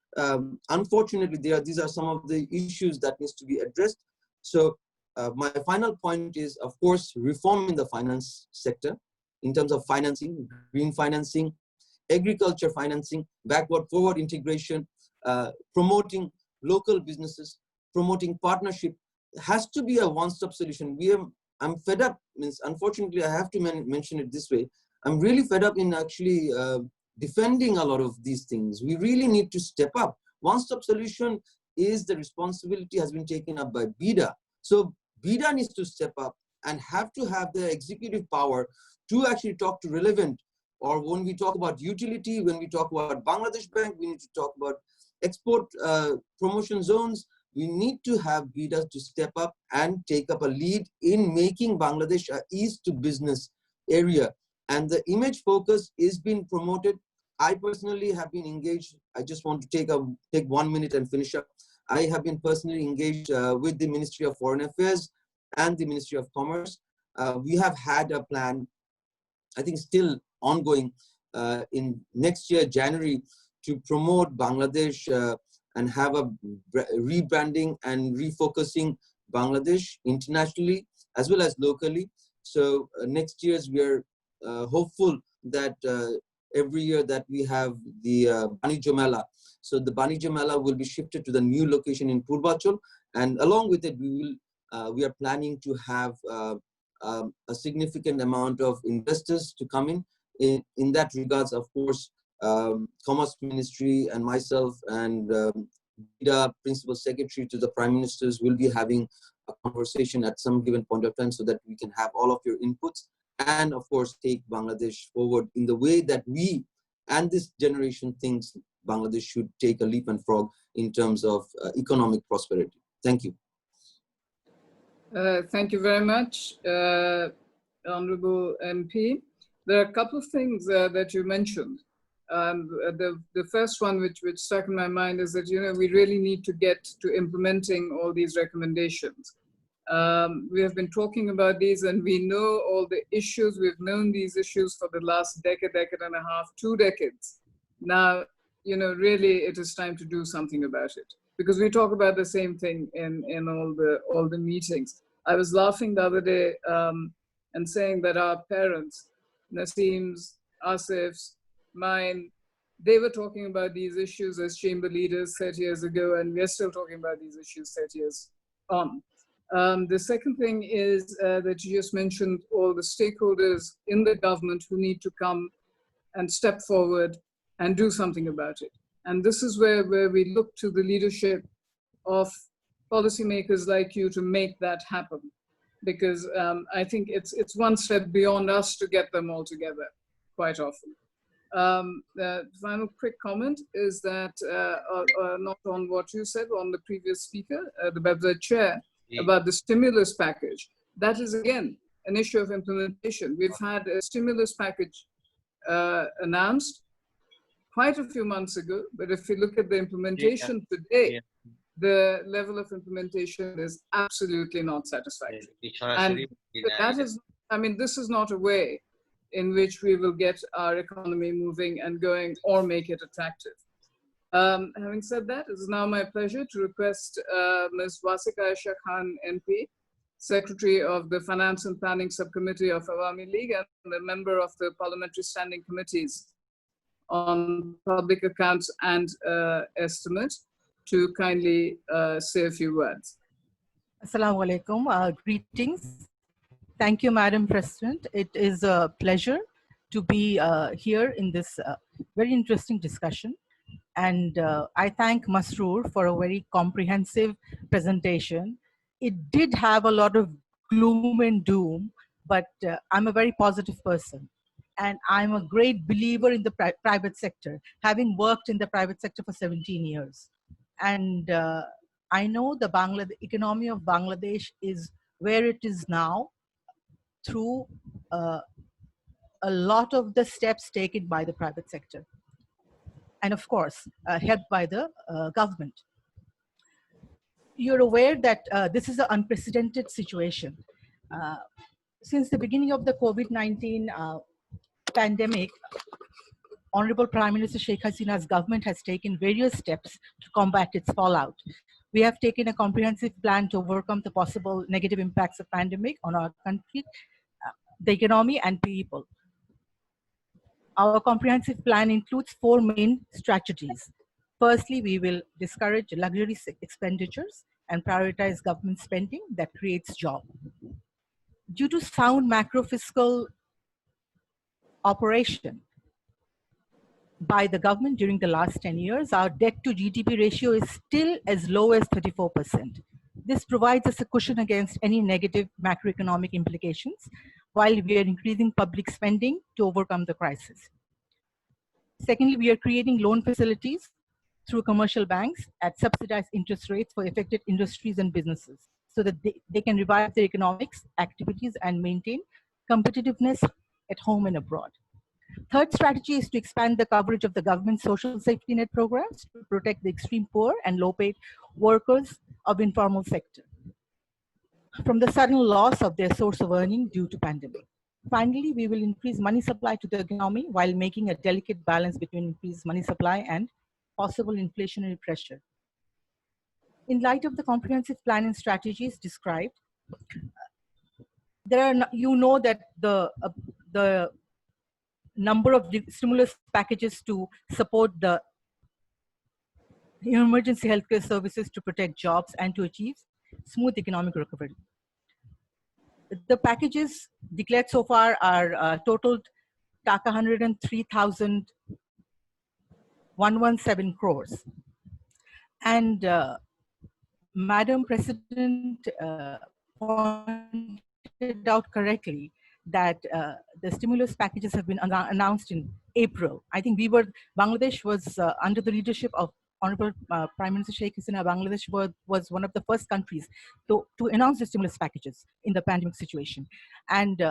unfortunately, these are some of the issues that needs to be addressed. So my final point is, of course, reforming the finance sector in terms of financing, green financing, agriculture financing, backward forward integration, promoting local businesses, promoting partnership. It has to be a one-stop solution. I'm fed up, unfortunately, I have to mention it this way. I'm really fed up in actually defending a lot of these things. We really need to step up. One-stop solution is the responsibility has been taken up by BIDA. So BIDA needs to step up and have to have the executive power to actually talk to relevant, or when we talk about utility, when we talk about Bangladesh Bank, we need to talk about export promotion zones. We need to have BIDA to step up and take up a lead in making Bangladesh a ease to business area. And the image focus is being promoted. I personally have been engaged. I just want to take 1 minute and finish up. I have been personally engaged with the Ministry of Foreign Affairs and the Ministry of Commerce. We have had a plan, I think still ongoing, in next year, January, to promote Bangladesh and have a rebranding and refocusing Bangladesh internationally as well as locally. So next year we are hopeful that every year that we have the Banijya Mela. So the Banijya Mela will be shifted to the new location in Purvachal, and along with it, we are planning to have a significant amount of investors to come in. In that regards, of course, Commerce Ministry and myself and the Principal Secretary to the Prime Ministers will be having a conversation at some given point of time so that we can have all of your inputs and of course take Bangladesh forward in the way that we and this generation thinks Bangladesh should take a leap and frog in terms of economic prosperity. Thank you. Thank you very much, Honorable MP. There are a couple of things that you mentioned. The first one which stuck in my mind is that, you know, we really need to get to implementing all these recommendations. We have been talking about these and we know all the issues. We've known these issues for the last decade and a half, 2 decades. Now, you know, really it is time to do something about it, because we talk about the same thing in all the meetings. I was laughing the other day and saying that our parents, Nasim's, Asif's, mine, they were talking about these issues as chamber leaders 30 years ago, and we're still talking about these issues 30 years on. The second thing is that you just mentioned all the stakeholders in the government who need to come and step forward and do something about it. And this is where we look to the leadership of policymakers like you to make that happen. Because I think it's one step beyond us to get them all together quite often. The final quick comment is that not on what you said, on the previous speaker, the BEPSA chair, about the stimulus package. That is again an issue of implementation. We've had a stimulus package announced quite a few months ago, but if you look at the implementation today, the level of implementation is absolutely not satisfactory. And that is, I mean, this is not a way in which we will get our economy moving and going or make it attractive. Having said that, it is now my pleasure to request Ms. Wasika Aisha Khan MP, Secretary of the Finance and Planning Subcommittee of Awami League and a member of the Parliamentary Standing Committees on Public Accounts and Estimate, to kindly say a few words. Assalamu alaikum. Greetings. Thank you, Madam President. It is a pleasure to be here in this very interesting discussion. And I thank Masroor for a very comprehensive presentation. It did have a lot of gloom and doom, but I'm a very positive person. And I'm a great believer in the private sector, having worked in the private sector for 17 years. And I know the economy of Bangladesh is where it is now through a lot of the steps taken by the private sector. And of course, helped by the government. You're aware that this is an unprecedented situation. Since the beginning of the COVID-19 pandemic, Honorable Prime Minister Sheikh Hasina's government has taken various steps to combat its fallout. We have taken a comprehensive plan to overcome the possible negative impacts of pandemic on our country, the economy and people. Our comprehensive plan includes 4 main strategies. Firstly, we will discourage luxury expenditures and prioritize government spending that creates jobs. Due to sound macro-fiscal operation by the government during the last 10 years, our debt to GDP ratio is still as low as 34%. This provides us a cushion against any negative macroeconomic implications, while we are increasing public spending to overcome the crisis. Secondly, we are creating loan facilities through commercial banks at subsidized interest rates for affected industries and businesses, so that they can revive their economics activities and maintain competitiveness at home and abroad. Third strategy is to expand the coverage of the government social safety net programs to protect the extreme poor and low-paid workers of informal sector from the sudden loss of their source of earning due to pandemic. Finally, we will increase money supply to the economy while making a delicate balance between increased money supply and possible inflationary pressure. In light of the comprehensive plan and strategies described, there are, you know that the number of stimulus packages to support the emergency healthcare services to protect jobs and to achieve smooth economic recovery. The packages declared so far are totaled Taka 103,117 crores. And Madam President pointed out correctly that the stimulus packages have been announced in April. I think Bangladesh was under the leadership of Honorable Prime Minister Sheikh Hasina. Bangladesh was one of the first countries to announce the stimulus packages in the pandemic situation. And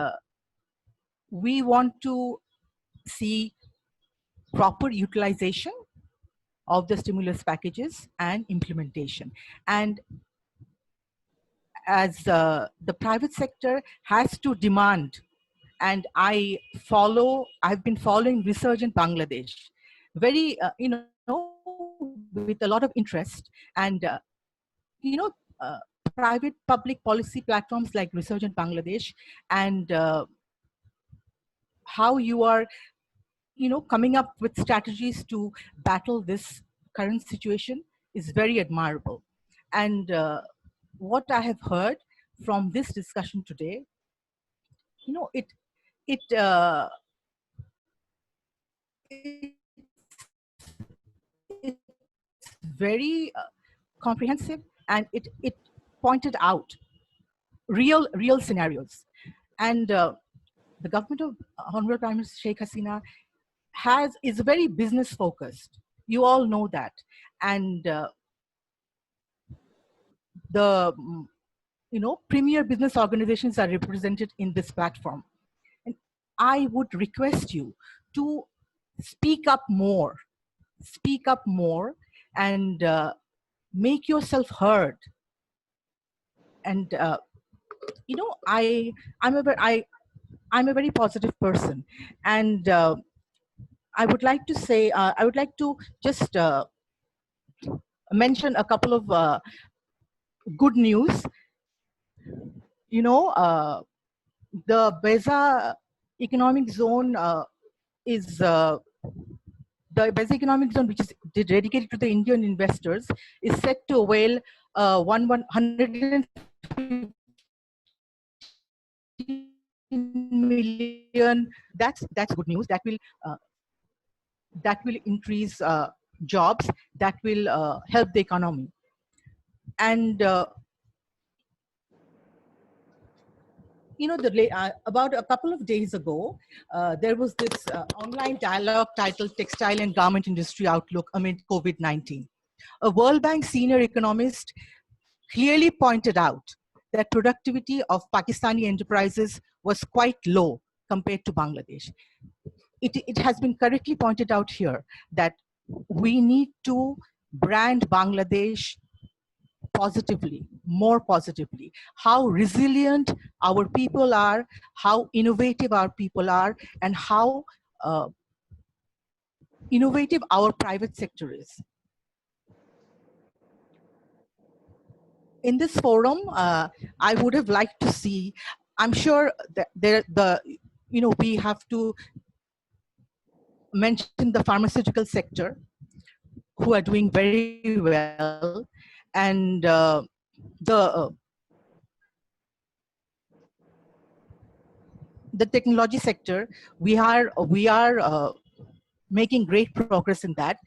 we want to see proper utilization of the stimulus packages and implementation. And as the private sector has to demand, and I've been following Resurgent Bangladesh very, with a lot of interest, and private public policy platforms like Resurgent Bangladesh, and how you are coming up with strategies to battle this current situation is very admirable. And what I have heard from this discussion today, it's very comprehensive, and it pointed out real scenarios. And the government of Honorable Prime Minister Sheikh Hasina is very business focused. You all know that. And the premier business organizations are represented in this platform. And I would request you to speak up more, and make yourself heard. And I'm a very positive person, and I would like to say, I would like to just mention a couple of good news. The Beza economic zone is the Beza economic zone, which is dedicated to the Indian investors, is set to avail 150 million. That's good news. That will increase jobs. That will help the economy. And about a couple of days ago, there was this online dialogue titled "Textile and Garment Industry Outlook Amid COVID-19." A World Bank senior economist clearly pointed out that productivity of Pakistani enterprises was quite low compared to Bangladesh. It has been correctly pointed out here that we need to brand Bangladesh positively, more positively. How resilient our people are, how innovative our people are, and how innovative our private sector is. In this forum, I would have liked to see, I'm sure that we have to mention the pharmaceutical sector, who are doing very well, and the technology sector. We are making great progress in that.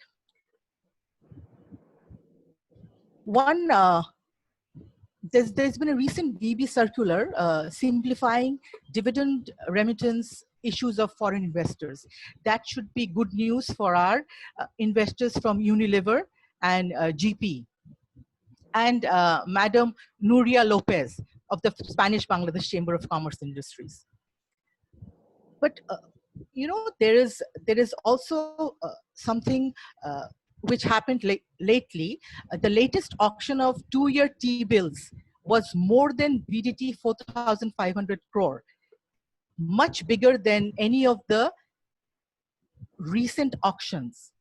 One, there's been a recent DB circular simplifying dividend remittance issues of foreign investors. That should be good news for our investors from Unilever and GP. And Madam Nuria Lopez of the Spanish Bangladesh Chamber of Commerce and Industries. But you know, there is also something which happened lately. The latest auction of 2-year T-bills was more than BDT 4,500 crore, much bigger than any of the recent auctions.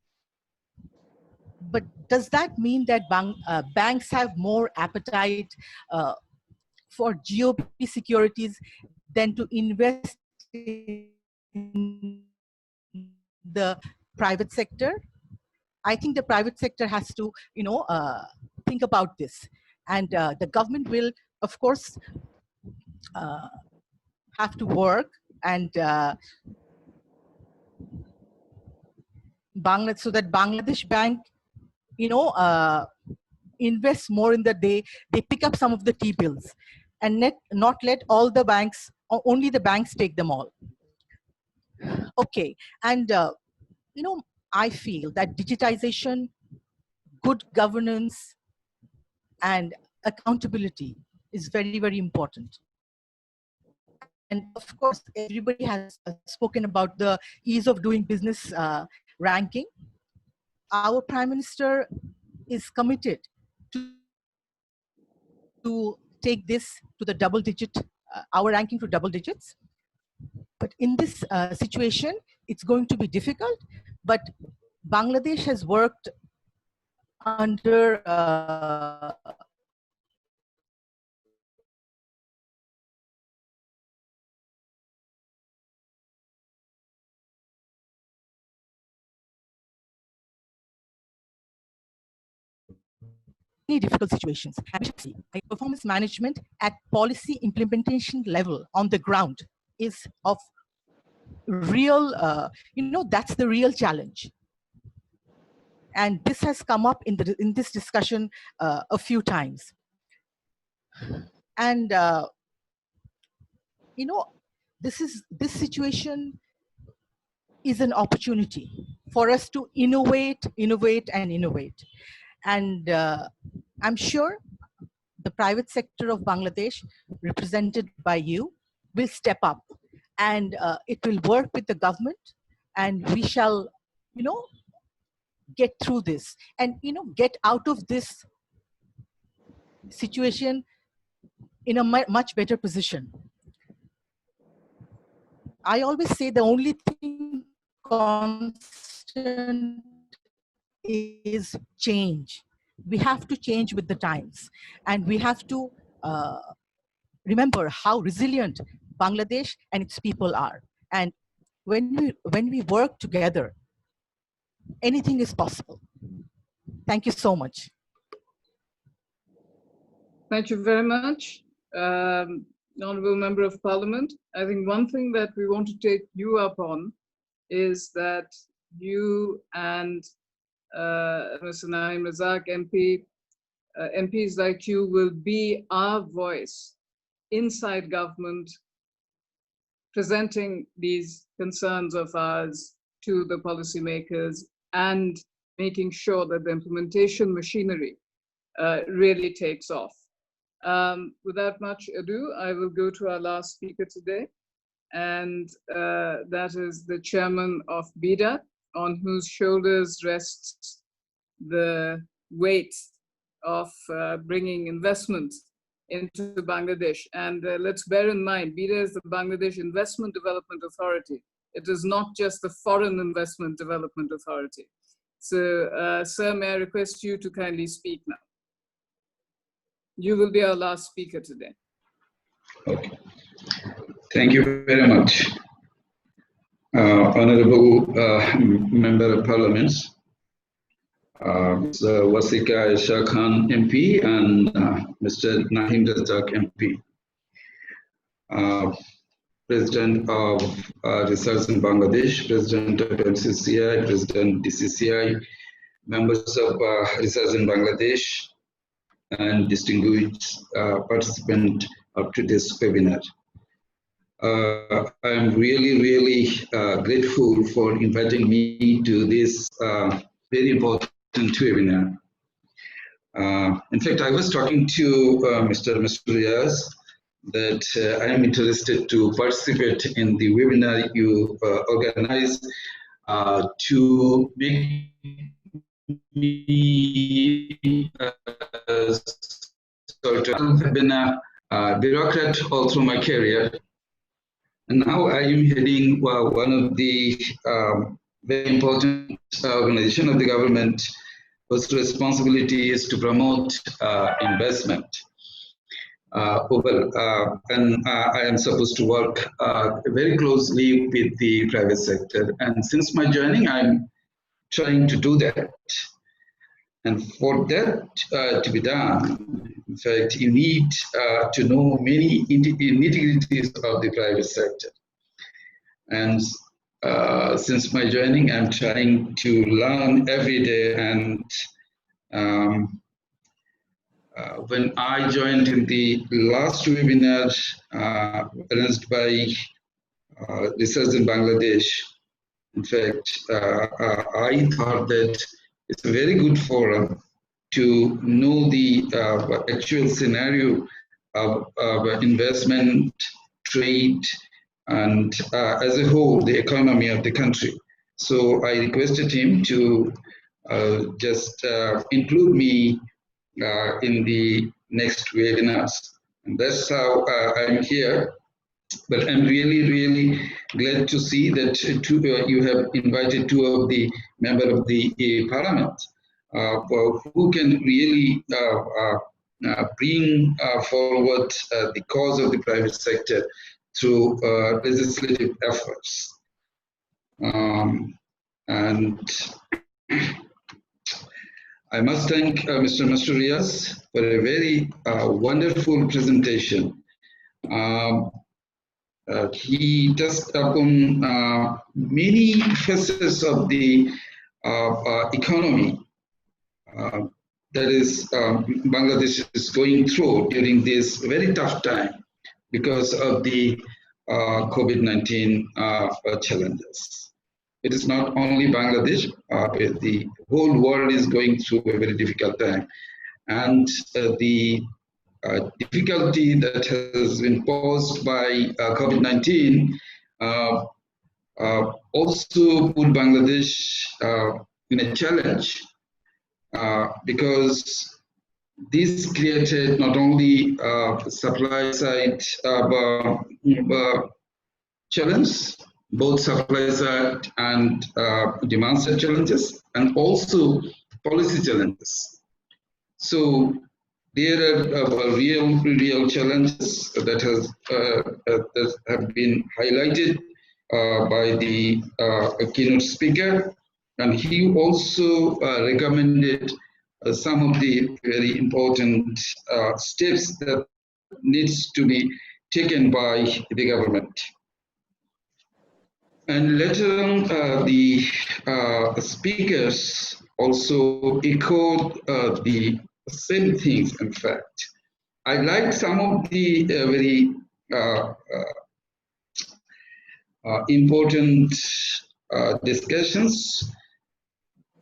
But does that mean that banks have more appetite for GOP securities than to invest in the private sector? I think the private sector has to, you know, think about this, and the government will, of course, have to work and so that Bangladesh Bank, you know, invest more in they pick up some of the T-bills, and not let all the banks, or only the banks take them all. Okay, and you know, I feel that digitization, good governance, and accountability is very, very important. And of course, everybody has spoken about the ease of doing business ranking. Our Prime Minister is committed to take this to the double digit, our ranking to double digits. But in this situation, it's going to be difficult. But Bangladesh has worked under difficult situations. Performance management at policy implementation level on the ground is of real, you know, that's the real challenge. And this has come up in this discussion a few times. And you know, this situation is an opportunity for us to innovate. And I'm sure the private sector of Bangladesh, represented by you, will step up, and it will work with the government, and we shall, you know, get through this, and, you know, get out of this situation in a much better position. I always say the only thing constant is change. We have to change with the times, and we have to remember how resilient Bangladesh and its people are. And when we work together, anything is possible. Thank you so much. Thank you very much, Honorable Member of Parliament. I think one thing that we want to take you up on is that you and Mr. Naeem Razak, MP, MPs like you will be our voice inside government, presenting these concerns of ours to the policymakers and making sure that the implementation machinery really takes off. Without much ado, I will go to our last speaker today, and that is the chairman of BIDA, on whose shoulders rests the weight of bringing investment into Bangladesh. And let's bear in mind, BIDA is the Bangladesh Investment Development Authority. It is not just the Foreign Investment Development Authority. So, sir, may I request you to kindly speak now? You will be our last speaker today. Okay. Thank you very much. Honorable Member of Parliament, Mr. Wasika Shah Khan MP and Mr. Naeem Razak MP. President of Resurgent Bangladesh, President of MCCI, President DCCI, members of Resurgent Bangladesh, and distinguished participant of today's webinar. I'm really grateful for inviting me to this very important webinar. In fact, I was talking to Mr. Riaz that I am interested to participate in the webinar you organized to make me sort of have been a bureaucrat all through my career. And now I am heading one of the very important organization of the government whose responsibility is to promote investment. And I am supposed to work very closely with the private sector. And since my joining, I'm trying to do that. And for that to be done, in fact, you need to know many nitty-gritties of the private sector. And since my joining, I'm trying to learn every day. And when I joined in the last webinar arranged by Resurgent Bangladesh, in fact, I thought that it's a very good forum to know the actual scenario of investment, trade, and as a whole, the economy of the country. So I requested him to just include me in the next webinars. And that's how I'm here. But I'm really, really glad to see that you have invited two of the members of the parliament who can really bring forward the cause of the private sector through legislative efforts. And I must thank Mr. Masurias for a very wonderful presentation. He touched upon many facets of the economy that is Bangladesh is going through during this very tough time because of the COVID-19 challenges. It is not only Bangladesh, the whole world is going through a very difficult time. And the difficulty that has been posed by COVID-19 also put Bangladesh in a challenge because this created not only supply side challenge, both supply side and demand side challenges, and also policy challenges. So there are real challenges that have been highlighted by the keynote speaker, and he also recommended some of the very important steps that needs to be taken by the government. And later on, the speakers also echoed the same things, in fact. I like some of the very important discussions.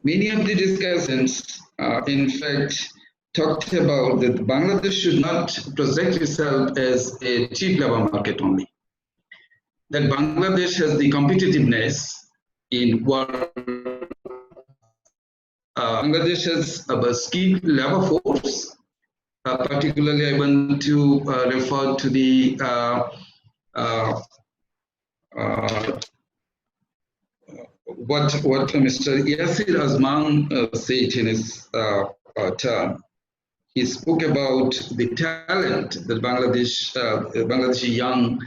Many of the discussions, in fact, talked about that Bangladesh should not project itself as a cheap labor market only. That Bangladesh has the competitiveness in work. Bangladesh has a skilled labor force. Particularly, I want to refer to the what Mr. Yasir Azman said in his term. He spoke about the talent that Bangladeshi young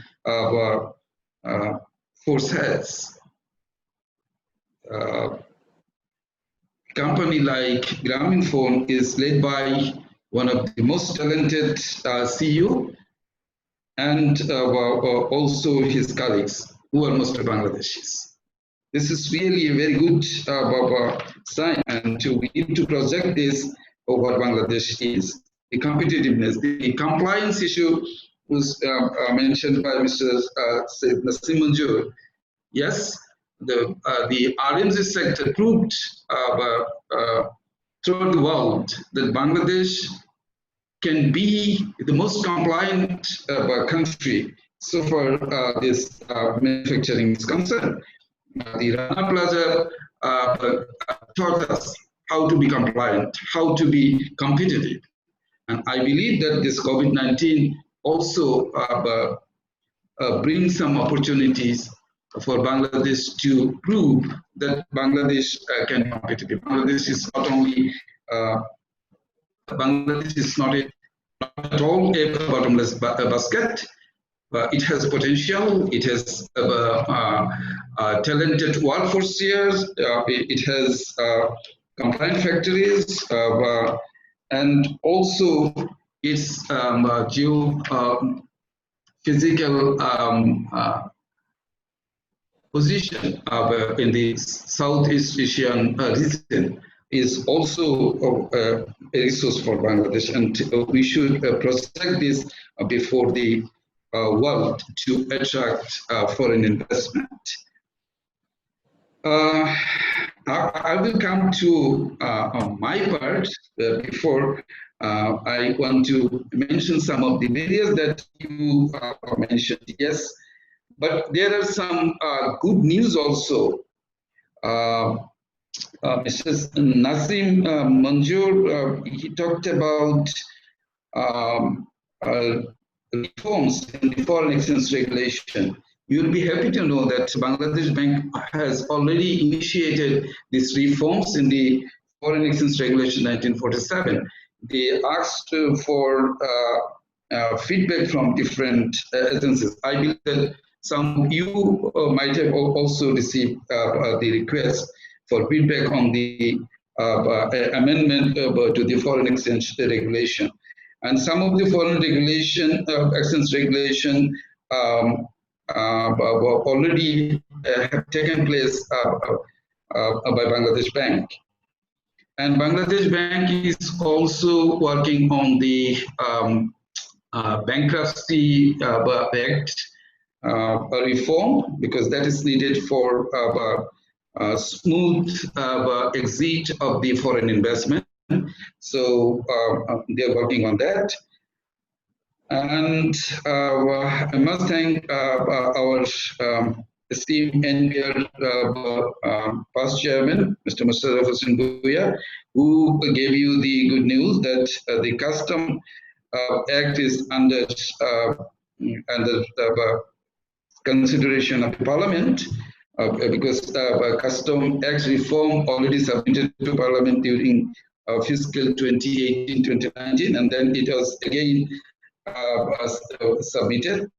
force has. Company like Grameenphone is led by one of the most talented CEO and also his colleagues who are mostly Bangladeshis. This is really a very good sign, and we need to project this over Bangladesh is the competitiveness. The compliance issue was mentioned by Mr. Nasim Manjur. Yes, the RMZ sector proved throughout the world that Bangladesh can be the most compliant country so far this manufacturing is concerned. The Rana Plaza taught us how to be compliant, how to be competitive. And I believe that this COVID-19 also brings some opportunities for Bangladesh to prove that Bangladesh can be competitive. Bangladesh is not only Bangladesh is not at all a bottomless basket. It has potential. It has talented workforce here. It has compliant factories, and also its physical position in the Southeast Asian region is also a resource for Bangladesh, and we should protect this before the world to attract foreign investment. I will come to my part before I want to mention some of the areas that you mentioned. Yes, but there are some good news also. Mrs. Nazim Manjur, he talked about reforms in the foreign exchange regulation. You'll be happy to know that Bangladesh Bank has already initiated these reforms in the foreign exchange regulation 1947. They asked for feedback from different agencies. I believe that some of you might have also received the request for feedback on the amendment to the foreign exchange regulation. And some of the foreign regulation, exchange regulation already have taken place by Bangladesh Bank. And Bangladesh Bank is also working on the bankruptcy act reform, because that is needed for smooth exit of the foreign investment. So they are working on that. And I must thank our esteemed NBR past chairman, Mr. Musharraf Hossain Bhuiya, who gave you the good news that the Custom Act is under consideration of the Parliament, because Custom Act reform already submitted to Parliament during fiscal 2018-2019, and then it was again submitted.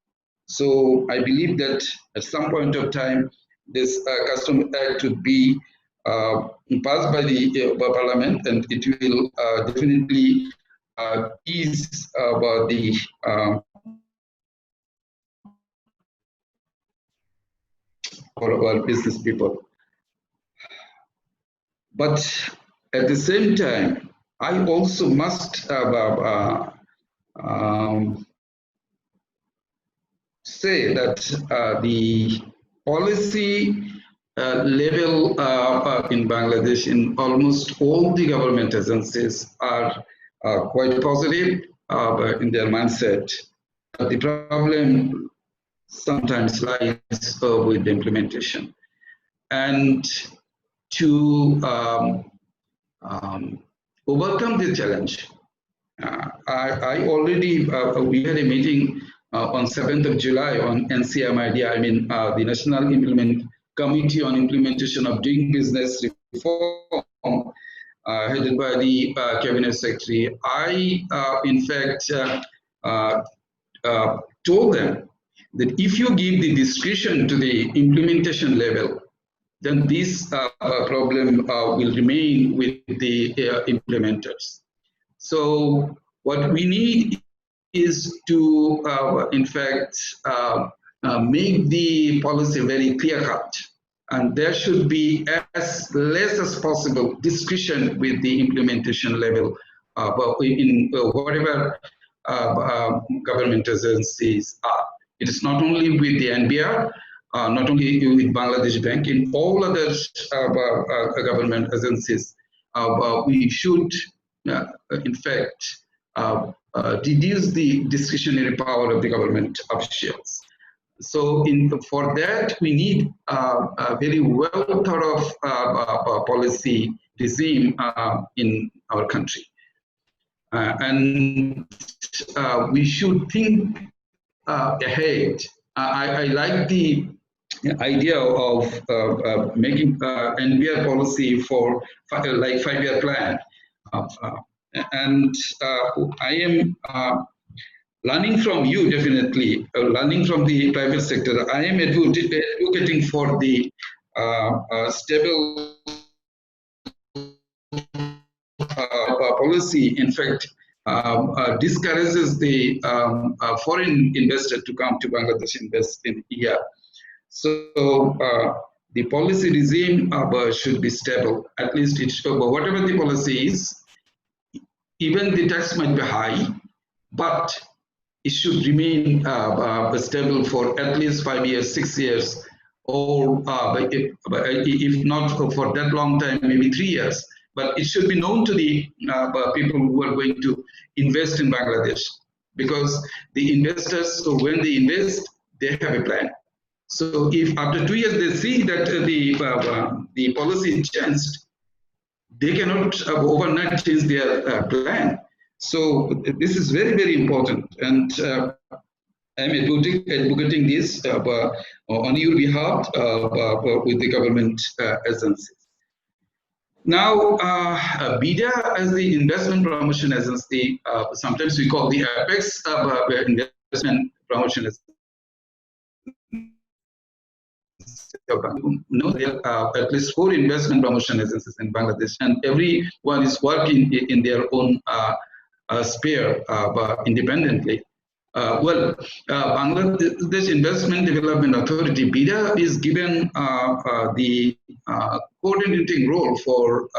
So I believe that at some point of time, this Custom Act would be passed by the Parliament, and it will definitely ease about the for our business people. But at the same time, I also must say that the policy level in Bangladesh in almost all the government agencies are quite positive in their mindset. The problem sometimes lies with the implementation. And to overcome this challenge, I already, we had a meeting on 7th of July on NCMID, I mean the National Committee on Implementation of Doing Business Reform, headed by the Cabinet Secretary. I, in fact, told them that if you give the discretion to the implementation level, then this problem will remain with the implementers. So what we need is to, in fact, make the policy very clear-cut. And there should be as less as possible discretion with the implementation level in whatever government agencies are. It is not only with the NBR, not only with Bangladesh Bank, in all other government agencies, we should, in fact, reduce the discretionary power of the government officials. So for that, we need a very well thought of policy regime in our country. And we should think ahead. I like the idea of making NBR policy for like 5-year plan. And I am learning from you, definitely, learning from the private sector. I am advocating for the stable policy. In fact, discourages the foreign investor to come to Bangladesh invest in India. So the policy regime should be stable. At least it should, whatever the policy is, even the tax might be high, but it should remain stable for at least 5 years, 6 years, or if not for that long time, maybe 3 years. But it should be known to the people who are going to invest in Bangladesh, because the investors, so when they invest, they have a plan. So if after 2 years they see that the policy changed, they cannot overnight change their plan. So this is very, very important, and I'm advocating this on your behalf with the government agencies. Now, BIDA as the investment promotion agency, sometimes we call the Apex investment promotion agency. No, there are at least 4 investment promotion agencies in Bangladesh, and everyone is working in their own sphere independently. Bangladesh Investment Development Authority, BIDA, is given the coordinating role for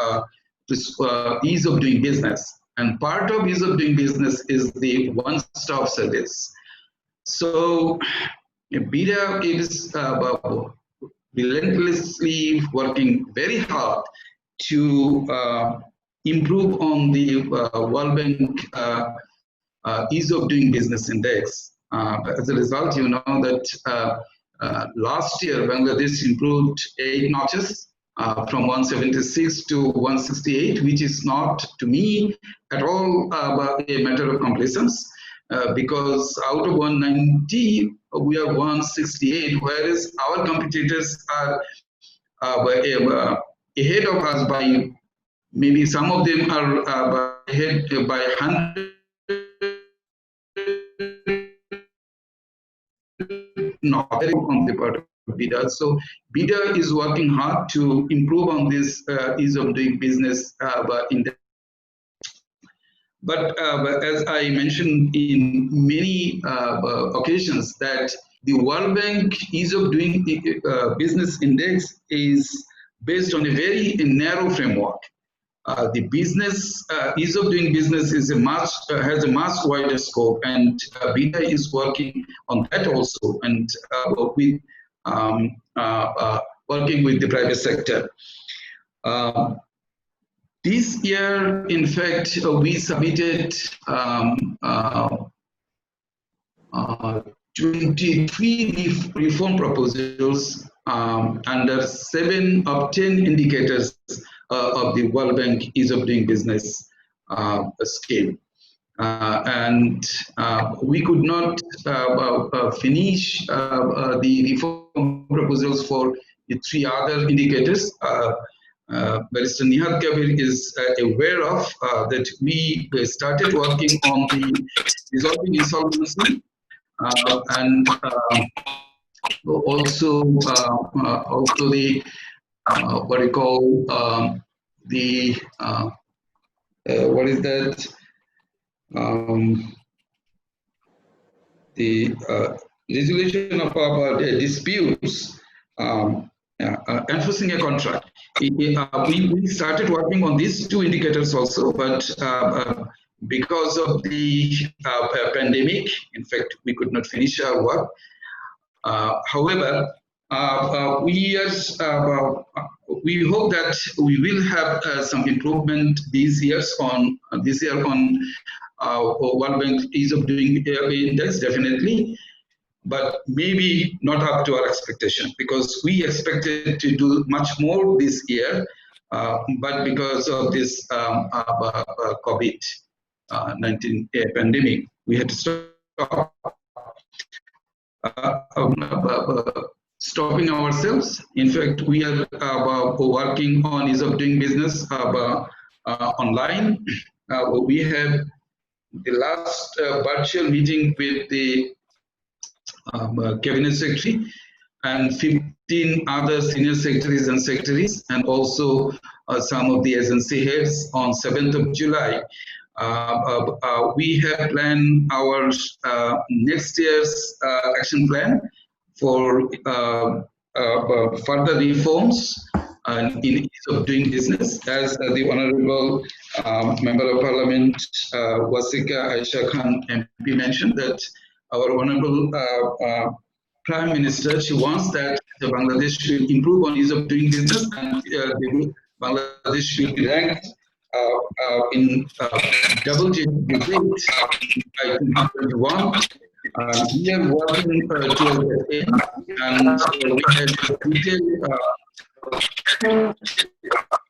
this ease of doing business. And part of ease of doing business is the one-stop service. So BIDA is relentlessly working very hard to improve on the World Bank ease of doing business index. As a result, you know that last year Bangladesh improved 8 notches from 176 to 168, which is not, to me, at all a matter of complacence, because out of 190, we are 168, whereas our competitors are ahead of us by, maybe some of them are ahead by 100. Not on the part of BIDA. So BIDA is working hard to improve on this ease of doing business But as I mentioned in many occasions, that the World Bank ease of doing business index is based on a very narrow framework. The business ease of doing business is has a much wider scope, and BIDA is working on that also, and working with the private sector. This year, in fact, we submitted 23 reform proposals under 7 of 10 indicators of the World Bank ease of doing business scheme. And we could not finish the reform proposals for the 3 other indicators. Barrister Nihat Kabir is aware of that we started working on the resolving insolvency and also the what we call the what is that the resolution of our disputes, enforcing a contract. We started working on these 2 indicators also, but because of the pandemic, in fact, we could not finish our work. However, we hope that we will have some improvement this year on World Bank Ease of Doing Index, definitely, but maybe not up to our expectation, because we expected to do much more this year, but because of this COVID-19 pandemic, we had to stop. Stopping ourselves. In fact, we are working on ease of doing business online. We have the last virtual meeting with the cabinet secretary and 15 other senior secretaries and secretaries, and also some of the agency heads on 7th of July. We have planned our next year's action plan for further reforms in ease of doing business. As the Honorable Member of Parliament Wasika Aisha Khan MP mentioned, that our Honorable Prime Minister, she wants that the Bangladesh will improve on ease of doing business, and Bangladesh will be ranked in double-digit by 2021. We are working towards that end, and we had detailed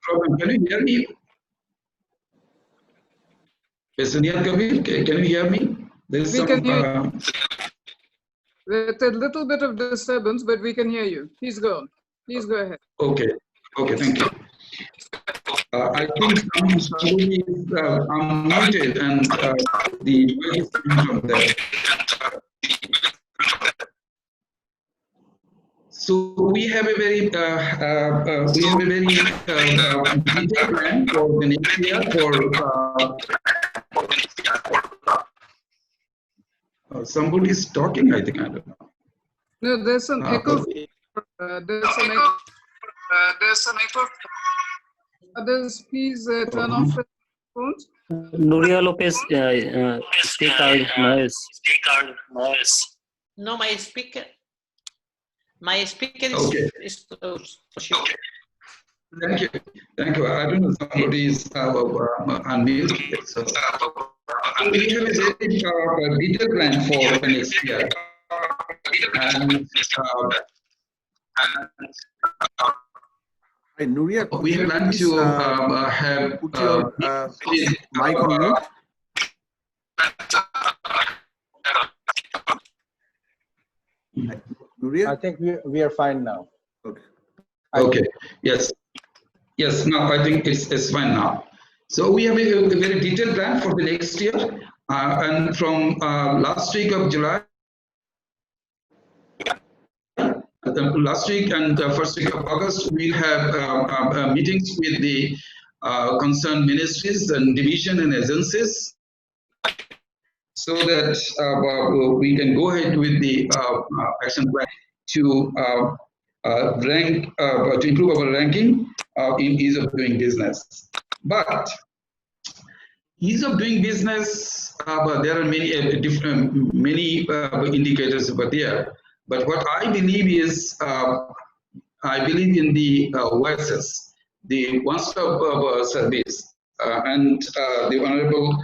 problem. Can you hear me? Mr. Niyat Kabir, can you hear me? There's We some. can hear with a little bit of disturbance, but we can hear you. Please go on. Please go ahead. Okay. Okay. Thank you. I think somebody is unmuted, and the noise is coming from there. So we have a very detailed plan for the next year for somebody is talking, I think. I don't know. No, there's some echo. There's some echo. Others, please turn off the phones. Nuria Lopez, speaker noise. No, my speaker Okay. is closed. Okay. Thank you. Thank you. I don't know, somebody is unmuted. So, we have a very detailed plan for the next year. And Nuria, we plan to have put your mic on mute. Nuria? I think we are fine now. Okay. Okay. Yes. Yes. Now I think it's fine now. So we have a very detailed plan for the next year, and from last week of July, last week and first week of August, we'll have meetings with the concerned ministries and division and agencies, so that we can go ahead with the action plan to rank, to improve our ranking in ease of doing business. But ease of doing business, there are many indicators over there. But what I believe is, I believe in the OSS, the one-stop service, and the Honorable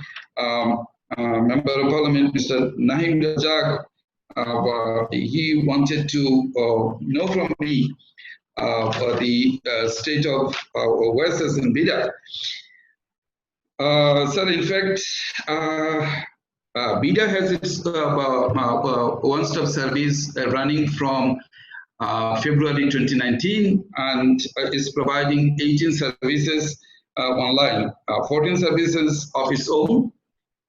Member of Parliament, Mr. Nahim Rajak, he wanted to know from me the state of OSS in BIDA. So in fact, BIDA has its one-stop service running from February 2019, and is providing 18 services online, 14 services of its own,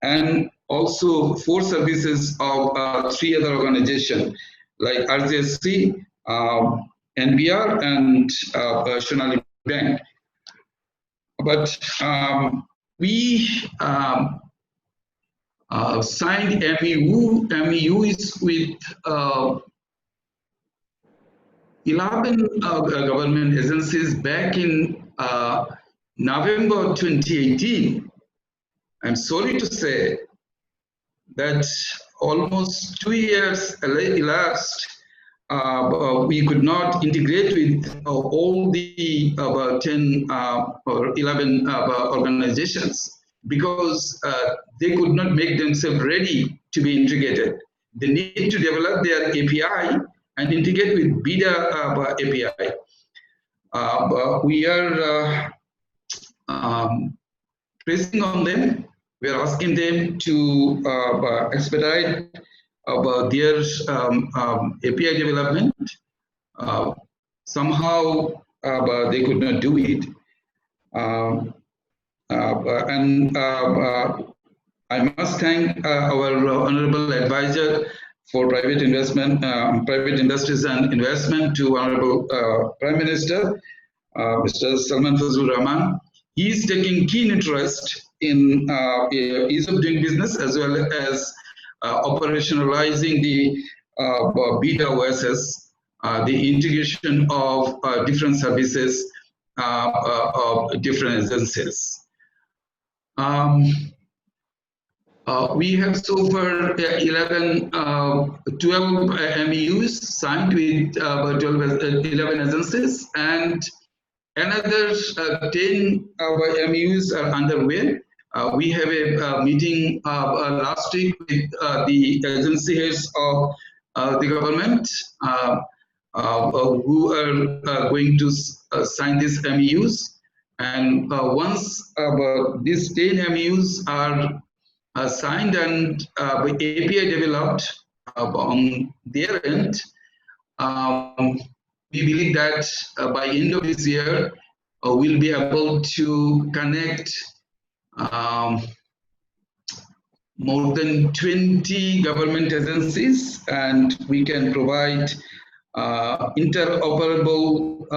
and also 4 services of 3 other organizations like RGSC, NBR, and Sonali Bank. But we signed MEU. MEU is with 11 government agencies back in November 2018. I'm sorry to say that almost 2 years elapsed. We could not integrate with all the 10 or 11 organizations. because they could not make themselves ready to be integrated. They need to develop their API and integrate with BIDA API. We are pressing on them. We are asking them to expedite their API development. Somehow they could not do it. I must thank our honorable advisor for private investment, private industries and investment, to honorable Prime Minister, Mr. Salman Fazul Rahman. He is taking keen interest in ease of doing business as well as operationalizing the BIDA OSS, the integration of different services of different agencies. We have so far 12 MEUs signed with 11 agencies, and another 10 MEUs are underway. We have a meeting last week with the agency heads of the government who are going to sign these MEUs. And once these 10 MEUs are signed and API developed on their end, we believe that by end of this year, we'll be able to connect more than 20 government agencies, and we can provide interoperable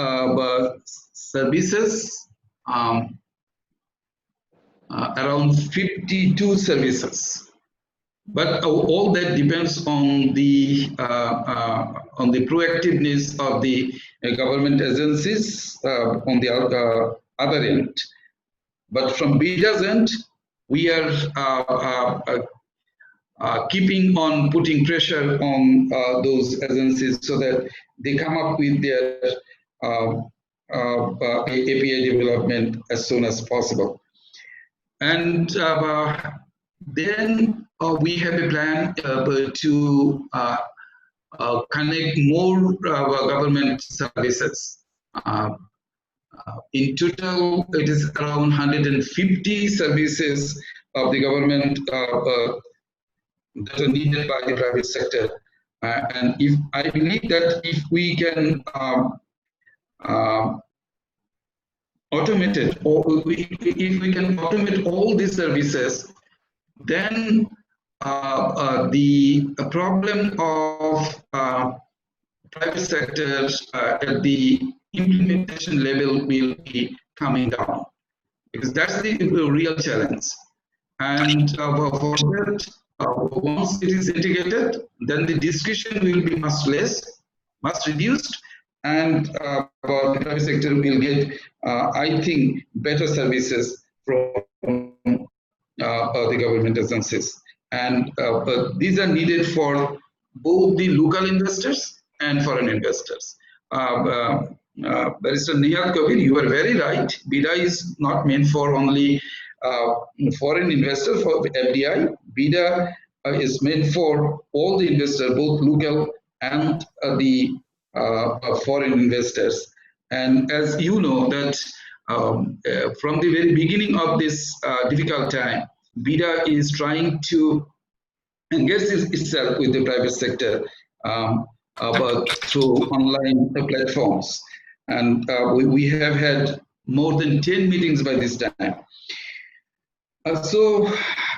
services, around 52 services. But all that depends on the proactiveness of the government agencies on the other end. But from BIDA's end, we are keeping on putting pressure on those agencies so that they come up with their API development as soon as possible. And then we have a plan to connect more government services. In total, it is around 150 services of the government that are needed by the private sector. And if I believe that if we can automate it, or if we can automate all these services, then the problem of private sector at the implementation level will be coming down, because that's the real challenge. And for that, once it is integrated, then the discussion will be much less, much reduced, and the private sector will get, I think, better services from the government agencies. And these are needed for both the local investors and foreign investors. Barrister Nihat Kabir, you are very right. BIDA is not meant for only foreign investors for FDI. BIDA is meant for all the investors, both local and the foreign investors. And as you know that from the very beginning of this difficult time, BIDA is trying to engage itself with the private sector through online platforms. And we have had more than 10 meetings by this time. So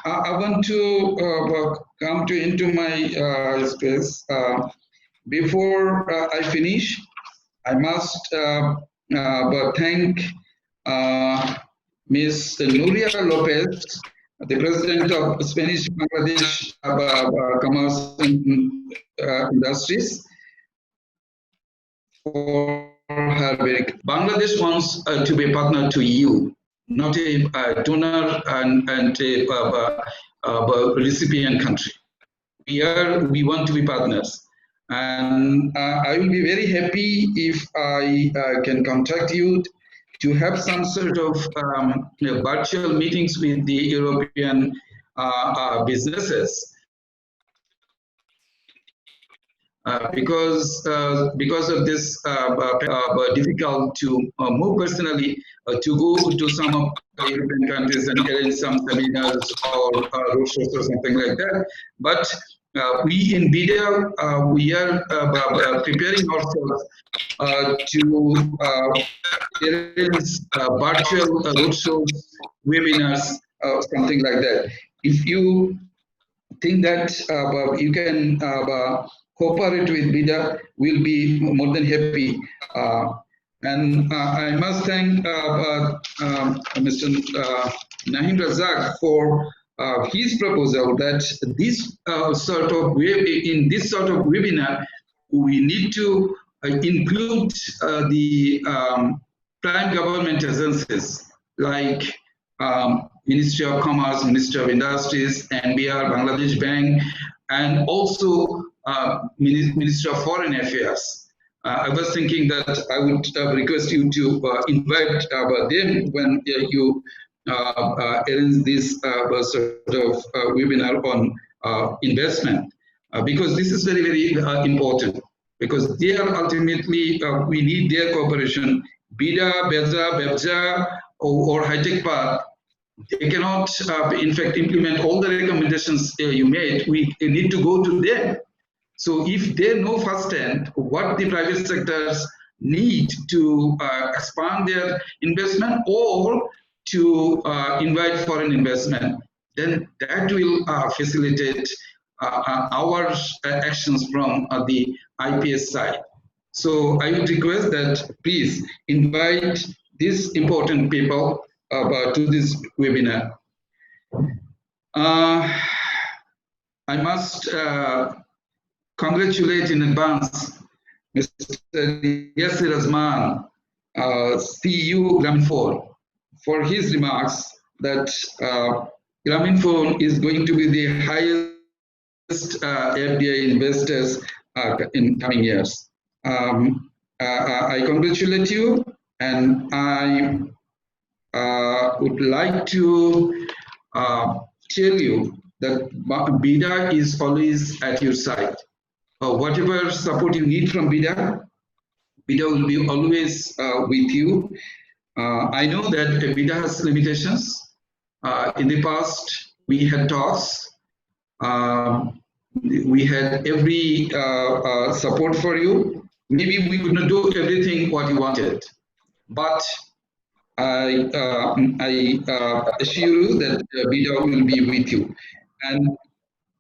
I want to come into my space. Before I finish, I must thank Ms. Nuria Lopez, the president of Spanish Bangladesh Commerce Industries, for her work. Bangladesh wants to be a partner to EU, not a donor and a recipient country. We want to be partners. And I will be very happy if I can contact you to have some sort of virtual meetings with the European businesses. Because of this difficult to move personally to go to some of the European countries and arrange some seminars or roadshows or something like that. But we in BIDA, we are preparing ourselves to arrange virtual roadshows, webinars, something like that. If you think that you can cooperate with BIDA, will be more than happy. And I must thank Mr. Naheem Razak for his proposal that this sort of in this sort of webinar, we need to include the prime government agencies like Ministry of Commerce, Ministry of Industries, NBR, Bangladesh Bank, and also Ministry of Foreign Affairs. I was thinking that I would request you to invite them when you arrange this sort of webinar on investment, because this is very, very important, because they are ultimately, we need their cooperation. BIDA, BEZA, BEBJA, or High-Tech Park, they cannot, in fact, implement all the recommendations you made. We need to go to them. So if they know firsthand what the private sectors need to expand their investment or to invite foreign investment, then that will facilitate our actions from the IPS side. So I would request that please invite these important people to this webinar. I must congratulate in advance Mr. Yasir Azman, CEO Grameenphone, for his remarks that Grameenphone is going to be the highest FDI investors in coming years. I congratulate you, and I would like to tell you that BIDA is always at your side. Whatever support you need from BIDA, BIDA will be always with you. I know that BIDA has limitations. In the past, we had talks. We had every support for you. Maybe we could not do everything what you wanted, but I assure you that BIDA will be with you. And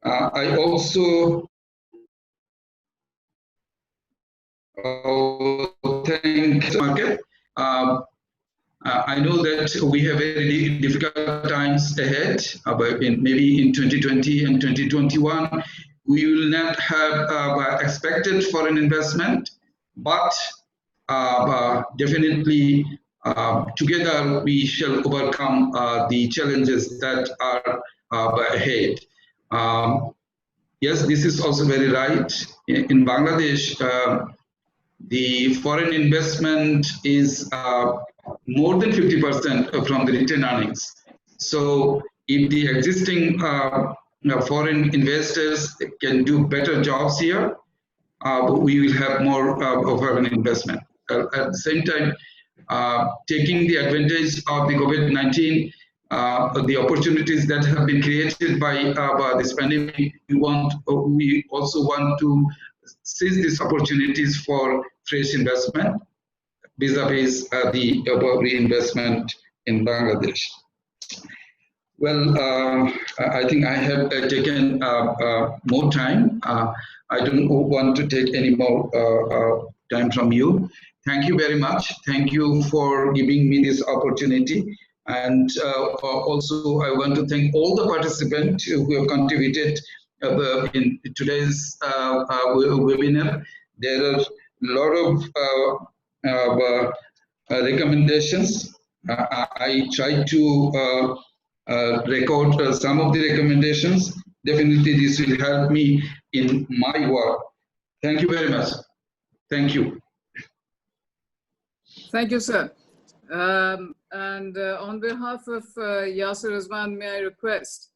I also thank the market. I know that we have very difficult times ahead, but maybe in 2020 and 2021, we will not have expected foreign investment, but definitely together we shall overcome the challenges that are ahead. Yes, this is also very right. In Bangladesh, the foreign investment is more than 50% from the retained earnings. So if the existing foreign investors can do better jobs here, we will have more foreign investment. At the same time, taking the advantage of the COVID-19, the opportunities that have been created by this pandemic, we also want to seize these opportunities for fresh investment vis-a-vis the reinvestment in Bangladesh. Well, I think I have taken more time. I don't want to take any more time from you. Thank you very much. Thank you for giving me this opportunity. And also, I want to thank all the participants who have contributed in today's webinar. There are a lot of recommendations. I tried to record some of the recommendations. Definitely, this will help me in my work. Thank you very much. Thank you. Thank you, sir. On behalf of Yasir Azman, may I request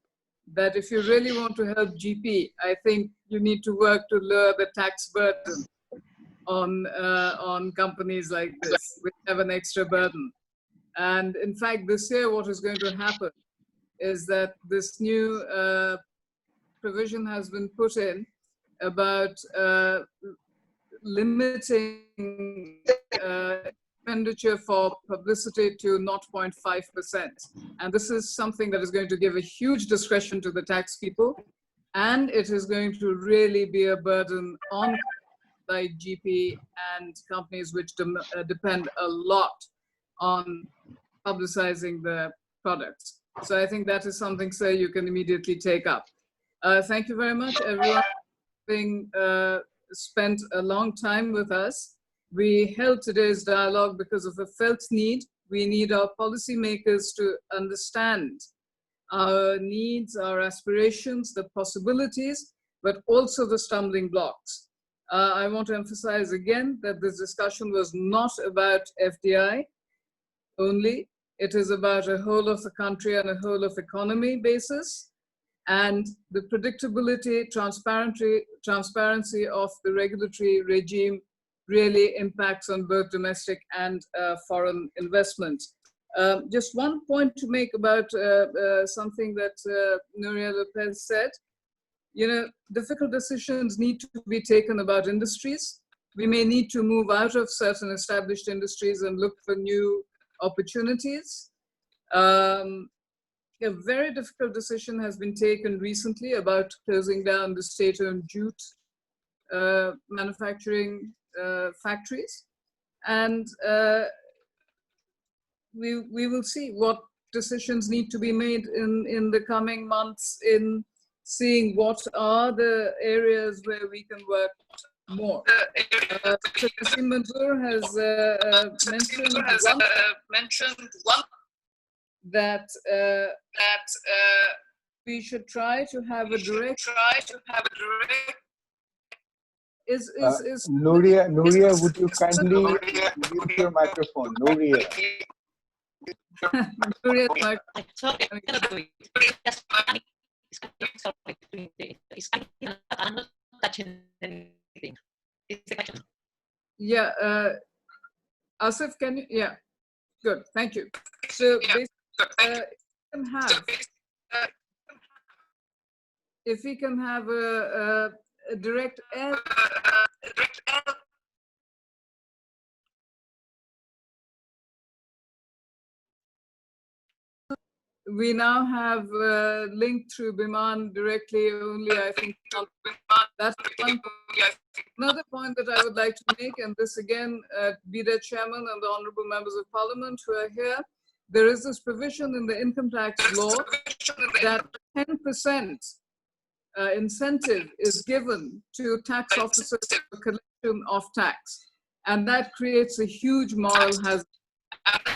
that if you really want to help GP, I think you need to work to lower the tax burden on companies like this, which have an extra burden. And in fact, this year, what is going to happen is that this new provision has been put in about limiting expenditure for publicity to 0.5%. And this is something that is going to give a huge discretion to the tax people. And it is going to really be a burden on like GP and companies which depend a lot on publicizing the products. So I think that is something, sir, you can immediately take up. Thank you very much, everyone, for having spent a long time with us. We held today's dialogue because of a felt need. We need our policymakers to understand our needs, our aspirations, the possibilities, but also the stumbling blocks. I want to emphasize again that this discussion was not about FDI only. It is about a whole of the country and a whole of economy basis. And the predictability, transparency of the regulatory regime really impacts on both domestic and foreign investments. Just one point to make about something that Nuria Lopez said. You know, difficult decisions need to be taken about industries. We may need to move out of certain established industries and look for new opportunities. A very difficult decision has been taken recently about closing down the state-owned jute manufacturing factories. And we will see what decisions need to be made in the coming months in seeing what are the areas where we can work more. Kasim Manzoor has mentioned that we should try to have a direct. Nuria, would you kindly mute your microphone? Nuria. Yeah, Asif, can you? Yeah, good, thank you. So if we can have a direct air. We now have linked through Biman directly only, I think. That's one. Another point that I would like to make, and this again, be the chairman and the honorable members of parliament who are here, there is this provision in the income tax law that 10% incentive is given to tax officers for collection of tax. And that creates a huge moral hazard.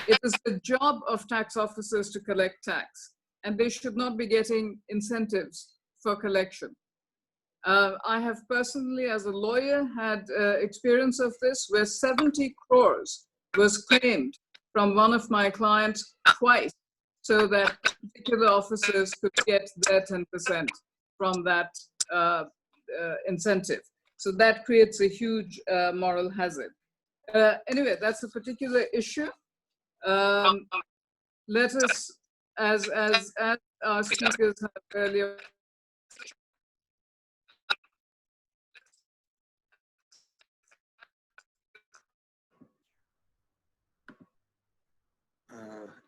It is the job of tax officers to collect tax, and they should not be getting incentives for collection. I have personally, as a lawyer, had experience of this, where 70 crores was claimed from one of my clients twice, so that particular officers could get their 10% from that incentive. So that creates a huge moral hazard. Anyway, that's a particular issue. Let us, as our speakers have earlier,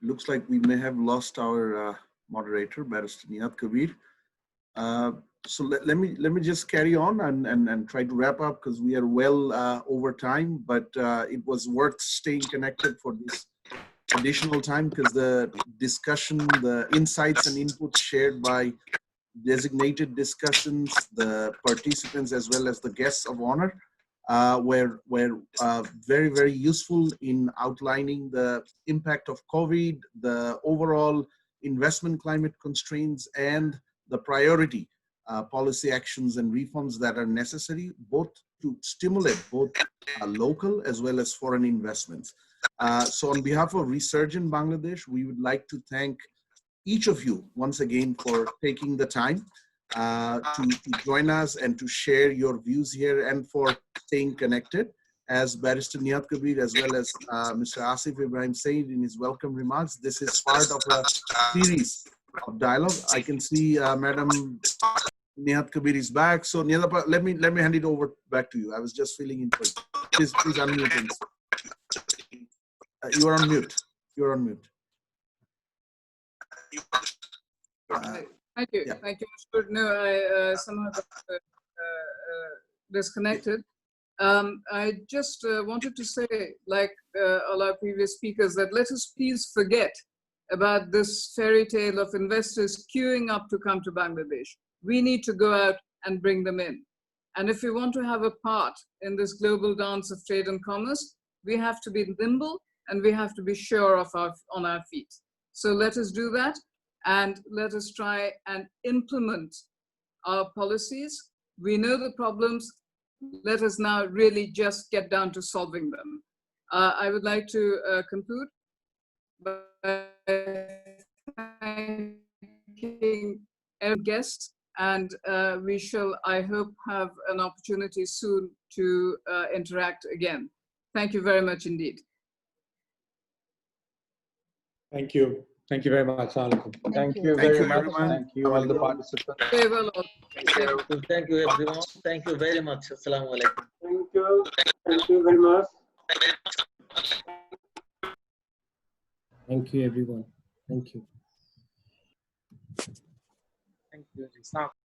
Looks like we may have lost our moderator, Barrister Nihat Kabir. So let me just carry on and try to wrap up, because we are well over time, but it was worth staying connected for this additional time, because the discussion, the insights and inputs shared by designated discussions, the participants as well as the guests of honor were very, very useful in outlining the impact of COVID, the overall investment climate constraints, and the priority policy actions and reforms that are necessary, both to stimulate both local as well as foreign investments. So on behalf of Resurgent Bangladesh, we would like to thank each of you once again for taking the time to join us and to share your views here and for staying connected. As Barrister Nihat Kabir as well as Mr. Asif Ibrahim said in his welcome remarks, this is part of a series of dialogue. I can see Madam Nihat Kabir is back. So Nihat, let me hand it over back to you. I was just filling in for you. Please unmute him. You are on mute. You are on mute. Thank you. Yeah. Thank you. No, I somehow got disconnected. I just wanted to say, like all our previous speakers, that let us please forget about this fairy tale of investors queuing up to come to Bangladesh. We need to go out and bring them in. And if we want to have a part in this global dance of trade and commerce, we have to be nimble and we have to be sure of on our feet. So let us do that, and let us try and implement our policies. We know the problems. Let us now really just get down to solving them. I would like to conclude by thanking every guest, and we shall, I hope, have an opportunity soon to interact again. Thank you very much indeed. Thank you. Thank you very much. Thank you very much. Thank you all the participants. Very well. Thank you, everyone. Thank you very much. Assalamu alaikum. Thank you. Thank you very much. Thank you, everyone. Thank you. Thank you.